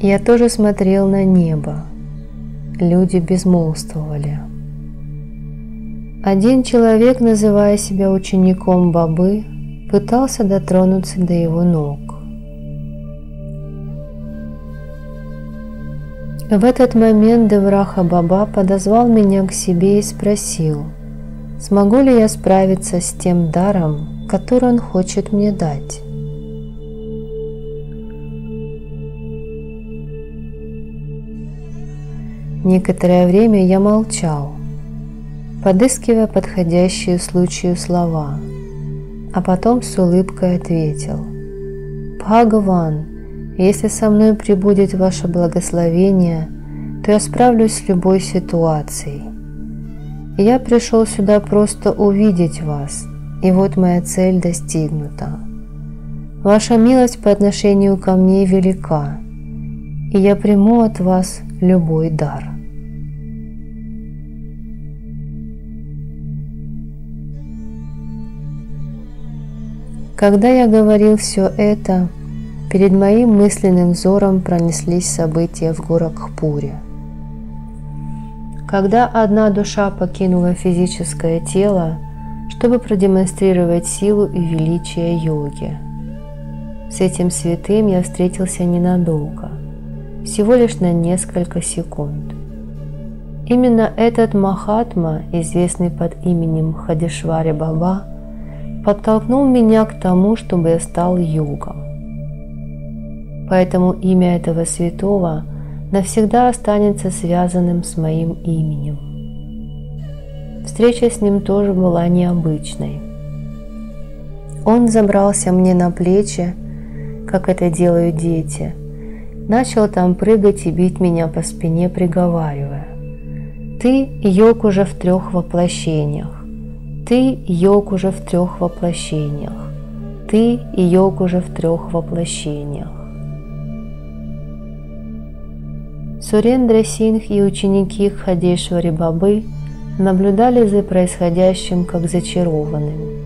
Я тоже смотрел на небо. Люди безмолвствовали. Один человек, называя себя учеником Бабы, пытался дотронуться до его ног. В этот момент Девраха Баба подозвал меня к себе и спросил, смогу ли я справиться с тем даром, который он хочет мне дать. Некоторое время я молчал, подыскивая подходящие случаю слова, а потом с улыбкой ответил: «Бхагаван, если со мной пребудет ваше благословение, то я справлюсь с любой ситуацией. Я пришел сюда просто увидеть вас, и вот моя цель достигнута. Ваша милость по отношению ко мне велика, и я приму от вас любой дар». Когда я говорил все это, перед моим мысленным взором пронеслись события в Горакхпуре. Когда одна душа покинула физическое тело, чтобы продемонстрировать силу и величие йоги. С этим святым я встретился ненадолго, всего лишь на несколько секунд. Именно этот Махатма, известный под именем Хадишвари Баба, подтолкнул меня к тому, чтобы я стал йогом. Поэтому имя этого святого навсегда останется связанным с моим именем. Встреча с ним тоже была необычной. Он забрался мне на плечи, как это делают дети, начал там прыгать и бить меня по спине, приговаривая: «Ты йог уже в 3 воплощениях! Ты йог уже в 3 воплощениях! Ты йог уже в 3 воплощениях!» Сурендра Сингх и ученики Хадишвари Бабы наблюдали за происходящим как зачарованными.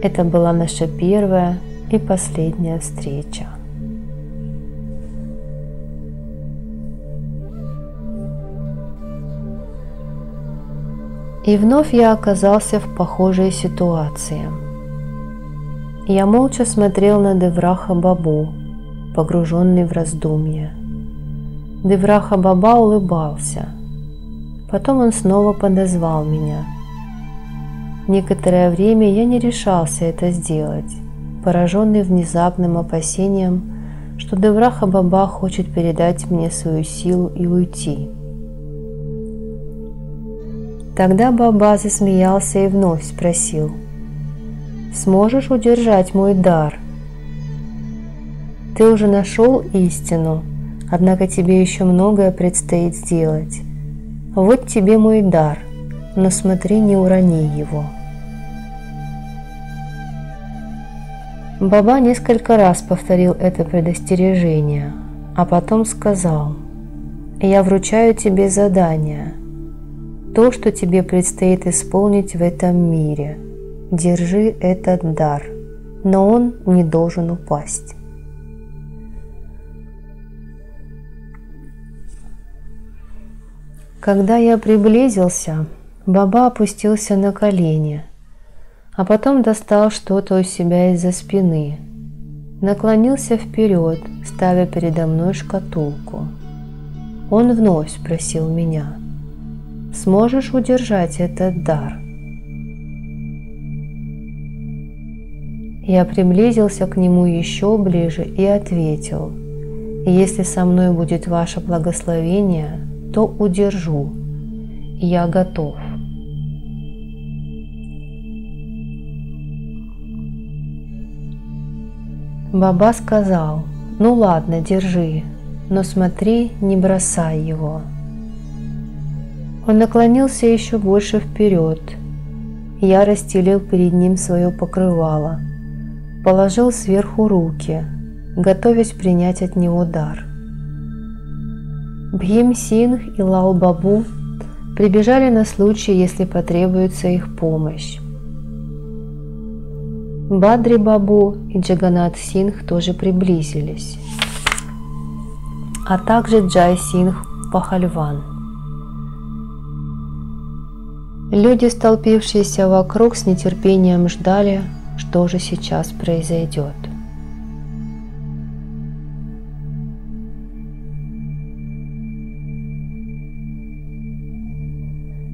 Это была наша первая и последняя встреча. И вновь я оказался в похожей ситуации. Я молча смотрел на Девраха Бабу, погруженный в раздумья. Девраха Баба улыбался. Потом он снова подозвал меня. Некоторое время я не решался это сделать, пораженный внезапным опасением, что Девраха Баба хочет передать мне свою силу и уйти. Тогда Баба засмеялся и вновь спросил: «Сможешь удержать мой дар? Ты уже нашел истину, однако тебе еще многое предстоит сделать. Вот тебе мой дар, но смотри, не урони его». Баба несколько раз повторил это предостережение, а потом сказал: «Я вручаю тебе задание. То, что тебе предстоит исполнить в этом мире. Держи этот дар, но он не должен упасть». Когда я приблизился, Баба опустился на колени, а потом достал что-то у себя из-за спины, наклонился вперед, ставя передо мной шкатулку. Он вновь спросил меня: «Сможешь удержать этот дар?» Я приблизился к нему еще ближе и ответил: «Если со мной будет ваше благословение, то удержу. Я готов». Баба сказал: «Ну ладно, держи, но смотри, не бросай его». Он наклонился еще больше вперед. Я расстелил перед ним свое покрывало, положил сверху руки, готовясь принять от него дар. Бхим Сингх и Лал Бабу прибежали на случай, если потребуется их помощь. Бадри Бабу и Джаганат Сингх тоже приблизились. а также Джай Сингх Пахальван. Люди, столпившиеся вокруг, с нетерпением ждали, что же сейчас произойдет.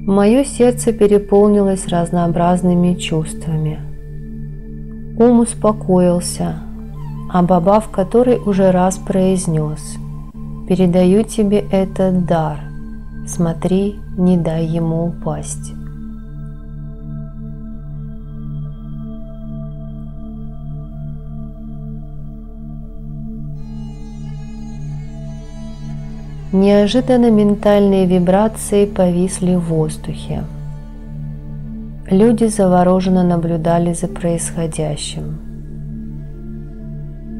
Мое сердце переполнилось разнообразными чувствами. Ум успокоился, а Баба в который уже раз произнес: «Передаю тебе этот дар, смотри, не дай ему упасть». Неожиданно ментальные вибрации повисли в воздухе. Люди завороженно наблюдали за происходящим.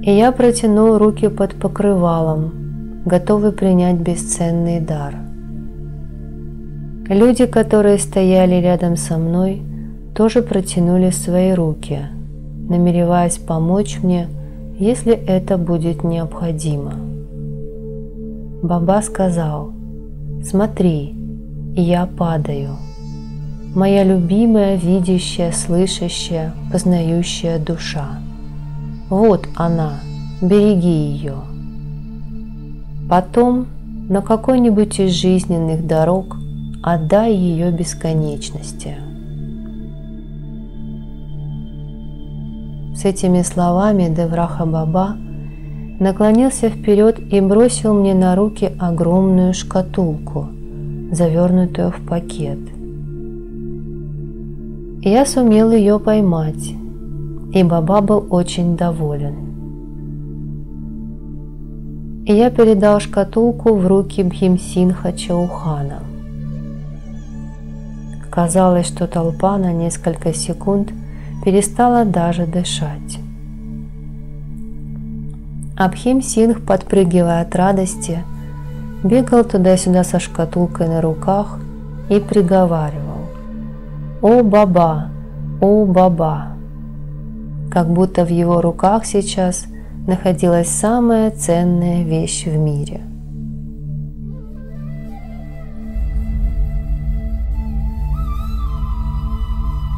И я протянул руки под покрывалом, готовый принять бесценный дар. Люди, которые стояли рядом со мной, тоже протянули свои руки, намереваясь помочь мне, если это будет необходимо. Баба сказал: «Смотри, я падаю. Моя любимая, видящая, слышащая, познающая душа. Вот она, береги ее. Потом на какой-нибудь из жизненных дорог отдай ее бесконечности». С этими словами Девраха Баба наклонился вперед и бросил мне на руки огромную шкатулку, завернутую в пакет. Я сумел ее поймать, и Баба был очень доволен. И я передал шкатулку в руки Бхимсинха Чаухана. Казалось, что толпа на несколько секунд перестала даже дышать. Бхимсингх, подпрыгивая от радости, бегал туда-сюда со шкатулкой на руках и приговаривал: «О, Баба! О, Баба!», как будто в его руках сейчас находилась самая ценная вещь в мире.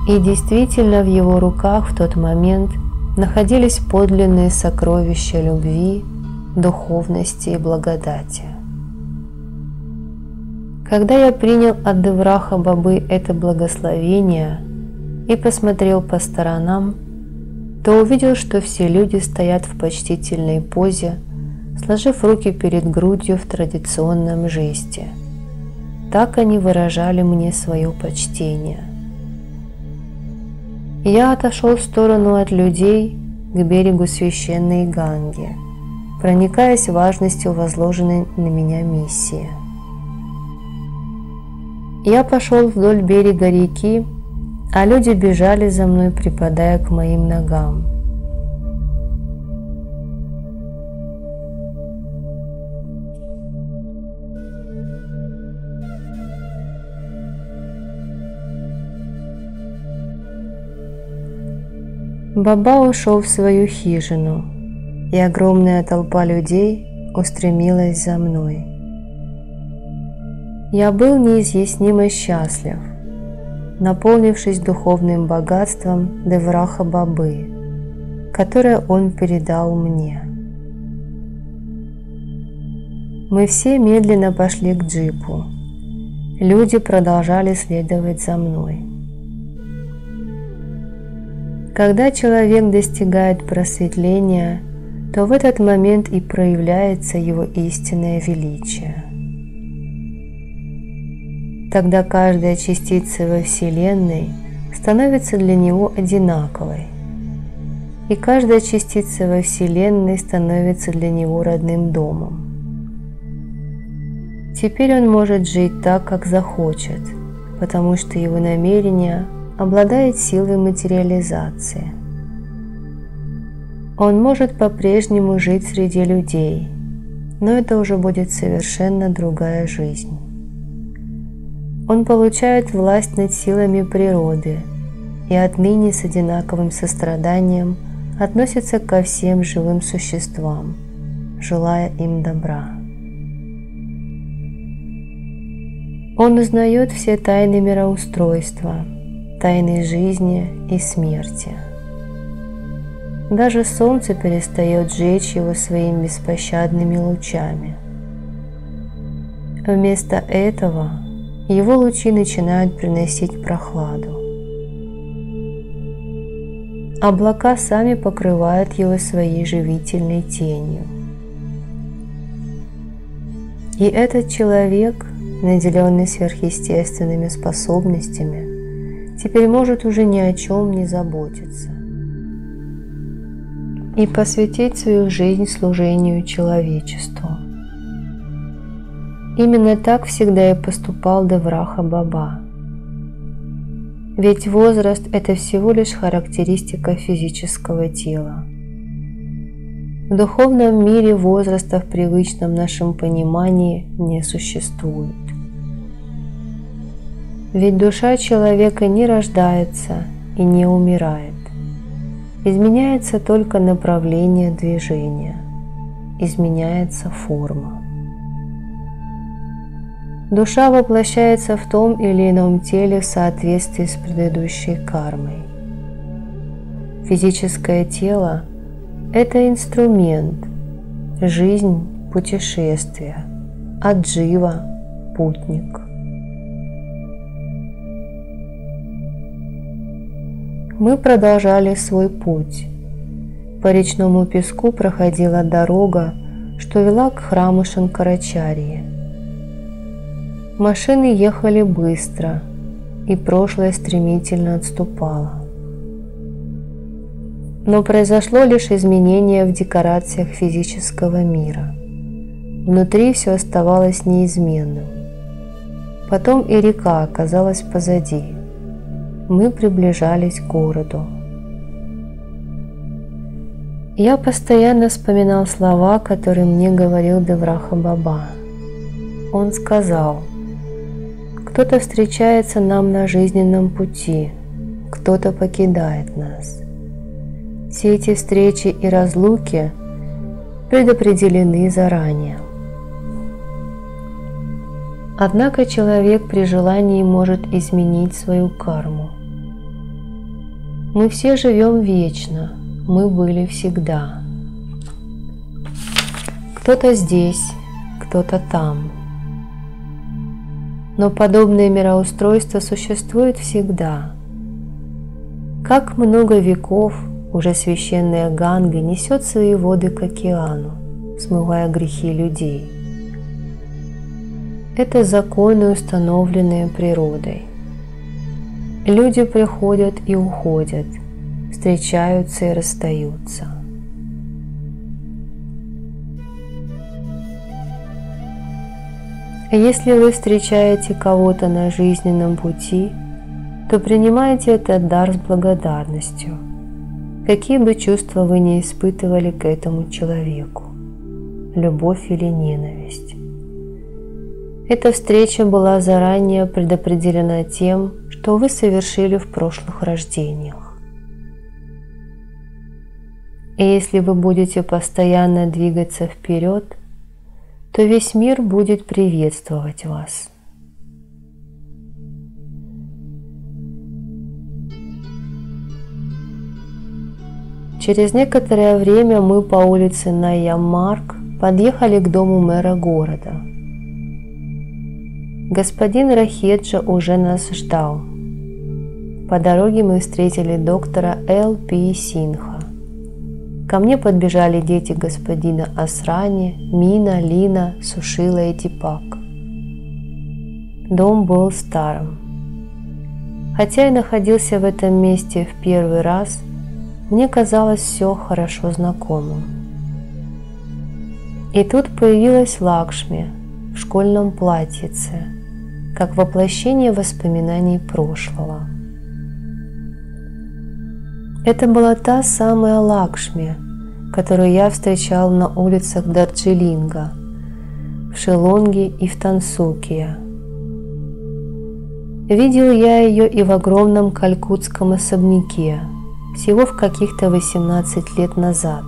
И действительно, в его руках в тот момент находились подлинные сокровища любви, духовности и благодати. Когда я принял от Девраха Бабы это благословение и посмотрел по сторонам, то увидел, что все люди стоят в почтительной позе, сложив руки перед грудью в традиционном жесте. Так они выражали мне свое почтение. Я отошел в сторону от людей к берегу священной Ганги, проникаясь важностью возложенной на меня миссии. Я пошел вдоль берега реки, а люди бежали за мной, припадая к моим ногам. Баба ушел в свою хижину, и огромная толпа людей устремилась за мной. Я был неизъяснимо счастлив, наполнившись духовным богатством Девраха Бабы, которое он передал мне. Мы все медленно пошли к джипу. Люди продолжали следовать за мной. Когда человек достигает просветления, то в этот момент и проявляется его истинное величие. Тогда каждая частица во Вселенной становится для него одинаковой, и каждая частица во Вселенной становится для него родным домом. Теперь он может жить так, как захочет, потому что его намерение обладает силой материализации. Он может по-прежнему жить среди людей, но это уже будет совершенно другая жизнь. Он получает власть над силами природы и отныне с одинаковым состраданием относится ко всем живым существам, желая им добра. Он узнает все тайны мироустройства, тайны жизни и смерти. Даже солнце перестает жечь его своими беспощадными лучами. Вместо этого его лучи начинают приносить прохладу. Облака сами покрывают его своей живительной тенью. И этот человек, наделенный сверхъестественными способностями, теперь может уже ни о чем не заботиться и посвятить свою жизнь служению человечеству. Именно так всегда и поступал Девраха Баба. Ведь возраст – это всего лишь характеристика физического тела. В духовном мире возраста в привычном нашем понимании не существует. Ведь душа человека не рождается и не умирает. Изменяется только направление движения, изменяется форма. Душа воплощается в том или ином теле в соответствии с предыдущей кармой. Физическое тело – это инструмент, жизнь – путешествие, аджива – путник. Мы продолжали свой путь. По речному песку проходила дорога, что вела к храму Шанкарачарьи. Машины ехали быстро, и прошлое стремительно отступало. Но произошло лишь изменение в декорациях физического мира. Внутри все оставалось неизменным. Потом и река оказалась позади. Мы приближались к городу. Я постоянно вспоминал слова, которые мне говорил Девраха Баба. Он сказал: кто-то встречается нам на жизненном пути, кто-то покидает нас. Все эти встречи и разлуки предопределены заранее. Однако человек при желании может изменить свою карму. Мы все живем вечно, мы были всегда. Кто-то здесь, кто-то там. Но подобное мироустройство существует всегда. Как много веков уже священная Ганга несет свои воды к океану, смывая грехи людей. Это законы, установленные природой. Люди приходят и уходят, встречаются и расстаются. Если вы встречаете кого-то на жизненном пути, то принимайте этот дар с благодарностью, какие бы чувства вы ни испытывали к этому человеку, любовь или ненависть. Эта встреча была заранее предопределена тем, что вы совершили в прошлых рождениях. И если вы будете постоянно двигаться вперед, то весь мир будет приветствовать вас. Через некоторое время мы по улице Найяммарг подъехали к дому мэра города. Господин Рахеджа уже нас ждал. По дороге мы встретили доктора Л.П. Синха. Ко мне подбежали дети господина Асрани, Мина, Лина, Сушила и Дипак. Дом был старым. Хотя я находился в этом месте в первый раз, мне казалось все хорошо знакомым. И тут появилась Лакшми в школьном платьице, как воплощение воспоминаний прошлого. Это была та самая Лакшми, которую я встречал на улицах Дарджилинга, в Шиллонге и в Тансукия. Видел я ее и в огромном калькутском особняке, всего в каких-то 18 лет назад.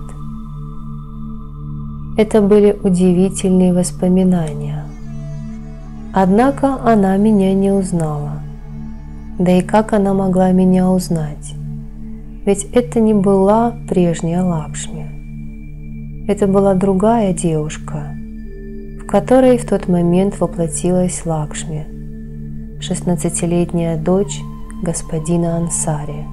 Это были удивительные воспоминания. Однако она меня не узнала. Да и как она могла меня узнать? Ведь это не была прежняя Лакшми. Это была другая девушка, в которой в тот момент воплотилась Лакшми, 16-летняя дочь господина Ансари.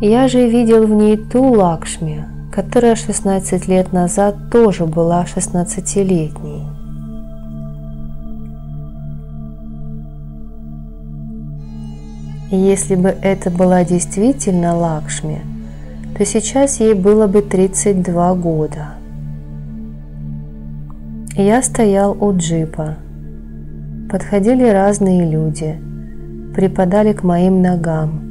Я же видел в ней ту Лакшми, которая 16 лет назад тоже была 16-летней. И если бы это была действительно Лакшми, то сейчас ей было бы 32 года. Я стоял у джипа. Подходили разные люди, припадали к моим ногам,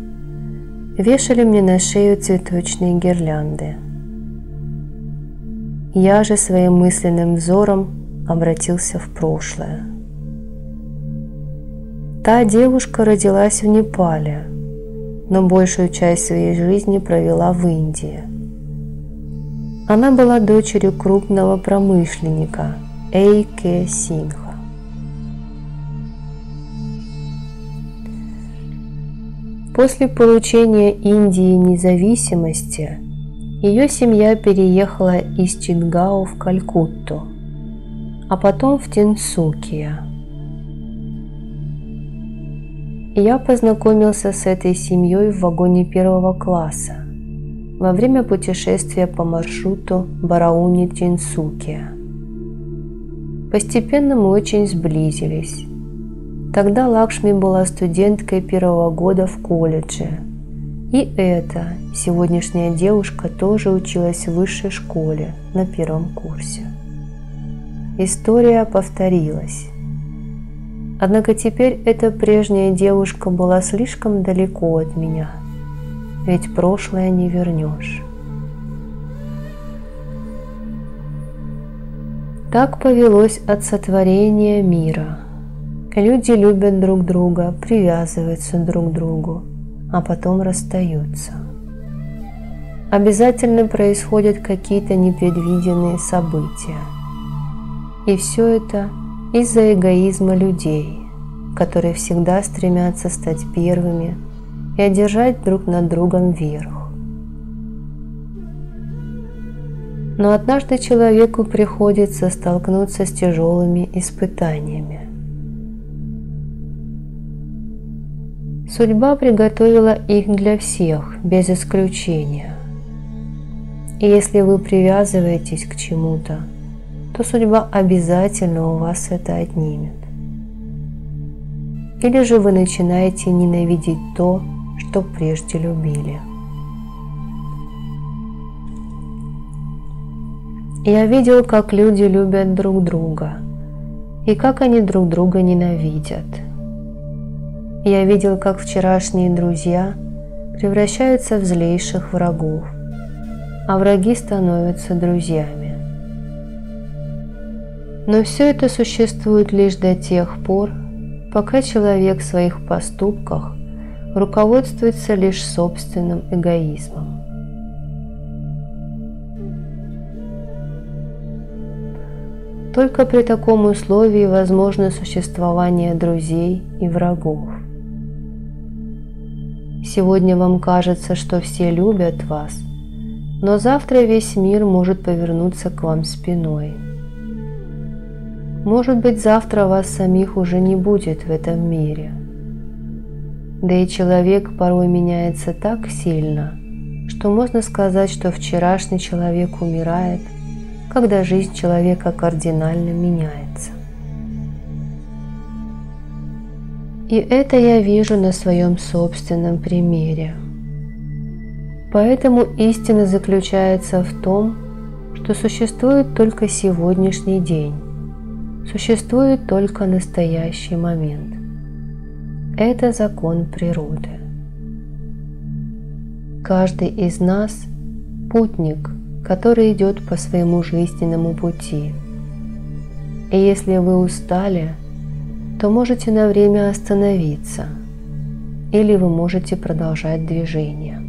вешали мне на шею цветочные гирлянды. Я же своим мысленным взором обратился в прошлое. Та девушка родилась в Непале, но большую часть своей жизни провела в Индии. Она была дочерью крупного промышленника А.К. Синха. После получения Индии независимости ее семья переехала из Чингау в Калькутту, а потом в Тинсукия. Я познакомился с этой семьей в вагоне первого класса во время путешествия по маршруту Барауни-Тинсукия. Постепенно мы очень сблизились. Тогда Лакшми была студенткой первого года в колледже, и эта сегодняшняя девушка тоже училась в высшей школе на первом курсе. История повторилась. Однако теперь эта прежняя девушка была слишком далеко от меня, ведь прошлое не вернешь. Так повелось от сотворения мира. Люди любят друг друга, привязываются друг к другу, а потом расстаются. Обязательно происходят какие-то непредвиденные события. И все это из-за эгоизма людей, которые всегда стремятся стать первыми и одержать друг над другом верх. Но однажды человеку приходится столкнуться с тяжелыми испытаниями. Судьба приготовила их для всех, без исключения. И если вы привязываетесь к чему-то, то судьба обязательно у вас это отнимет. Или же вы начинаете ненавидеть то, что прежде любили. Я видел, как люди любят друг друга и как они друг друга ненавидят. Я видел, как вчерашние друзья превращаются в злейших врагов, а враги становятся друзьями. Но все это существует лишь до тех пор, пока человек в своих поступках руководствуется лишь собственным эгоизмом. Только при таком условии возможно существование друзей и врагов. Сегодня вам кажется, что все любят вас, но завтра весь мир может повернуться к вам спиной. Может быть, завтра вас самих уже не будет в этом мире. Да и человек порой меняется так сильно, что можно сказать, что вчерашний человек умирает, когда жизнь человека кардинально меняется. И это я вижу на своем собственном примере. Поэтому истина заключается в том, что существует только сегодняшний день, существует только настоящий момент. Это закон природы. Каждый из нас – путник, который идет по своему жизненному пути. И если вы устали, то можете на время остановиться, или вы можете продолжать движение.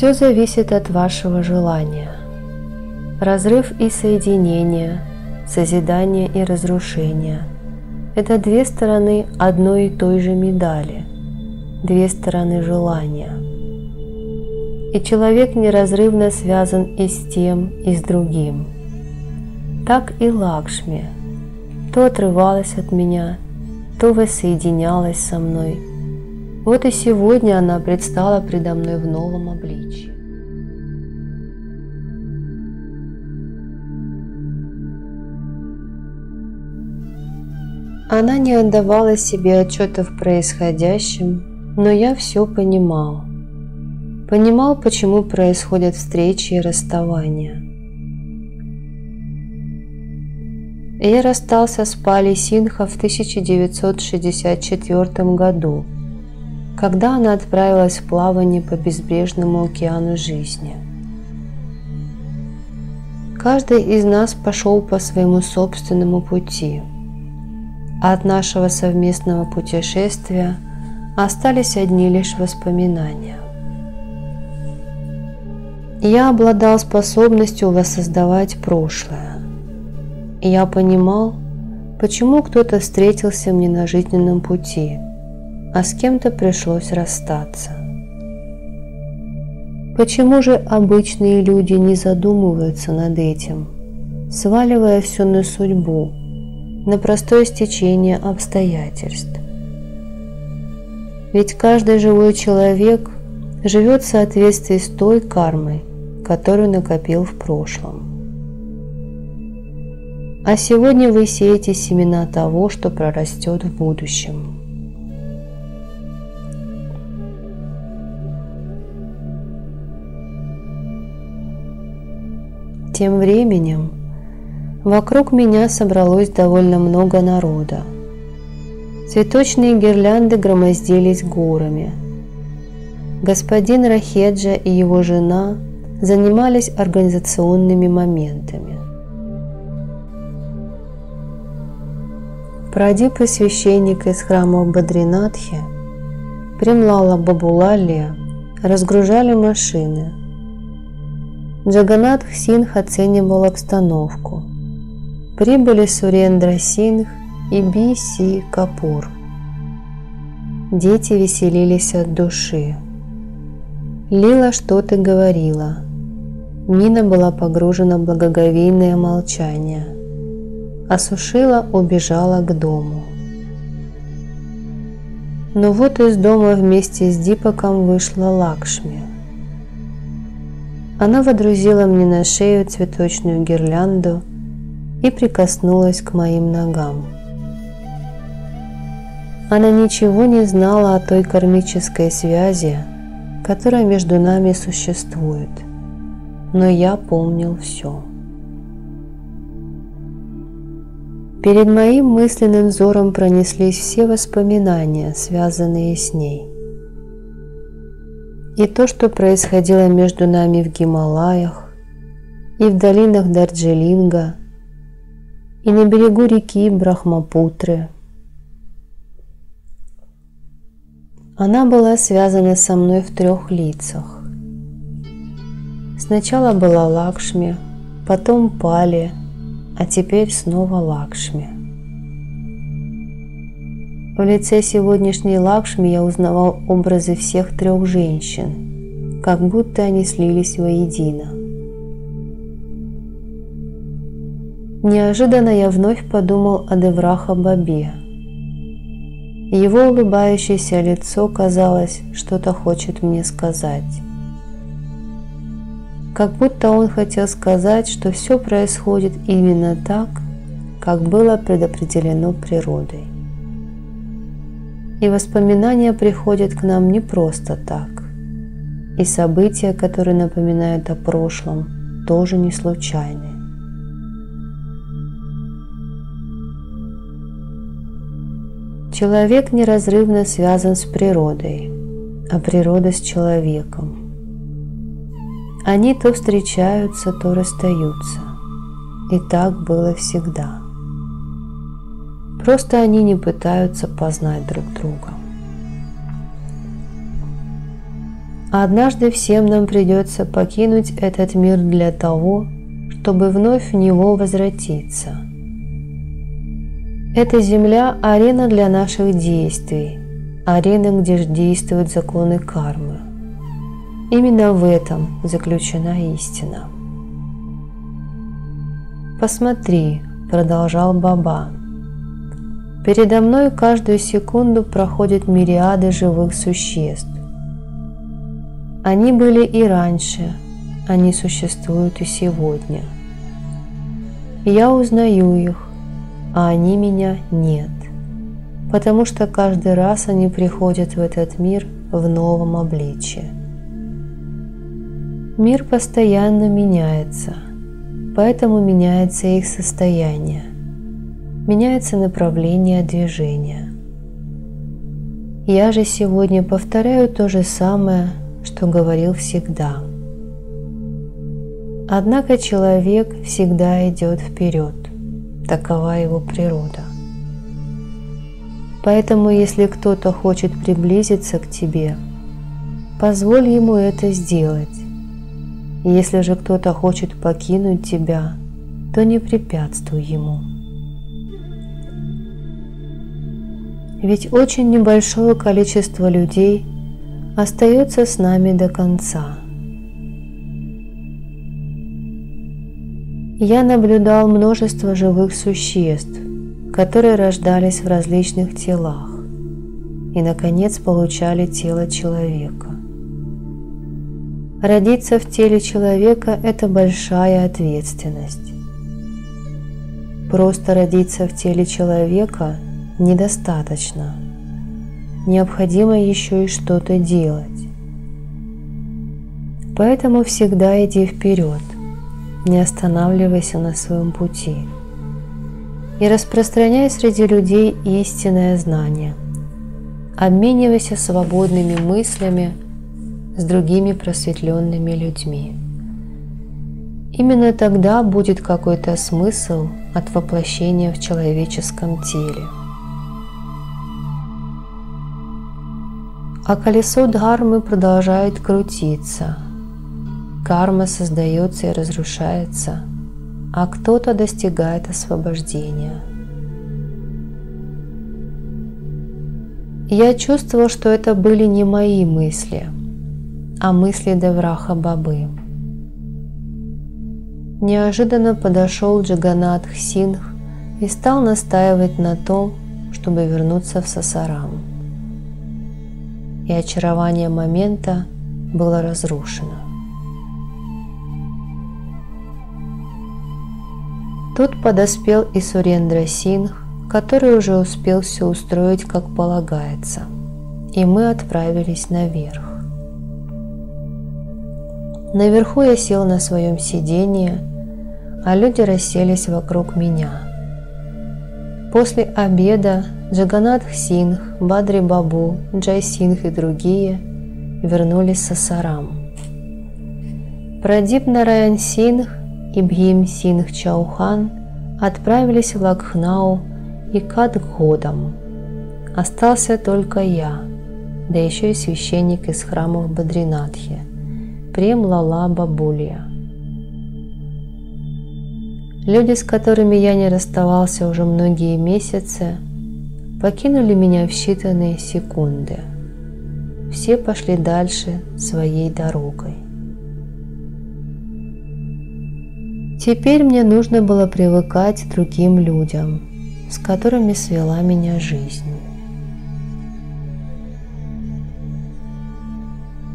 Все зависит от вашего желания. Разрыв и соединение, созидание и разрушение – это две стороны одной и той же медали, две стороны желания. И человек неразрывно связан и с тем, и с другим. Так и Лакшми то отрывалась от меня, то воссоединялась со мной. Вот и сегодня она предстала предо мной в новом обличии. Она не отдавала себе отчета в происходящем, но я все понимал. Понимал, почему происходят встречи и расставания. Я расстался с Пали Синха в 1964 году, когда она отправилась в плавание по безбрежному океану жизни. Каждый из нас пошел по своему собственному пути, а от нашего совместного путешествия остались одни лишь воспоминания. Я обладал способностью воссоздавать прошлое. И я понимал, почему кто-то встретился мне на жизненном пути, а с кем-то пришлось расстаться. Почему же обычные люди не задумываются над этим, сваливая все на судьбу, на простое стечение обстоятельств? Ведь каждый живой человек живет в соответствии с той кармой, которую накопил в прошлом. А сегодня вы сеете семена того, что прорастет в будущем. Тем временем вокруг меня собралось довольно много народа. Цветочные гирлянды громоздились горами. Господин Рахеджа и его жена занимались организационными моментами. Прадипы священника из храма Бадринатхи, Премлала Бабулалия разгружали машины. Джаганатх Сингх оценивал обстановку. Прибыли Сурендра Сингх и Би Си Капур. Дети веселились от души. Лила что-то говорила. Мина была погружена в благоговейное молчание. А Сушила убежала к дому. Но вот из дома вместе с Дипаком вышла Лакшми. Она водрузила мне на шею цветочную гирлянду и прикоснулась к моим ногам. Она ничего не знала о той кармической связи, которая между нами существует, но я помнил все. Перед моим мысленным взором пронеслись все воспоминания, связанные с ней. И то, что происходило между нами в Гималаях, и в долинах Дарджилинга, и на берегу реки Брахмапутры. Она была связана со мной в 3 лицах. Сначала была Лакшми, потом Пали, а теперь снова Лакшми. В лице сегодняшней Лакшми я узнавал образы всех 3 женщин, как будто они слились воедино. Неожиданно я вновь подумал о Девраха Бабе. Его улыбающееся лицо, казалось, что-то хочет мне сказать. Как будто он хотел сказать, что все происходит именно так, как было предопределено природой. И воспоминания приходят к нам не просто так. И события, которые напоминают о прошлом, тоже не случайны. Человек неразрывно связан с природой, а природа с человеком. Они то встречаются, то расстаются. И так было всегда. Просто они не пытаются познать друг друга. Однажды всем нам придется покинуть этот мир для того, чтобы вновь в него возвратиться. Эта земля – арена для наших действий, арена, где действуют законы кармы. Именно в этом заключена истина. «Посмотри», – продолжал Баба, – «передо мной каждую секунду проходят мириады живых существ. Они были и раньше, они существуют и сегодня. Я узнаю их, а они меня нет, потому что каждый раз они приходят в этот мир в новом обличье. Мир постоянно меняется, поэтому меняется их состояние, меняется направление движения. Я же сегодня повторяю то же самое, что говорил всегда. Однако человек всегда идет вперед, такова его природа. Поэтому, если кто-то хочет приблизиться к тебе, позволь ему это сделать. Если же кто-то хочет покинуть тебя, то не препятствуй ему. Ведь очень небольшое количество людей остается с нами до конца. Я наблюдал множество живых существ, которые рождались в различных телах и, наконец, получали тело человека. Родиться в теле человека – это большая ответственность. Просто родиться в теле человека недостаточно. Необходимо еще и что-то делать. Поэтому всегда иди вперед, не останавливайся на своем пути и распространяй среди людей истинное знание. Обменивайся свободными мыслями с другими просветленными людьми. Именно тогда будет какой-то смысл от воплощения в человеческом теле. А колесо дхармы продолжает крутиться. Карма создается и разрушается, а кто-то достигает освобождения. Я чувствовал, что это были не мои мысли, а мысли Девраха Бабы. Неожиданно подошел Джаганнатх Сингх и стал настаивать на том, чтобы вернуться в Сасарам. И очарование момента было разрушено. Тут подоспел и Сурендра Сингх, который уже успел все устроить как полагается, и мы отправились наверх. Наверху я сел на своем сиденье, а люди расселись вокруг меня. После обеда Джаганнатх Сингх, Бадри Бабу, Джай Сингх и другие вернулись в Сасарам. Прадип Нараян Сингх и Бхим Сингх Чаухан отправились в Лакхнау и Катгодам. Остался только я, да еще и священник из храма в Бадринатхе, Прем Лала Бабулья. Люди, с которыми я не расставался уже многие месяцы, покинули меня в считанные секунды. Все пошли дальше своей дорогой. Теперь мне нужно было привыкать к другим людям, с которыми свела меня жизнь.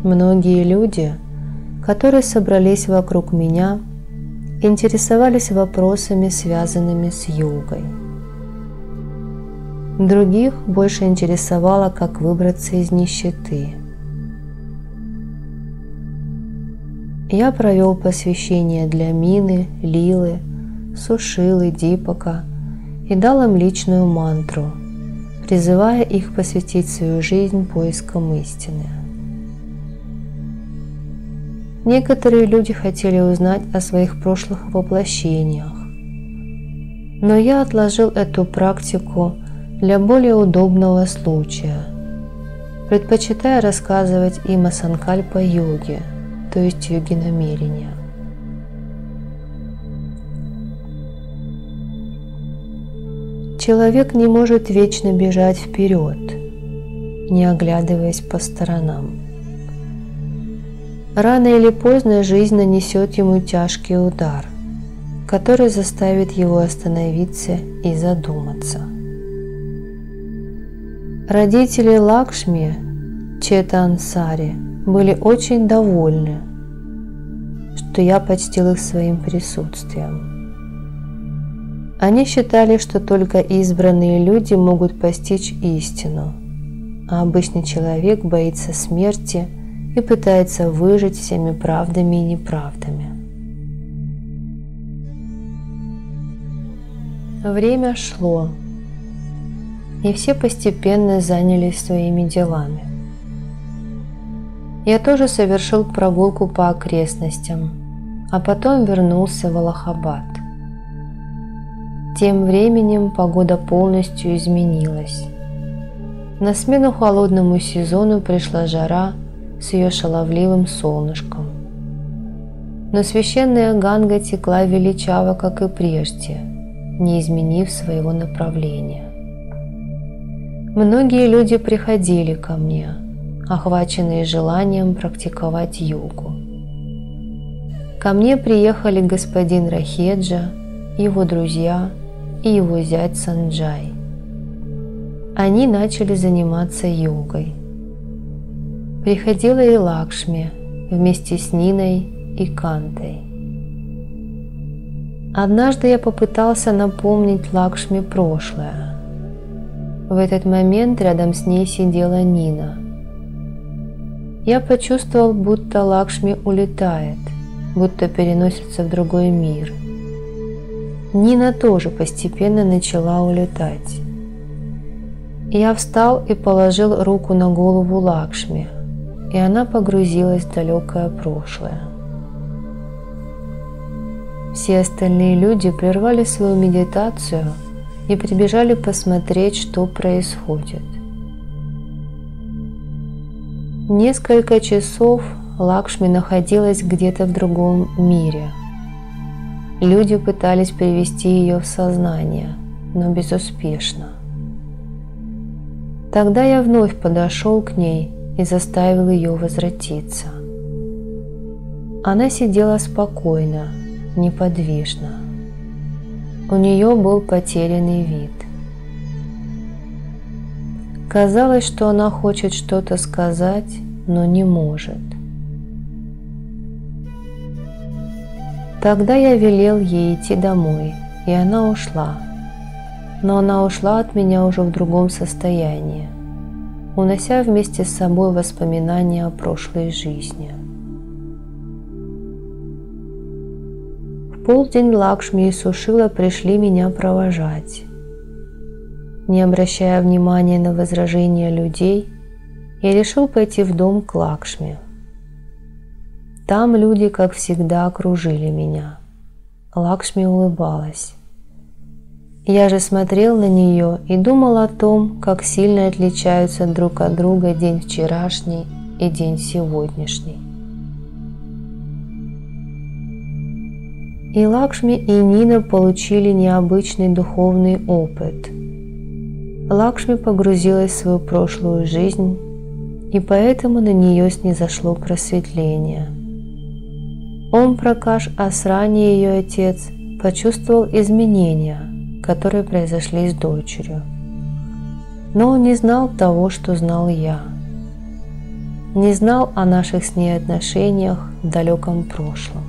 Многие люди, которые собрались вокруг меня, интересовались вопросами, связанными с йогой. Других больше интересовало, как выбраться из нищеты. Я провел посвящение для Мины, Лилы, Сушилы, Дипака и дал им личную мантру, призывая их посвятить свою жизнь поискам истины. Некоторые люди хотели узнать о своих прошлых воплощениях, но я отложил эту практику для более удобного случая предпочитая рассказывать им о санкальпа-йоге, то есть йоге намерения. Человек не может вечно бежать вперед, не оглядываясь по сторонам. Рано или поздно жизнь нанесет ему тяжкий удар, который заставит его остановиться и задуматься. Родители Лакшми, Четансари, были очень довольны, что я почтил их своим присутствием. Они считали, что только избранные люди могут постичь истину, а обычный человек боится смерти и пытается выжить всеми правдами и неправдами. Время шло, и все постепенно занялись своими делами. Я тоже совершил прогулку по окрестностям, а потом вернулся в Аллахабад. Тем временем погода полностью изменилась. На смену холодному сезону пришла жара с ее шаловливым солнышком. Но священная Ганга текла величаво, как и прежде, не изменив своего направления. Многие люди приходили ко мне, охваченные желанием практиковать йогу. Ко мне приехали господин Рахеджа, его друзья и его зять Санджай. Они начали заниматься йогой. Приходила и Лакшми вместе с Ниной и Кантой. Однажды я попытался напомнить Лакшми прошлое. В этот момент рядом с ней сидела Нина. Я почувствовал, будто Лакшми улетает, будто переносится в другой мир. Нина тоже постепенно начала улетать. Я встал и положил руку на голову Лакшми, и она погрузилась в далекое прошлое. Все остальные люди прервали свою медитацию и прибежали посмотреть, что происходит. Несколько часов Лакшми находилась где-то в другом мире. Люди пытались привести ее в сознание, но безуспешно. Тогда я вновь подошел к ней и заставил ее возвратиться. Она сидела спокойно, неподвижно. У нее был потерянный вид. Казалось, что она хочет что-то сказать, но не может. Тогда я велел ей идти домой, и она ушла. Но она ушла от меня уже в другом состоянии, унося вместе с собой воспоминания о прошлой жизни. В полдень Лакшми и Сушила пришли меня провожать. Не обращая внимания на возражения людей, я решил пойти в дом к Лакшми. Там люди, как всегда, окружили меня. Лакшми улыбалась. Я же смотрел на нее и думал о том, как сильно отличаются друг от друга день вчерашний и день сегодняшний. И Лакшми, и Нина получили необычный духовный опыт. Лакшми погрузилась в свою прошлую жизнь, и поэтому на нее снизошло просветление. Ом Пракаш Асрани, ее отец, почувствовал изменения, которые произошли с дочерью. Но он не знал того, что знал я. Не знал о наших с ней отношениях в далеком прошлом.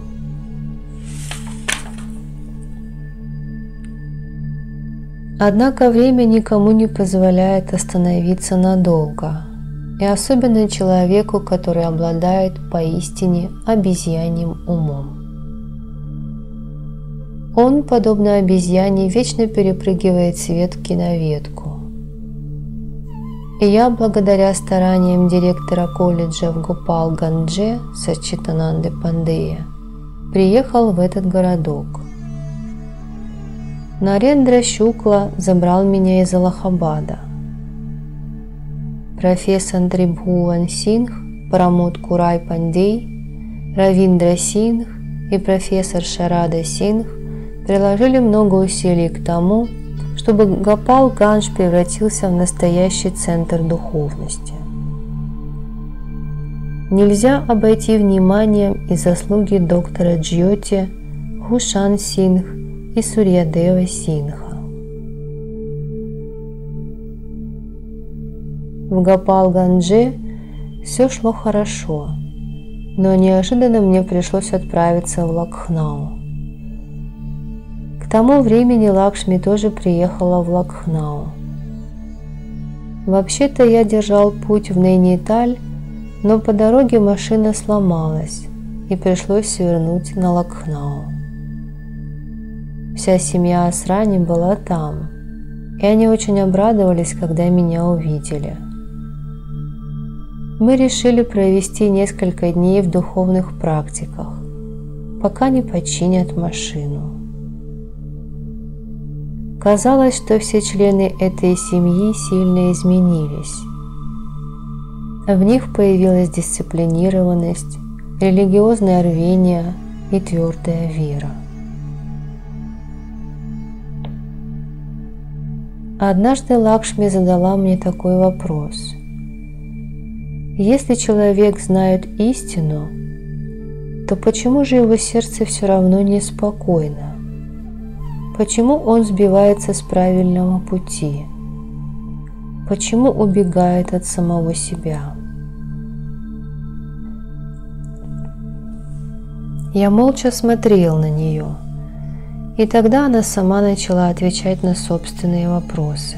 Однако время никому не позволяет остановиться надолго, и особенно человеку, который обладает поистине обезьяньим умом. Он, подобно обезьяне, вечно перепрыгивает с ветки на ветку. И я, благодаря стараниям директора колледжа в Гопал-Гандже Саччитананды Пандея, приехал в этот городок. Нарендра Шукла забрал меня из Аллахабада. профессор Трибхуван Сингх, Прамод Курай Пандей, Равиндра Сингх и профессор Шарада Сингх приложили много усилий к тому, чтобы Гопал Ганж превратился в настоящий центр духовности. Нельзя обойти вниманием и заслуги доктора Джьоти, Хушан Сингх и Сурьядева Сингха. В Гопал-Гандже все шло хорошо, но неожиданно мне пришлось отправиться в Лакхнау. К тому времени Лакшми тоже приехала в Лакхнау. Вообще-то я держал путь в Найниталь, но по дороге машина сломалась, и пришлось свернуть на Лакхнау. Вся семья Асрани была там, и они очень обрадовались, когда меня увидели. Мы решили провести несколько дней в духовных практиках, пока не починят машину. Казалось, что все члены этой семьи сильно изменились. В них появилась дисциплинированность, религиозное рвение и твердая вера. Однажды Лакшми задала мне такой вопрос. Если человек знает истину, то почему же его сердце все равно неспокойно? Почему он сбивается с правильного пути? Почему убегает от самого себя? Я молча смотрел на нее, и тогда она сама начала отвечать на собственные вопросы.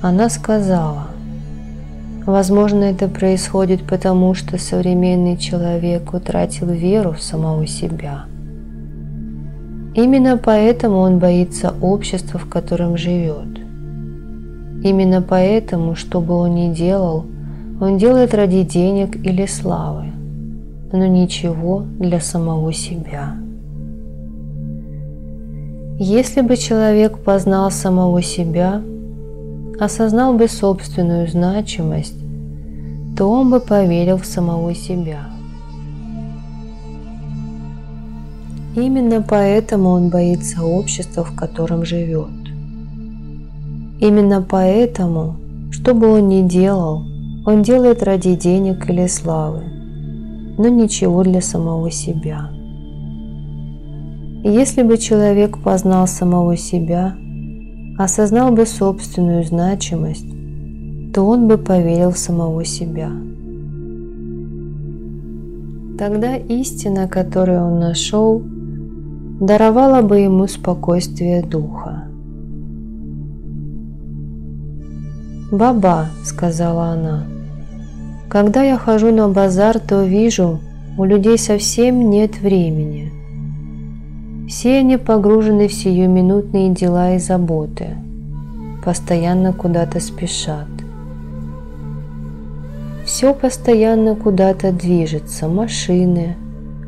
Она сказала: возможно, это происходит потому, что современный человек утратил веру в самого себя. Именно поэтому он боится общества, в котором живет. Именно поэтому, что бы он ни делал, он делает ради денег или славы, но ничего для самого себя. Если бы человек познал самого себя, осознал бы собственную значимость, то он бы поверил в самого себя. Именно поэтому он боится общества, в котором живет. Именно поэтому, что бы он ни делал, он делает ради денег или славы, но ничего для самого себя. Если бы человек познал самого себя, осознал бы собственную значимость, то он бы поверил в самого себя. Тогда истина, которую он нашел, даровала бы ему спокойствие духа. «Баба», — сказала она, — «когда я хожу на базар, то вижу, у людей совсем нет времени. Все они погружены в сиюминутные дела и заботы, постоянно куда-то спешат. Все постоянно куда-то движется: машины,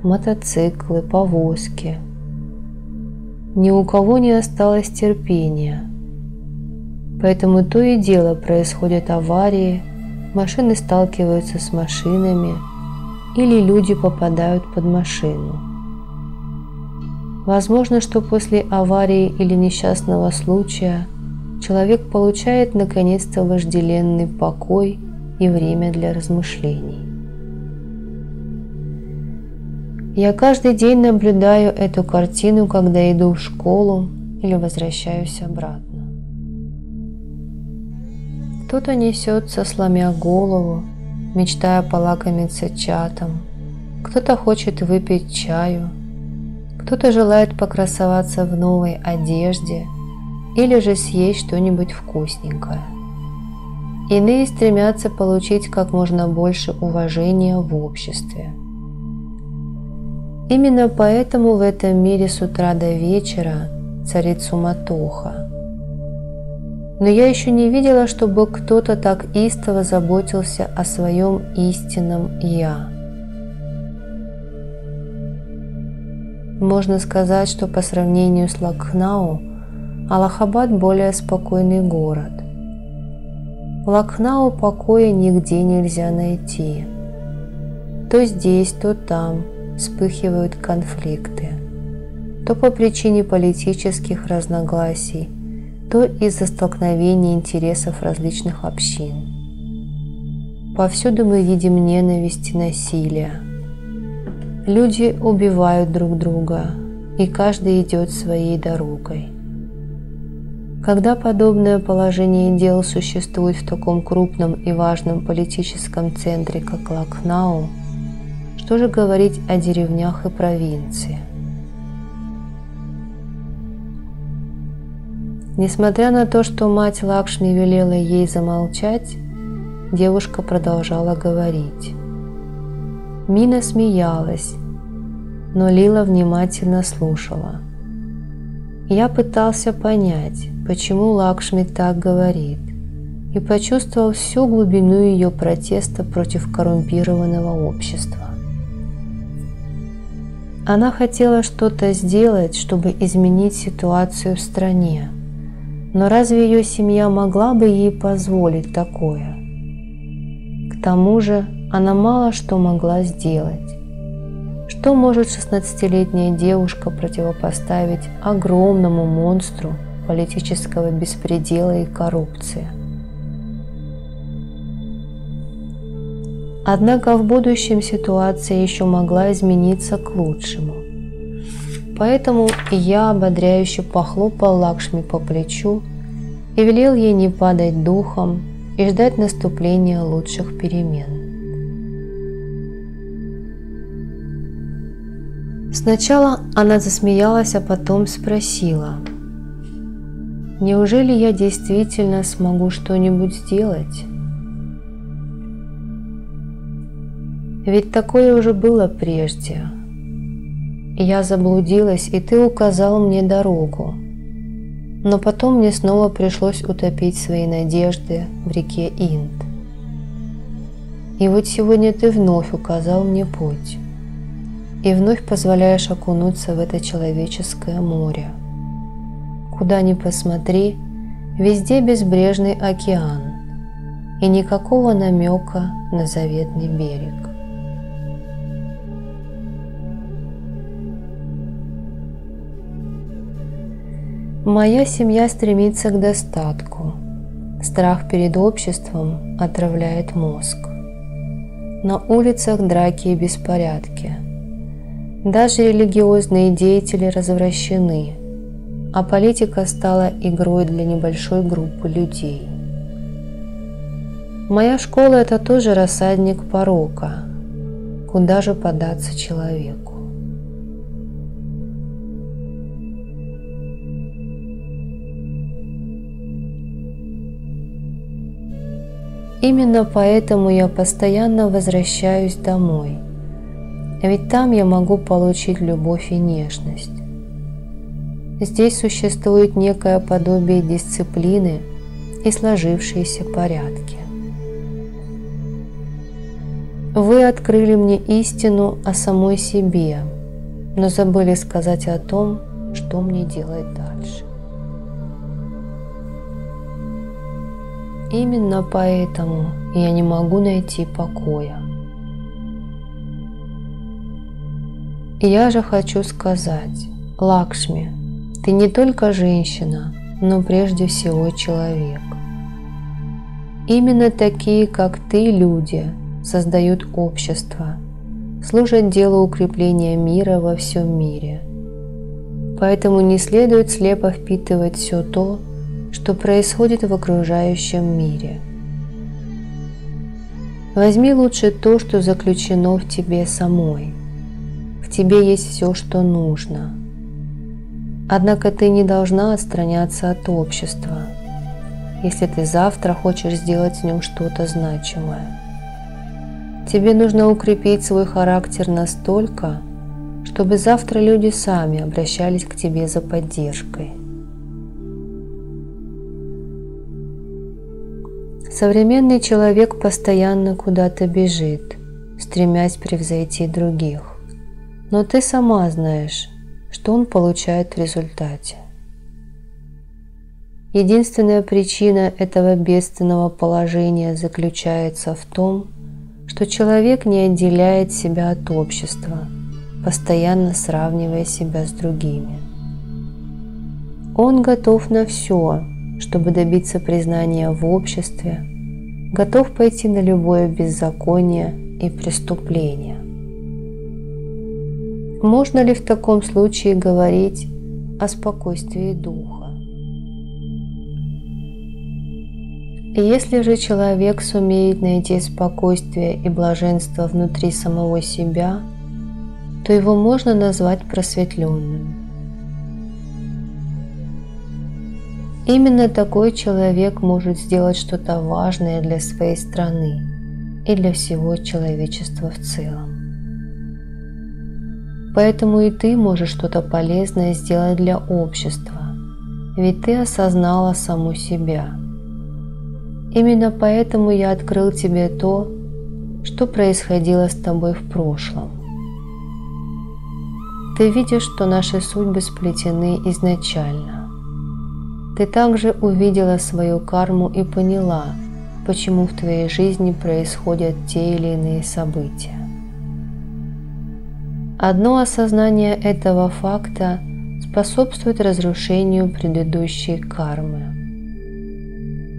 мотоциклы, повозки. Ни у кого не осталось терпения. Поэтому то и дело происходят аварии, машины сталкиваются с машинами или люди попадают под машину. Возможно, что после аварии или несчастного случая человек получает наконец-то вожделенный покой и время для размышлений. Я каждый день наблюдаю эту картину, когда иду в школу или возвращаюсь обратно. Кто-то несется, сломя голову, мечтая полакомиться чатом, кто-то хочет выпить чаю, кто-то желает покрасоваться в новой одежде или же съесть что-нибудь вкусненькое. Иные стремятся получить как можно больше уважения в обществе. Именно поэтому в этом мире с утра до вечера царит суматоха. Но я еще не видела, чтобы кто-то так истово заботился о своем истинном «Я». Можно сказать, что по сравнению с Лакхнау, Аллахабад более спокойный город. В Лакхнау покоя нигде нельзя найти. То здесь, то там вспыхивают конфликты. То по причине политических разногласий, то из-за столкновения интересов различных общин. Повсюду мы видим ненависть и насилие. Люди убивают друг друга, и каждый идет своей дорогой. Когда подобное положение дел существует в таком крупном и важном политическом центре, как Лакхнау, что же говорить о деревнях и провинции? Несмотря на то, что мать Лакшми велела ей замолчать, девушка продолжала говорить. Мина смеялась, но Лила внимательно слушала. Я пытался понять, почему Лакшми так говорит, и почувствовал всю глубину ее протеста против коррумпированного общества. Она хотела что-то сделать, чтобы изменить ситуацию в стране, но разве ее семья могла бы ей позволить такое? К тому же она мало что могла сделать. Что может 16-летняя девушка противопоставить огромному монстру политического беспредела и коррупции? Однако в будущем ситуация еще могла измениться к лучшему. Поэтому я ободряюще похлопал Лакшми по плечу и велел ей не падать духом и ждать наступления лучших перемен. Сначала она засмеялась, а потом спросила: «Неужели я действительно смогу что-нибудь сделать? Ведь такое уже было прежде. Я заблудилась, и ты указал мне дорогу. Но потом мне снова пришлось утопить свои надежды в реке Инд. И вот сегодня ты вновь указал мне путь. И вновь позволяешь окунуться в это человеческое море. Куда ни посмотри, везде безбрежный океан и никакого намека на заветный берег. Моя семья стремится к достатку. Страх перед обществом отравляет мозг. На улицах драки и беспорядки. Даже религиозные деятели развращены, а политика стала игрой для небольшой группы людей. Моя школа – это тоже рассадник порока. Куда же податься человеку? Именно поэтому я постоянно возвращаюсь домой. Ведь там я могу получить любовь и нежность. Здесь существует некое подобие дисциплины и сложившиеся порядки. Вы открыли мне истину о самой себе, но забыли сказать о том, что мне делать дальше. Именно поэтому я не могу найти покоя. Я же хочу сказать: Лакшми, ты не только женщина, но прежде всего человек. Именно такие, как ты, люди, создают общество, служат делу укрепления мира во всем мире. Поэтому не следует слепо впитывать все то, что происходит в окружающем мире. Возьми лучше то, что заключено в тебе самой. В тебе есть все, что нужно. Однако ты не должна отстраняться от общества, если ты завтра хочешь сделать в нем что-то значимое. Тебе нужно укрепить свой характер настолько, чтобы завтра люди сами обращались к тебе за поддержкой. Современный человек постоянно куда-то бежит, стремясь превзойти других. Но ты сама знаешь, что он получает в результате. Единственная причина этого бедственного положения заключается в том, что человек не отделяет себя от общества, постоянно сравнивая себя с другими. Он готов на все, чтобы добиться признания в обществе, готов пойти на любое беззаконие и преступление. Можно ли в таком случае говорить о спокойствии духа? И если же человек сумеет найти спокойствие и блаженство внутри самого себя, то его можно назвать просветленным. Именно такой человек может сделать что-то важное для своей страны и для всего человечества в целом. Поэтому и ты можешь что-то полезное сделать для общества, ведь ты осознала саму себя. Именно поэтому я открыл тебе то, что происходило с тобой в прошлом. Ты видишь, что наши судьбы сплетены изначально. Ты также увидела свою карму и поняла, почему в твоей жизни происходят те или иные события. Одно осознание этого факта способствует разрушению предыдущей кармы.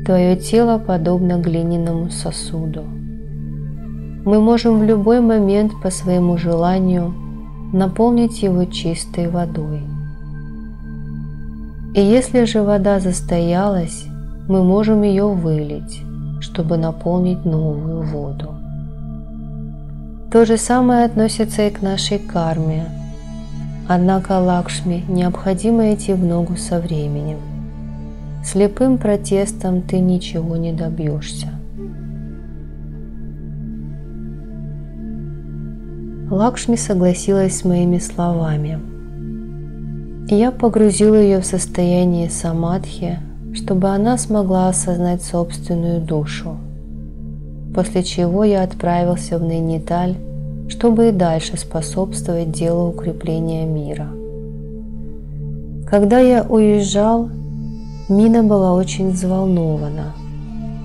Твое тело подобно глиняному сосуду. Мы можем в любой момент по своему желанию наполнить его чистой водой. И если же вода застоялась, мы можем ее вылить, чтобы наполнить новую воду. То же самое относится и к нашей карме. Однако Лакшми необходимо идти в ногу со временем. Слепым протестом ты ничего не добьешься. Лакшми согласилась с моими словами. Я погрузил ее в состояние самадхи, чтобы она смогла осознать собственную душу, после чего я отправился в Найниталь, чтобы и дальше способствовать делу укрепления мира. Когда я уезжал, Мина была очень взволнована,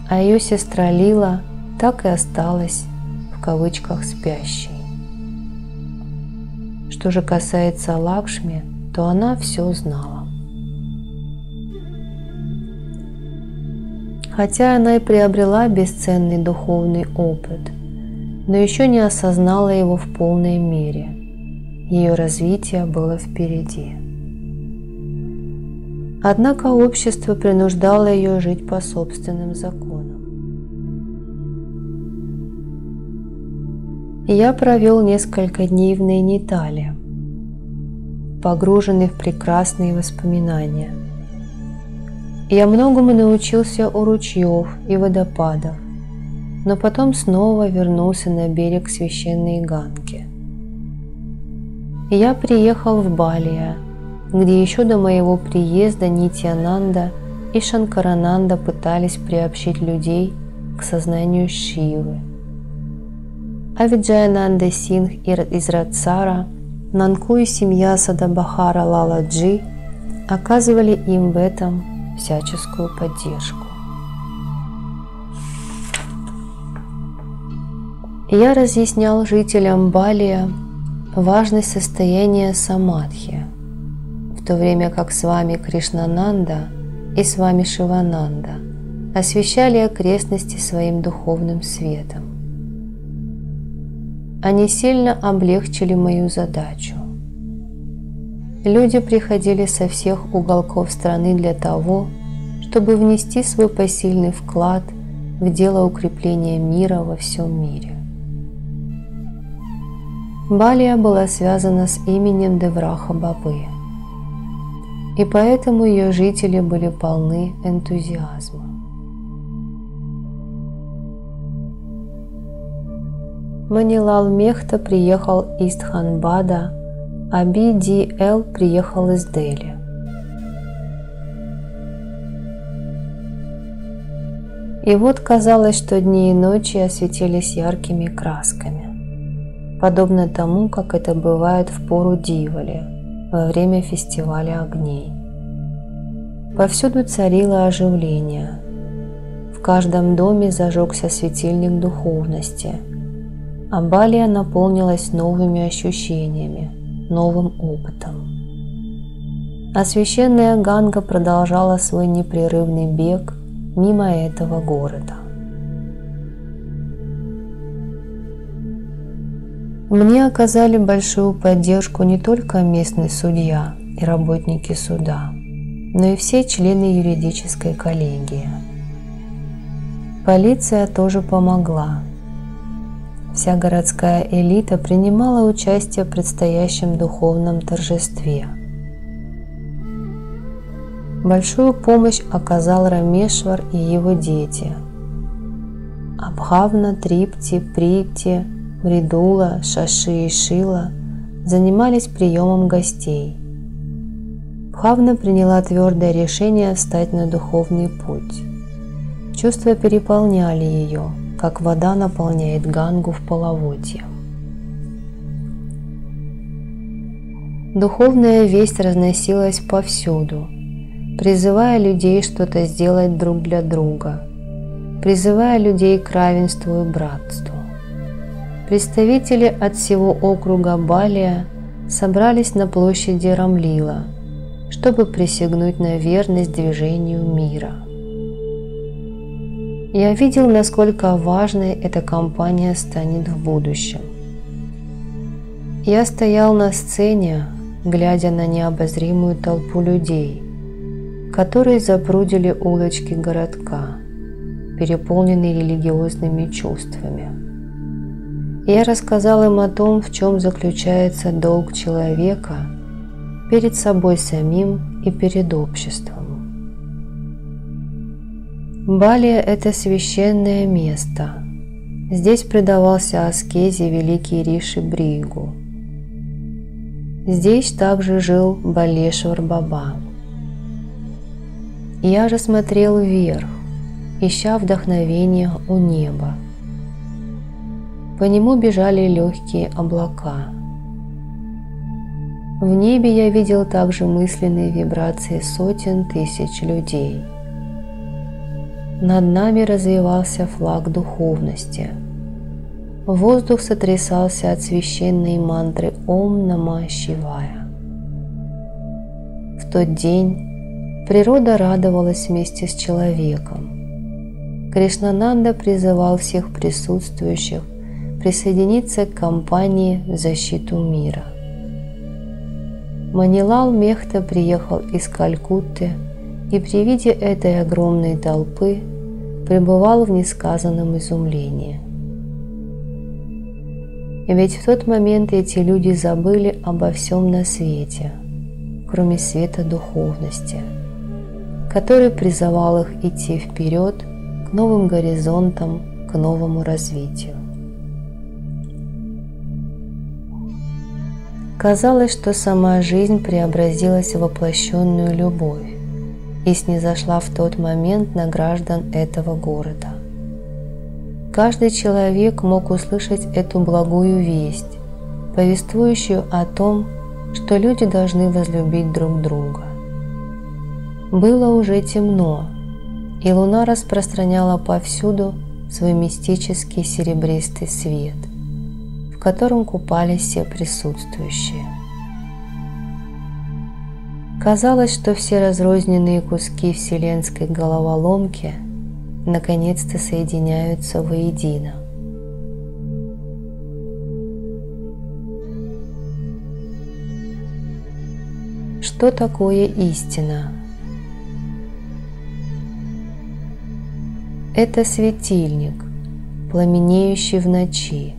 а ее сестра Лила так и осталась в кавычках спящей. Что же касается Лакшми, то она все знала. Хотя она и приобрела бесценный духовный опыт, но еще не осознала его в полной мере. Ее развитие было впереди. Однако общество принуждало ее жить по собственным законам. Я провел несколько дней в Найнитале, погруженный в прекрасные воспоминания. Я многому научился у ручьев и водопадов, но потом снова вернулся на берег священной Ганги. Я приехал в Балия, где еще до моего приезда Нитьянанда и Шанкарананда пытались приобщить людей к сознанию Шивы. А Виджаянанда Сингх из Радсара, Нанку и семья Садабахара Лаладжи оказывали им в этом всяческую поддержку. Я разъяснял жителям Балия важность состояния самадхи, в то время как с вами Кришнананда и с вами Шивананда освещали окрестности своим духовным светом. Они сильно облегчили мою задачу. Люди приходили со всех уголков страны для того, чтобы внести свой посильный вклад в дело укрепления мира во всем мире. Балия была связана с именем Девраха Бабы, и поэтому ее жители были полны энтузиазма. Манилал Мехта приехал из Дханбада, а Би-Ди-Эл приехал из Дели. И вот казалось, что дни и ночи осветились яркими красками, подобно тому, как это бывает в пору Дивали, во время фестиваля огней. Повсюду царило оживление. В каждом доме зажегся светильник духовности, а Балия наполнилась новыми ощущениями, новым опытом. А священная Ганга продолжала свой непрерывный бег мимо этого города. Мне оказали большую поддержку не только местный судья и работники суда, но и все члены юридической коллегии. Полиция тоже помогла. Вся городская элита принимала участие в предстоящем духовном торжестве. Большую помощь оказал Рамешвар и его дети. Абхавна, Трипти, Припти, Мридула, Шаши и Шила занимались приемом гостей. Бхавна приняла твердое решение встать на духовный путь. Чувства переполняли ее, как вода наполняет Гангу в половодье. Духовная весть разносилась повсюду, призывая людей что-то сделать друг для друга, призывая людей к равенству и братству. Представители от всего округа Балия собрались на площади Рамлила, чтобы присягнуть на верность движению мира. Я видел, насколько важной эта кампания станет в будущем. Я стоял на сцене, глядя на необозримую толпу людей, которые запрудили улочки городка, переполненные религиозными чувствами. Я рассказал им о том, в чем заключается долг человека перед собой самим и перед обществом. Балия – это священное место. Здесь предавался аскезе великий Риши Бригу. Здесь также жил Балешвар Баба. Я же смотрел вверх, ища вдохновения у неба. По нему бежали легкие облака. В небе я видел также мысленные вибрации сотен тысяч людей. Над нами развивался флаг духовности. Воздух сотрясался от священной мантры «Ом Нама Шивая». В тот день природа радовалась вместе с человеком. Кришнананда призывал всех присутствующих присоединиться к кампании в защиту мира. Манилал Мехта приехал из Калькутты и при виде этой огромной толпы пребывал в несказанном изумлении. Ведь в тот момент эти люди забыли обо всем на свете, кроме света духовности, который призывал их идти вперед к новым горизонтам, к новому развитию. Казалось, что сама жизнь преобразилась в воплощенную любовь и снизошла в тот момент на граждан этого города. Каждый человек мог услышать эту благую весть, повествующую о том, что люди должны возлюбить друг друга. Было уже темно, и луна распространяла повсюду свой мистический серебристый свет, в котором купались все присутствующие. Казалось, что все разрозненные куски вселенской головоломки наконец-то соединяются воедино. Что такое истина? Это светильник, пламенеющий в ночи.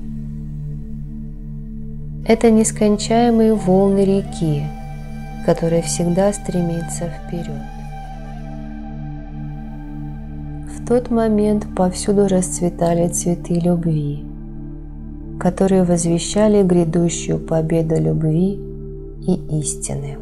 Это нескончаемые волны реки, которая всегда стремится вперед. В тот момент повсюду расцветали цветы любви, которые возвещали грядущую победу любви и истины.